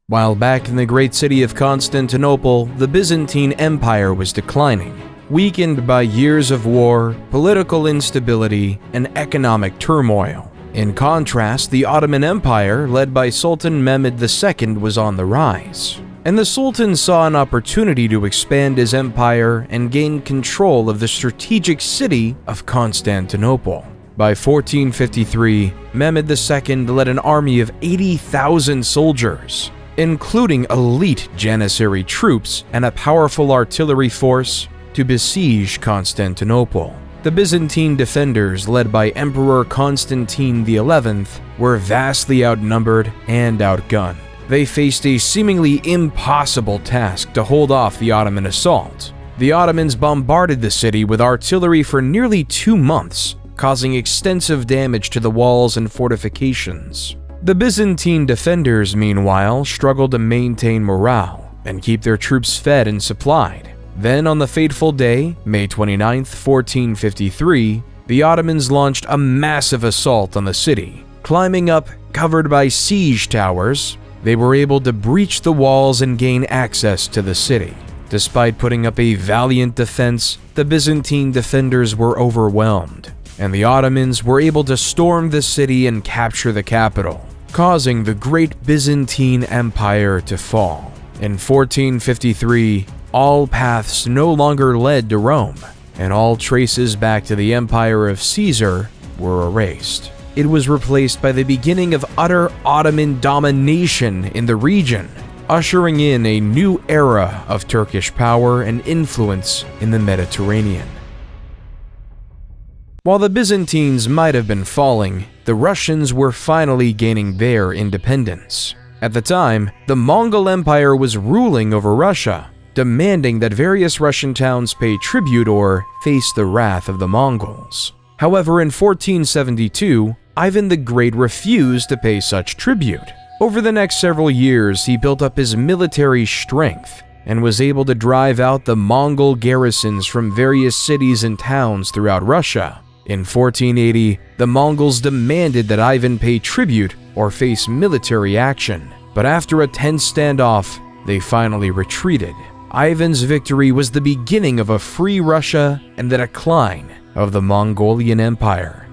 While back in the great city of Constantinople, the Byzantine Empire was declining, weakened by years of war, political instability, and economic turmoil. In contrast, the Ottoman Empire, led by Sultan Mehmed II, was on the rise, and the Sultan saw an opportunity to expand his empire and gain control of the strategic city of Constantinople. By 1453, Mehmed II led an army of 80,000 soldiers, including elite Janissary troops and a powerful artillery force, to besiege Constantinople. The Byzantine defenders, led by Emperor Constantine XI, were vastly outnumbered and outgunned. They faced a seemingly impossible task to hold off the Ottoman assault. The Ottomans bombarded the city with artillery for nearly 2 months, causing extensive damage to the walls and fortifications. The Byzantine defenders, meanwhile, struggled to maintain morale and keep their troops fed and supplied. Then, on the fateful day, May 29, 1453, the Ottomans launched a massive assault on the city. Climbing up, covered by siege towers, they were able to breach the walls and gain access to the city. Despite putting up a valiant defense, the Byzantine defenders were overwhelmed, and the Ottomans were able to storm the city and capture the capital, causing the Great Byzantine Empire to fall. In 1453, all paths no longer led to Rome, and all traces back to the Empire of Caesar were erased. It was replaced by the beginning of utter Ottoman domination in the region, ushering in a new era of Turkish power and influence in the Mediterranean. While the Byzantines might have been falling, the Russians were finally gaining their independence. At the time, the Mongol Empire was ruling over Russia, demanding that various Russian towns pay tribute or face the wrath of the Mongols. However, in 1472, Ivan the Great refused to pay such tribute. Over the next several years, he built up his military strength and was able to drive out the Mongol garrisons from various cities and towns throughout Russia. In 1480, the Mongols demanded that Ivan pay tribute or face military action, but after a tense standoff, they finally retreated. Ivan's victory was the beginning of a free Russia and the decline of the Mongolian Empire.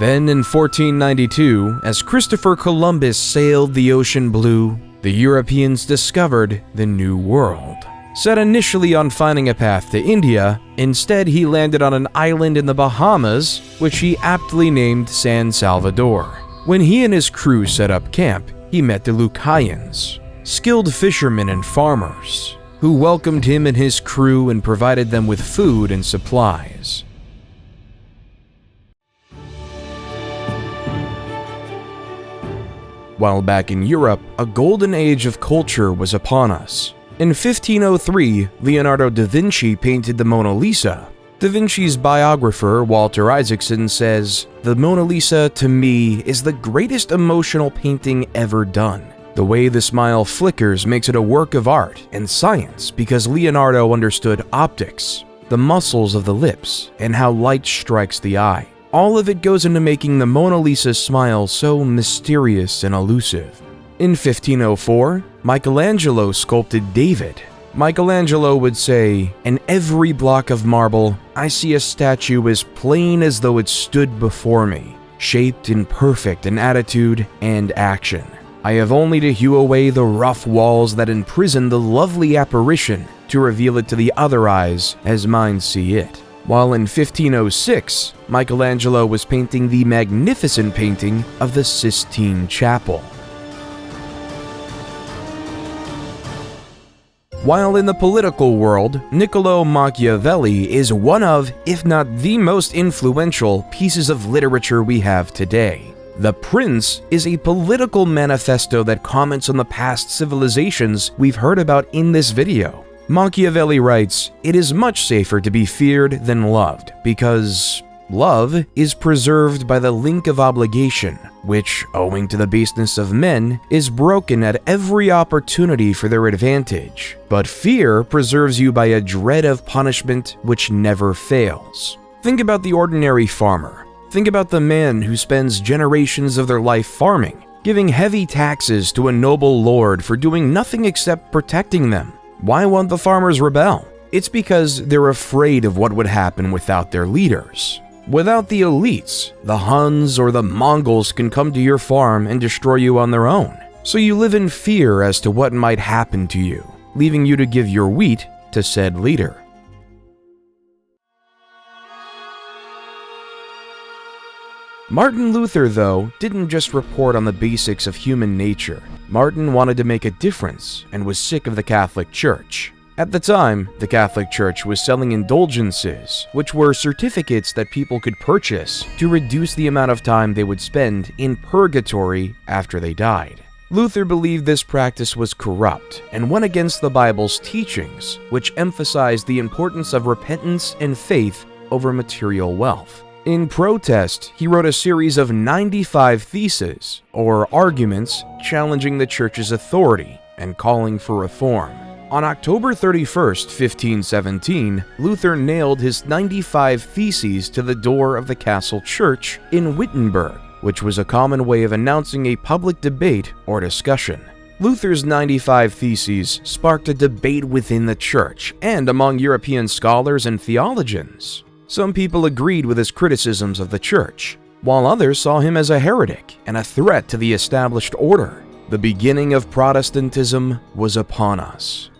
Then in 1492, as Christopher Columbus sailed the ocean blue, the Europeans discovered the New World. Set initially on finding a path to India, instead he landed on an island in the Bahamas, which he aptly named San Salvador. When he and his crew set up camp, he met the Lucayans, skilled fishermen and farmers, who welcomed him and his crew and provided them with food and supplies. While back in Europe, a golden age of culture was upon us. In 1503, Leonardo da Vinci painted the Mona Lisa. Da Vinci's biographer, Walter Isaacson, says, "The Mona Lisa, to me, is the greatest emotional painting ever done. The way the smile flickers makes it a work of art and science because Leonardo understood optics, the muscles of the lips, and how light strikes the eye. All of it goes into making the Mona Lisa smile so mysterious and elusive." In 1504, Michelangelo sculpted David. Michelangelo would say, "In every block of marble, I see a statue as plain as though it stood before me, shaped in perfect in attitude and action. I have only to hew away the rough walls that imprison the lovely apparition to reveal it to the other eyes as mine see it." While in 1506, Michelangelo was painting the magnificent painting of the Sistine Chapel. While in the political world, Niccolò Machiavelli is one of, if not the most influential, pieces of literature we have today. The Prince is a political manifesto that comments on the past civilizations we've heard about in this video. Machiavelli writes, "It is much safer to be feared than loved, because love is preserved by the link of obligation, which, owing to the baseness of men, is broken at every opportunity for their advantage. But fear preserves you by a dread of punishment which never fails." Think about the ordinary farmer. Think about the man who spends generations of their life farming, giving heavy taxes to a noble lord for doing nothing except protecting them. Why won't the farmers rebel? It's because they're afraid of what would happen without their leaders. Without the elites, the Huns or the Mongols can come to your farm and destroy you on their own. So you live in fear as to what might happen to you, leaving you to give your wheat to said leader. Martin Luther, though, didn't just report on the basics of human nature. Martin wanted to make a difference and was sick of the Catholic Church. At the time, the Catholic Church was selling indulgences, which were certificates that people could purchase to reduce the amount of time they would spend in purgatory after they died. Luther believed this practice was corrupt and went against the Bible's teachings, which emphasized the importance of repentance and faith over material wealth. In protest, he wrote a series of 95 theses, or arguments, challenging the Church's authority and calling for reform. On October 31st, 1517, Luther nailed his 95 theses to the door of the castle church in Wittenberg, which was a common way of announcing a public debate or discussion. Luther's 95 Theses sparked a debate within the church and among European scholars and theologians. Some people agreed with his criticisms of the church, while others saw him as a heretic and a threat to the established order. The beginning of Protestantism was upon us.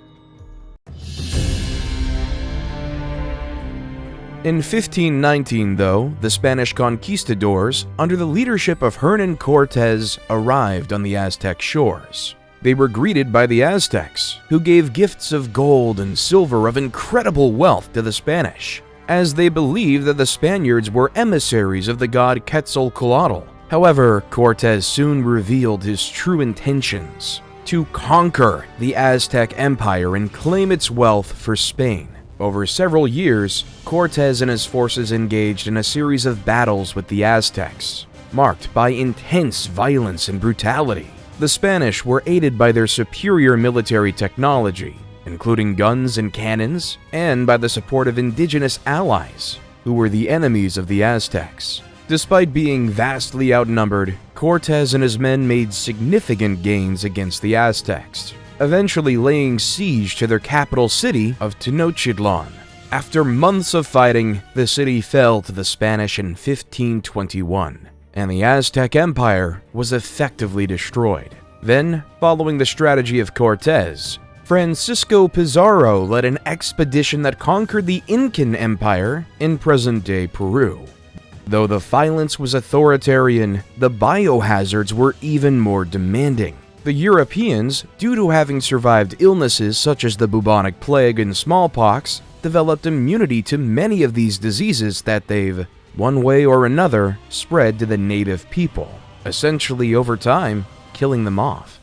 In 1519, though, the Spanish conquistadors, under the leadership of Hernan Cortés, arrived on the Aztec shores. They were greeted by the Aztecs, who gave gifts of gold and silver of incredible wealth to the Spanish, as they believed that the Spaniards were emissaries of the god Quetzalcoatl. However, Cortés soon revealed his true intentions: to conquer the Aztec Empire and claim its wealth for Spain. Over several years, Cortés and his forces engaged in a series of battles with the Aztecs, marked by intense violence and brutality. The Spanish were aided by their superior military technology, including guns and cannons, and by the support of indigenous allies, who were the enemies of the Aztecs. Despite being vastly outnumbered, Cortés and his men made significant gains against the Aztecs, eventually laying siege to their capital city of Tenochtitlan. After months of fighting, the city fell to the Spanish in 1521, and the Aztec Empire was effectively destroyed. Then, following the strategy of Cortés, Francisco Pizarro led an expedition that conquered the Incan Empire in present-day Peru. Though the violence was authoritarian, the biohazards were even more demanding. The Europeans, due to having survived illnesses such as the bubonic plague and smallpox, developed immunity to many of these diseases that they've, one way or another, spread to the native people, essentially over time, killing them off.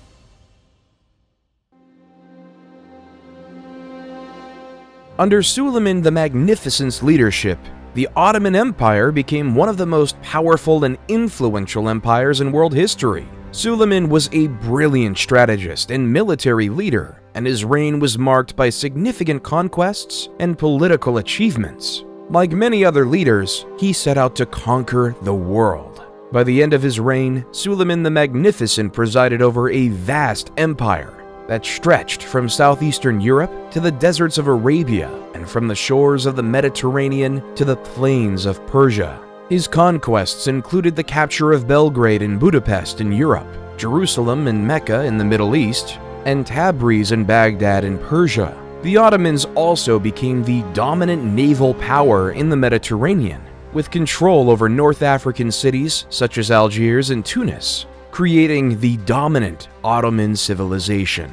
Under Suleiman the Magnificent's leadership, the Ottoman Empire became one of the most powerful and influential empires in world history. Suleiman was a brilliant strategist and military leader, and his reign was marked by significant conquests and political achievements. Like many other leaders, he set out to conquer the world. By the end of his reign, Suleiman the Magnificent presided over a vast empire that stretched from southeastern Europe to the deserts of Arabia and from the shores of the Mediterranean to the plains of Persia. His conquests included the capture of Belgrade and Budapest in Europe, Jerusalem and Mecca in the Middle East, and Tabriz and Baghdad in Persia. The Ottomans also became the dominant naval power in the Mediterranean, with control over North African cities such as Algiers and Tunis, creating the dominant Ottoman civilization.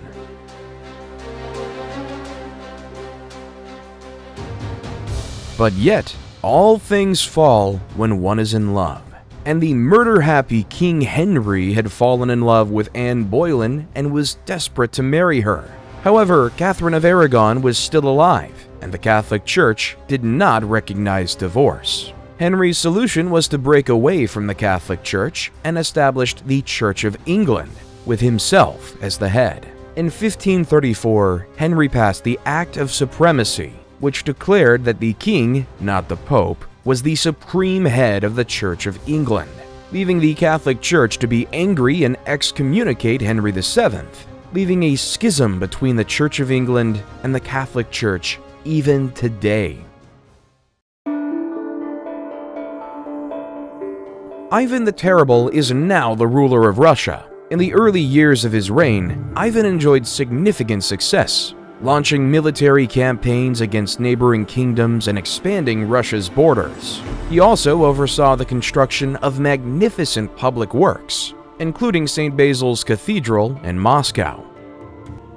But yet, all things fall when one is in love, and the murder-happy King Henry had fallen in love with Anne Boleyn and was desperate to marry her. However, Catherine of Aragon was still alive, and the Catholic Church did not recognize divorce. Henry's solution was to break away from the Catholic Church and established the Church of England, with himself as the head. In 1534, Henry passed the Act of Supremacy, which declared that the king, not the Pope, was the supreme head of the Church of England. leaving the Catholic Church to be angry and excommunicate Henry VII, leaving a schism between the Church of England and the Catholic Church even today. Ivan the Terrible is now the ruler of Russia. In the early years of his reign, Ivan enjoyed significant success, launching military campaigns against neighboring kingdoms and expanding Russia's borders. He also oversaw the construction of magnificent public works, including St. Basil's Cathedral in Moscow.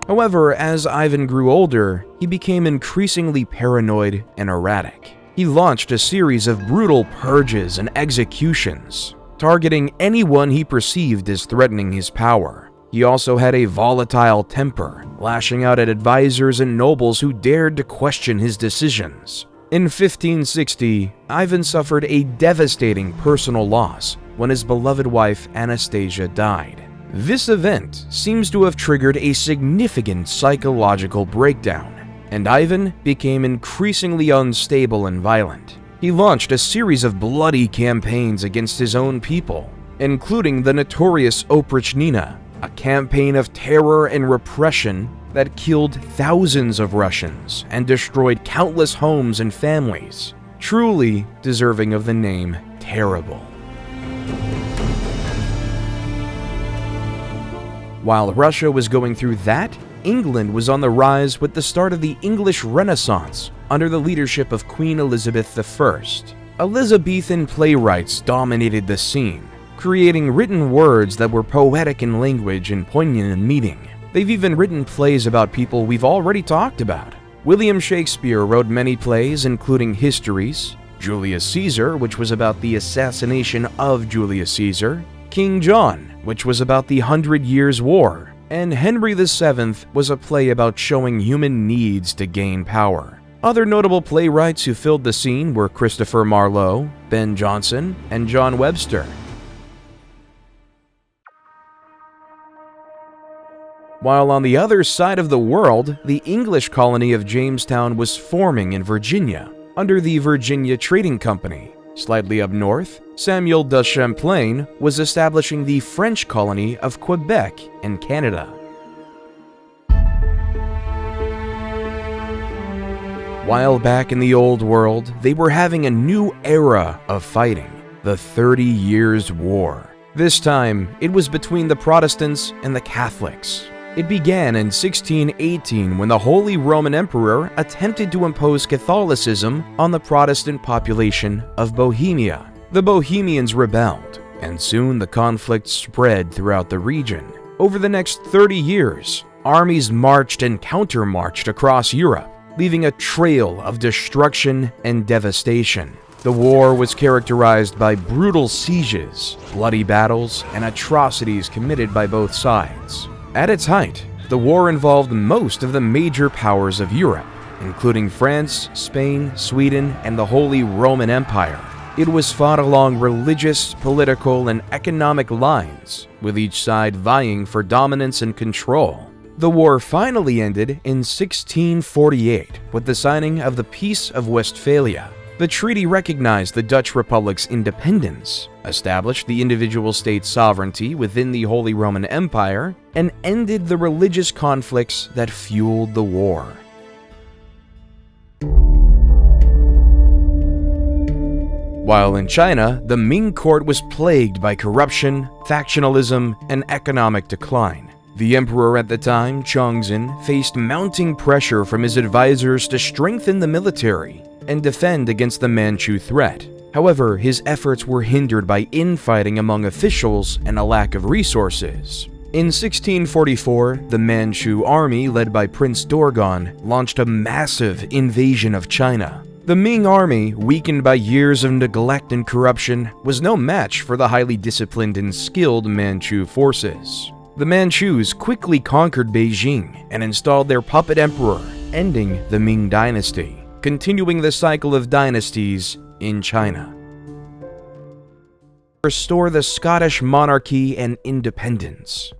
However, as Ivan grew older, he became increasingly paranoid and erratic. He launched a series of brutal purges and executions, targeting anyone he perceived as threatening his power. He also had a volatile temper, lashing out at advisors and nobles who dared to question his decisions. In 1560, Ivan suffered a devastating personal loss when his beloved wife Anastasia died. This event seems to have triggered a significant psychological breakdown, and Ivan became increasingly unstable and violent. He launched a series of bloody campaigns against his own people, including the notorious Oprichnina, a campaign of terror and repression that killed thousands of Russians and destroyed countless homes and families, truly deserving of the name Terrible. While Russia was going through that, England was on the rise with the start of the English Renaissance under the leadership of Queen Elizabeth I. Elizabethan playwrights dominated the scene, creating written words that were poetic in language and poignant in meaning. They've even written plays about people we've already talked about. William Shakespeare wrote many plays, including Histories, Julius Caesar, which was about the assassination of Julius Caesar, King John, which was about the 100 Years' War, and Henry VII was a play about showing human needs to gain power. Other notable playwrights who filled the scene were Christopher Marlowe, Ben Jonson, and John Webster. While on the other side of the world, the English colony of Jamestown was forming in Virginia, under the Virginia Trading Company. Slightly up north, Samuel de Champlain was establishing the French colony of Quebec in Canada. While back in the Old World, they were having a new era of fighting, the 30 Years' War. This time, it was between the Protestants and the Catholics. It began in 1618 when the Holy Roman Emperor attempted to impose Catholicism on the Protestant population of Bohemia. The Bohemians rebelled, and soon the conflict spread throughout the region. Over the next 30 years, armies marched and counter-marched across Europe, leaving a trail of destruction and devastation. The war was characterized by brutal sieges, bloody battles, and atrocities committed by both sides. At its height, the war involved most of the major powers of Europe, including France, Spain, Sweden, and the Holy Roman Empire. It was fought along religious, political, and economic lines, with each side vying for dominance and control. The war finally ended in 1648 with the signing of the Peace of Westphalia. The treaty recognized the Dutch Republic's independence, established the individual state's sovereignty within the Holy Roman Empire, and ended the religious conflicts that fueled the war. While in China, the Ming court was plagued by corruption, factionalism, and economic decline. The emperor at the time, Chongzhen, faced mounting pressure from his advisors to strengthen the military and defend against the Manchu threat. However, his efforts were hindered by infighting among officials and a lack of resources. In 1644, the Manchu army, led by Prince Dorgon, launched a massive invasion of China. The Ming army, weakened by years of neglect and corruption, was no match for the highly disciplined and skilled Manchu forces. The Manchus quickly conquered Beijing and installed their puppet emperor, ending the Ming dynasty, continuing the cycle of dynasties in China. Restore the Scottish monarchy and independence.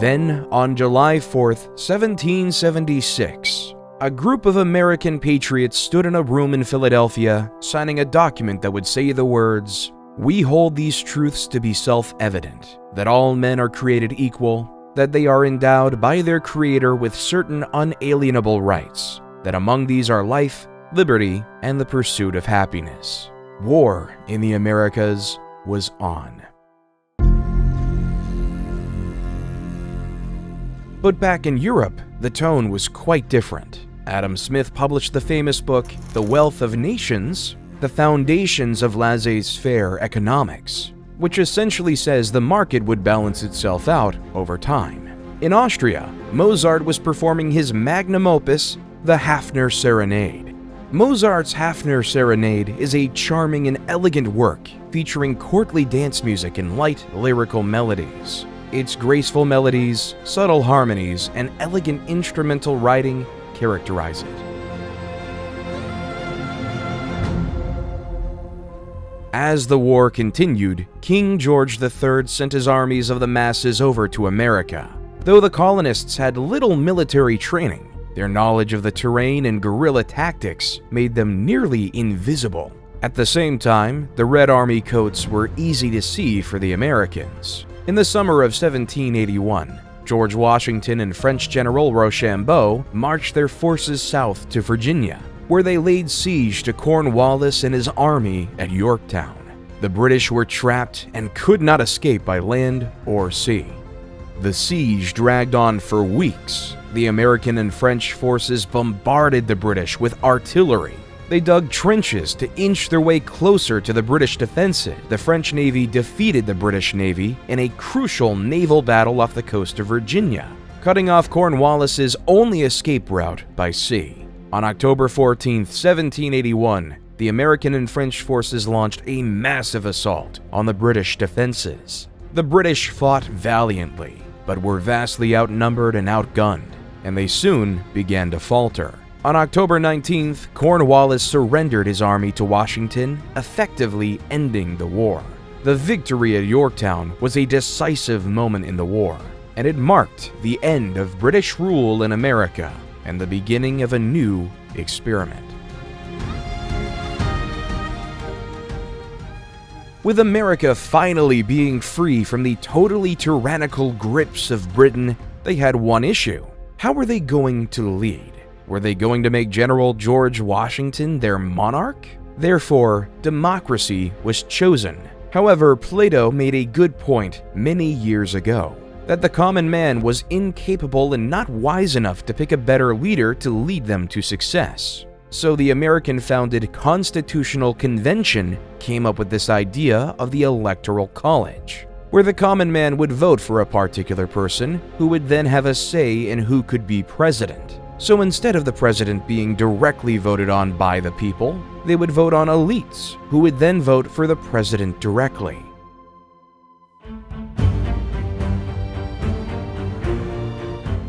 Then, on July 4th, 1776, A group of American patriots stood in a room in Philadelphia, signing a document that would say the words, "We hold these truths to be self-evident, that all men are created equal, that they are endowed by their Creator with certain unalienable rights, that among these are life, liberty, and the pursuit of happiness." War in the Americas was on. But back in Europe, the tone was quite different. Adam Smith published the famous book, The Wealth of Nations, The Foundations of Laissez-faire Economics, which essentially says the market would balance itself out over time. In Austria, Mozart was performing his magnum opus, the Hafner Serenade. Mozart's Hafner Serenade is a charming and elegant work featuring courtly dance music and light, lyrical melodies. Its graceful melodies, subtle harmonies, and elegant instrumental writing characterize it. As the war continued, King George III sent his armies of the masses over to America. Though the colonists had little military training, their knowledge of the terrain and guerrilla tactics made them nearly invisible. At the same time, the Red Army coats were easy to see for the Americans. In the summer of 1781, George Washington and French General Rochambeau marched their forces south to Virginia, where they laid siege to Cornwallis and his army at Yorktown. The British were trapped and could not escape by land or sea. The siege dragged on for weeks. The American and French forces bombarded the British with artillery. They dug trenches to inch their way closer to the British defensive. The French Navy defeated the British Navy in a crucial naval battle off the coast of Virginia, cutting off Cornwallis's only escape route by sea. On October 14, 1781, the American and French forces launched a massive assault on the British defenses. The British fought valiantly, but were vastly outnumbered and outgunned, and they soon began to falter. On October 19th, Cornwallis surrendered his army to Washington, effectively ending the war. The victory at Yorktown was a decisive moment in the war, and it marked the end of British rule in America and the beginning of a new experiment. With America finally being free from the totally tyrannical grips of Britain, they had one issue. How were they going to lead? Were they going to make General George Washington their monarch? Therefore, democracy was chosen. However, Plato made a good point many years ago, that the common man was incapable and not wise enough to pick a better leader to lead them to success. So the American-founded Constitutional Convention came up with this idea of the Electoral College, where the common man would vote for a particular person who would then have a say in who could be president. So instead of the president being directly voted on by the people, they would vote on elites, who would then vote for the president directly.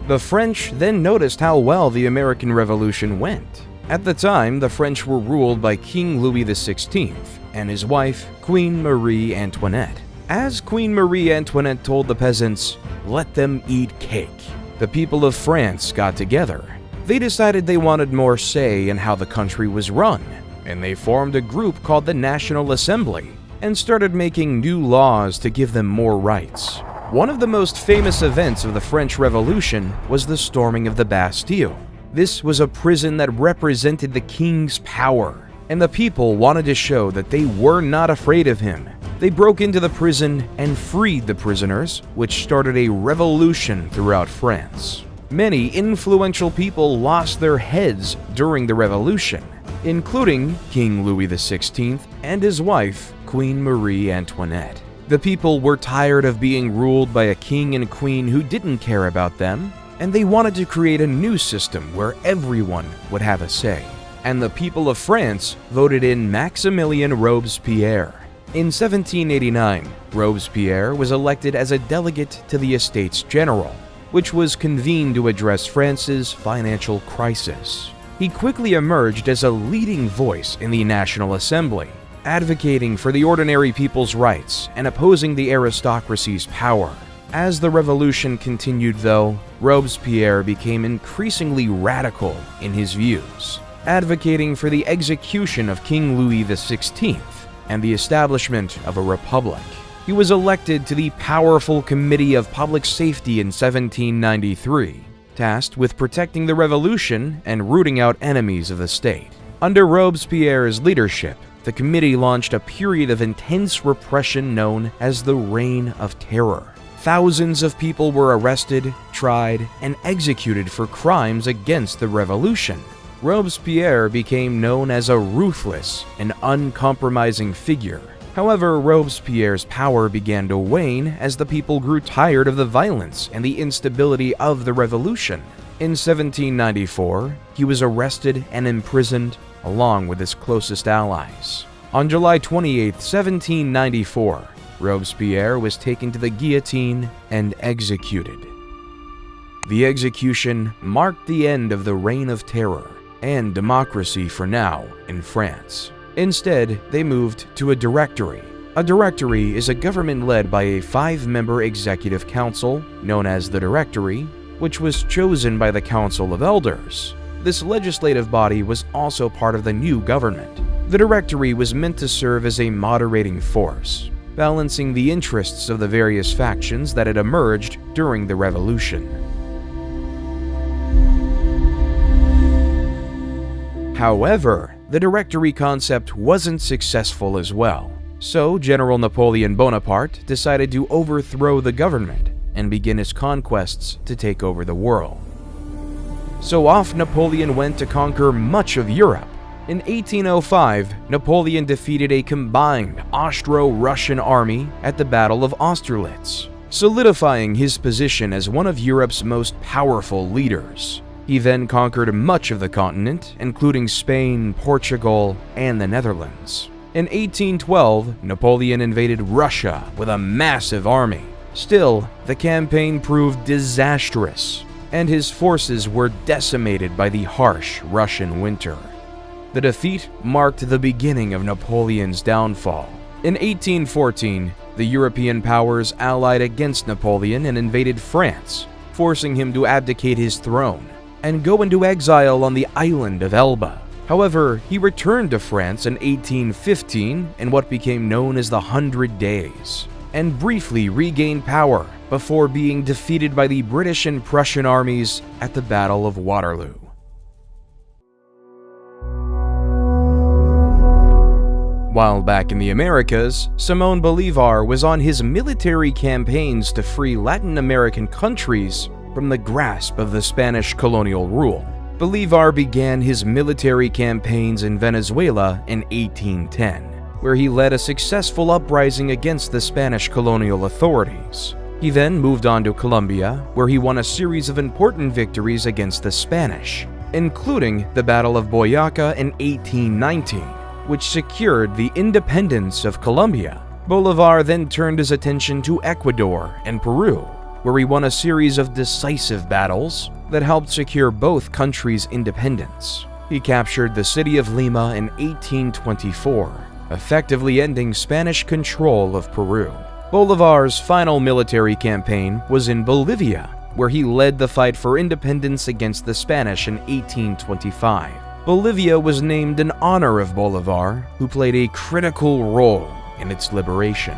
The French then noticed how well the American Revolution went. At the time, the French were ruled by King Louis XVI and his wife, Queen Marie Antoinette. As Queen Marie Antoinette told the peasants, "Let them eat cake," the people of France got together. They decided they wanted more say in how the country was run, and they formed a group called the National Assembly and started making new laws to give them more rights. One of the most famous events of the French Revolution was the storming of the Bastille. This was a prison that represented the king's power, and the people wanted to show that they were not afraid of him. They broke into the prison and freed the prisoners, which started a revolution throughout France. Many influential people lost their heads during the revolution, including King Louis XVI and his wife, Queen Marie Antoinette. The people were tired of being ruled by a king and queen who didn't care about them, and they wanted to create a new system where everyone would have a say. And the people of France voted in Maximilien Robespierre. In 1789, Robespierre was elected as a delegate to the Estates General, which was convened to address France's financial crisis. He quickly emerged as a leading voice in the National Assembly, advocating for the ordinary people's rights and opposing the aristocracy's power. As the revolution continued, though, Robespierre became increasingly radical in his views, advocating for the execution of King Louis XVI and the establishment of a republic. He was elected to the powerful Committee of Public Safety in 1793, tasked with protecting the revolution and rooting out enemies of the state. Under Robespierre's leadership, the committee launched a period of intense repression known as the Reign of Terror. Thousands of people were arrested, tried, and executed for crimes against the revolution. Robespierre became known as a ruthless and uncompromising figure. However, Robespierre's power began to wane as the people grew tired of the violence and the instability of the revolution. In 1794, he was arrested and imprisoned along with his closest allies. On July 28, 1794, Robespierre was taken to the guillotine and executed. The execution marked the end of the Reign of Terror and democracy for now in France. Instead, they moved to a directory. A directory is a government led by a 5-member executive council, known as the Directory, which was chosen by the Council of Elders. This legislative body was also part of the new government. The Directory was meant to serve as a moderating force, balancing the interests of the various factions that had emerged during the revolution. However, the Directory concept wasn't successful as well, so General Napoleon Bonaparte decided to overthrow the government and begin his conquests to take over the world. So off Napoleon went to conquer much of Europe. In 1805, Napoleon defeated a combined Austro-Russian army at the Battle of Austerlitz, solidifying his position as one of Europe's most powerful leaders. He then conquered much of the continent, including Spain, Portugal, and the Netherlands. In 1812, Napoleon invaded Russia with a massive army. Still, the campaign proved disastrous, and his forces were decimated by the harsh Russian winter. The defeat marked the beginning of Napoleon's downfall. In 1814, the European powers allied against Napoleon and invaded France, forcing him to abdicate his throne and go into exile on the island of Elba. However, he returned to France in 1815 in what became known as the 100 Days, and briefly regained power before being defeated by the British and Prussian armies at the Battle of Waterloo. While back in the Americas, Simón Bolívar was on his military campaigns to free Latin American countries from the grasp of the Spanish colonial rule. Bolívar began his military campaigns in Venezuela in 1810, where he led a successful uprising against the Spanish colonial authorities. He then moved on to Colombia, where he won a series of important victories against the Spanish, including the Battle of Boyacá in 1819, which secured the independence of Colombia. Bolívar then turned his attention to Ecuador and Peru, where he won a series of decisive battles that helped secure both countries' independence. He captured the city of Lima in 1824, effectively ending Spanish control of Peru. Bolívar's final military campaign was in Bolivia, where he led the fight for independence against the Spanish in 1825. Bolivia was named in honor of Bolívar, who played a critical role in its liberation.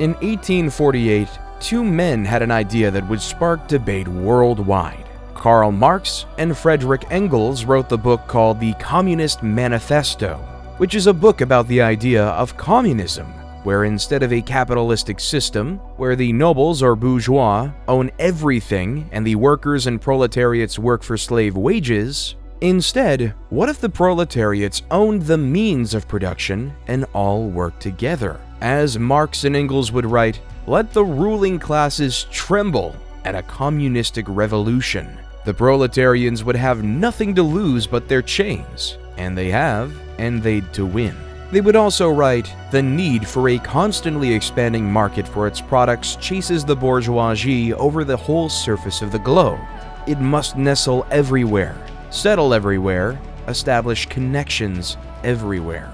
In 1848, two men had an idea that would spark debate worldwide. Karl Marx and Friedrich Engels wrote the book called The Communist Manifesto, which is a book about the idea of communism, where instead of a capitalistic system, where the nobles or bourgeois own everything and the workers and proletariats work for slave wages, instead, what if the proletariats owned the means of production and all worked together? As Marx and Engels would write, let the ruling classes tremble at a communistic revolution. The proletarians would have nothing to lose but their chains, and they have, and they'd to win. They would also write, the need for a constantly expanding market for its products chases the bourgeoisie over the whole surface of the globe. It must nestle everywhere, settle everywhere, establish connections everywhere.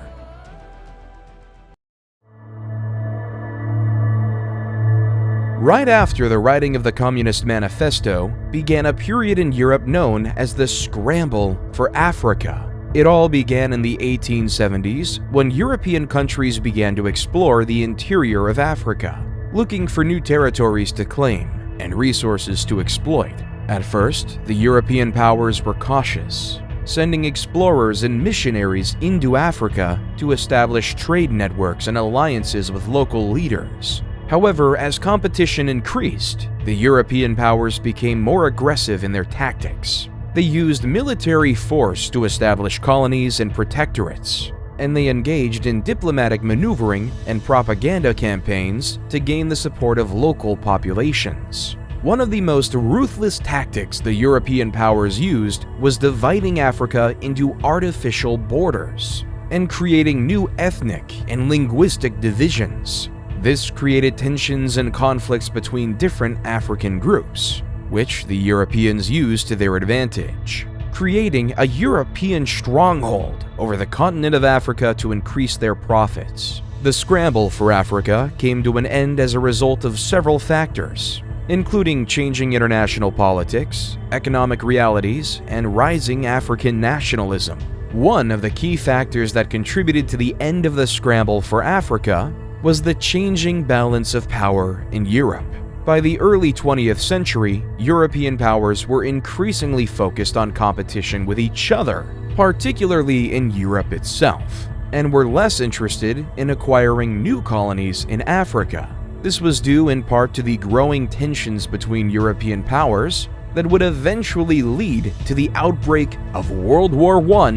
Right after the writing of the Communist Manifesto began a period in Europe known as the Scramble for Africa. It all began in the 1870s when European countries began to explore the interior of Africa, looking for new territories to claim and resources to exploit. At first, the European powers were cautious, sending explorers and missionaries into Africa to establish trade networks and alliances with local leaders. However, as competition increased, the European powers became more aggressive in their tactics. They used military force to establish colonies and protectorates, and they engaged in diplomatic maneuvering and propaganda campaigns to gain the support of local populations. One of the most ruthless tactics the European powers used was dividing Africa into artificial borders and creating new ethnic and linguistic divisions. This created tensions and conflicts between different African groups, which the Europeans used to their advantage, creating a European stronghold over the continent of Africa to increase their profits. The scramble for Africa came to an end as a result of several factors, including changing international politics, economic realities, and rising African nationalism. One of the key factors that contributed to the end of the scramble for Africa was the changing balance of power in Europe. By the early 20th century, European powers were increasingly focused on competition with each other, particularly in Europe itself, and were less interested in acquiring new colonies in Africa. This was due in part to the growing tensions between European powers that would eventually lead to the outbreak of World War I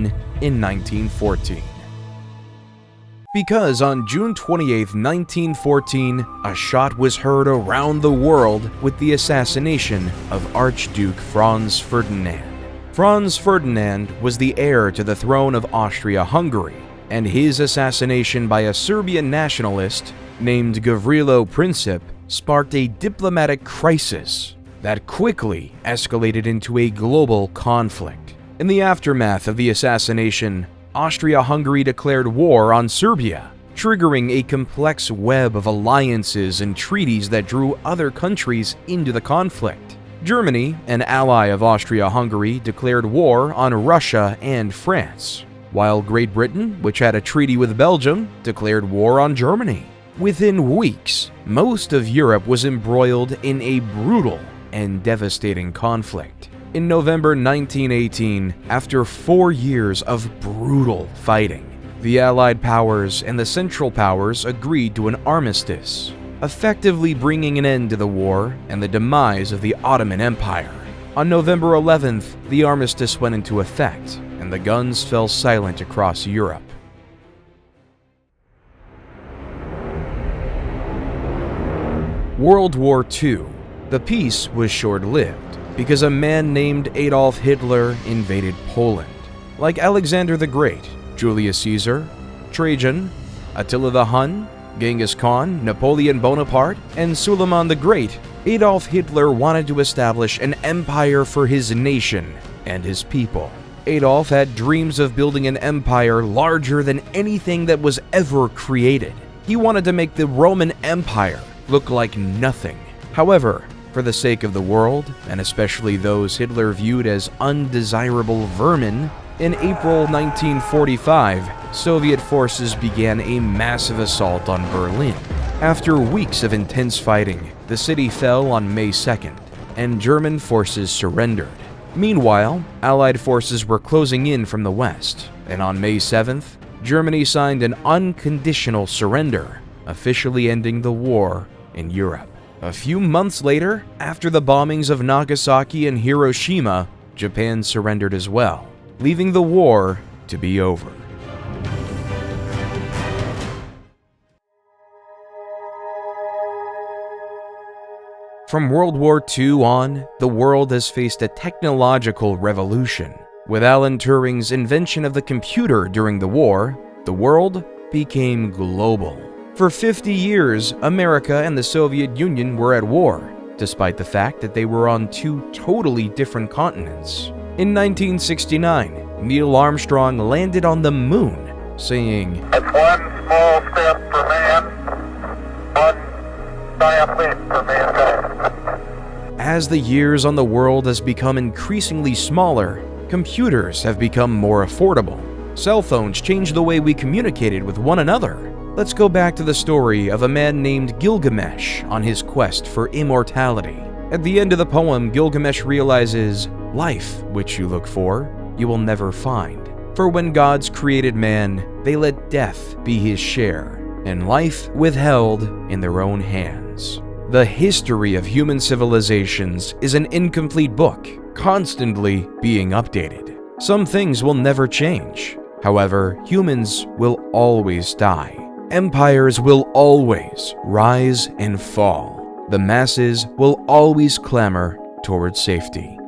in 1914. Because on June 28, 1914, a shot was heard around the world with the assassination of Archduke Franz Ferdinand. Franz Ferdinand was the heir to the throne of Austria-Hungary, and his assassination by a Serbian nationalist named Gavrilo Princip sparked a diplomatic crisis that quickly escalated into a global conflict. In the aftermath of the assassination, Austria-Hungary declared war on Serbia, triggering a complex web of alliances and treaties that drew other countries into the conflict. Germany, an ally of Austria-Hungary, declared war on Russia and France, while Great Britain, which had a treaty with Belgium, declared war on Germany. Within weeks, most of Europe was embroiled in a brutal and devastating conflict. In November 1918, after 4 years of brutal fighting, the Allied powers and the Central Powers agreed to an armistice, effectively bringing an end to the war and the demise of the Ottoman Empire. On November 11th, the armistice went into effect, and the guns fell silent across Europe. World War II. The peace was short-lived, because a man named Adolf Hitler invaded Poland. Like Alexander the Great, Julius Caesar, Trajan, Attila the Hun, Genghis Khan, Napoleon Bonaparte, and Suleiman the Great, Adolf Hitler wanted to establish an empire for his nation and his people. Adolf had dreams of building an empire larger than anything that was ever created. He wanted to make the Roman Empire look like nothing. However, for the sake of the world, and especially those Hitler viewed as undesirable vermin, in April 1945, Soviet forces began a massive assault on Berlin. After weeks of intense fighting, the city fell on May 2nd, and German forces surrendered. Meanwhile, Allied forces were closing in from the west, and on May 7th, Germany signed an unconditional surrender, officially ending the war in Europe. A few months later, after the bombings of Nagasaki and Hiroshima, Japan surrendered as well, leaving the war to be over. From World War II on, the world has faced a technological revolution. With Alan Turing's invention of the computer during the war, the world became global. For 50 years, America and the Soviet Union were at war, despite the fact that they were on two totally different continents. In 1969, Neil Armstrong landed on the moon, saying, "That's one small step for man, one As the years on the world has become increasingly smaller, computers have become more affordable. Cell phones changed the way we communicated with one another. Let's go back to the story of a man named Gilgamesh on his quest for immortality. At the end of the poem, Gilgamesh realizes, life, which you look for, you will never find. For when gods created man, they let death be his share, and life withheld in their own hands. The history of human civilizations is an incomplete book, constantly being updated. Some things will never change. However, humans will always die. Empires will always rise and fall. The masses will always clamor towards safety.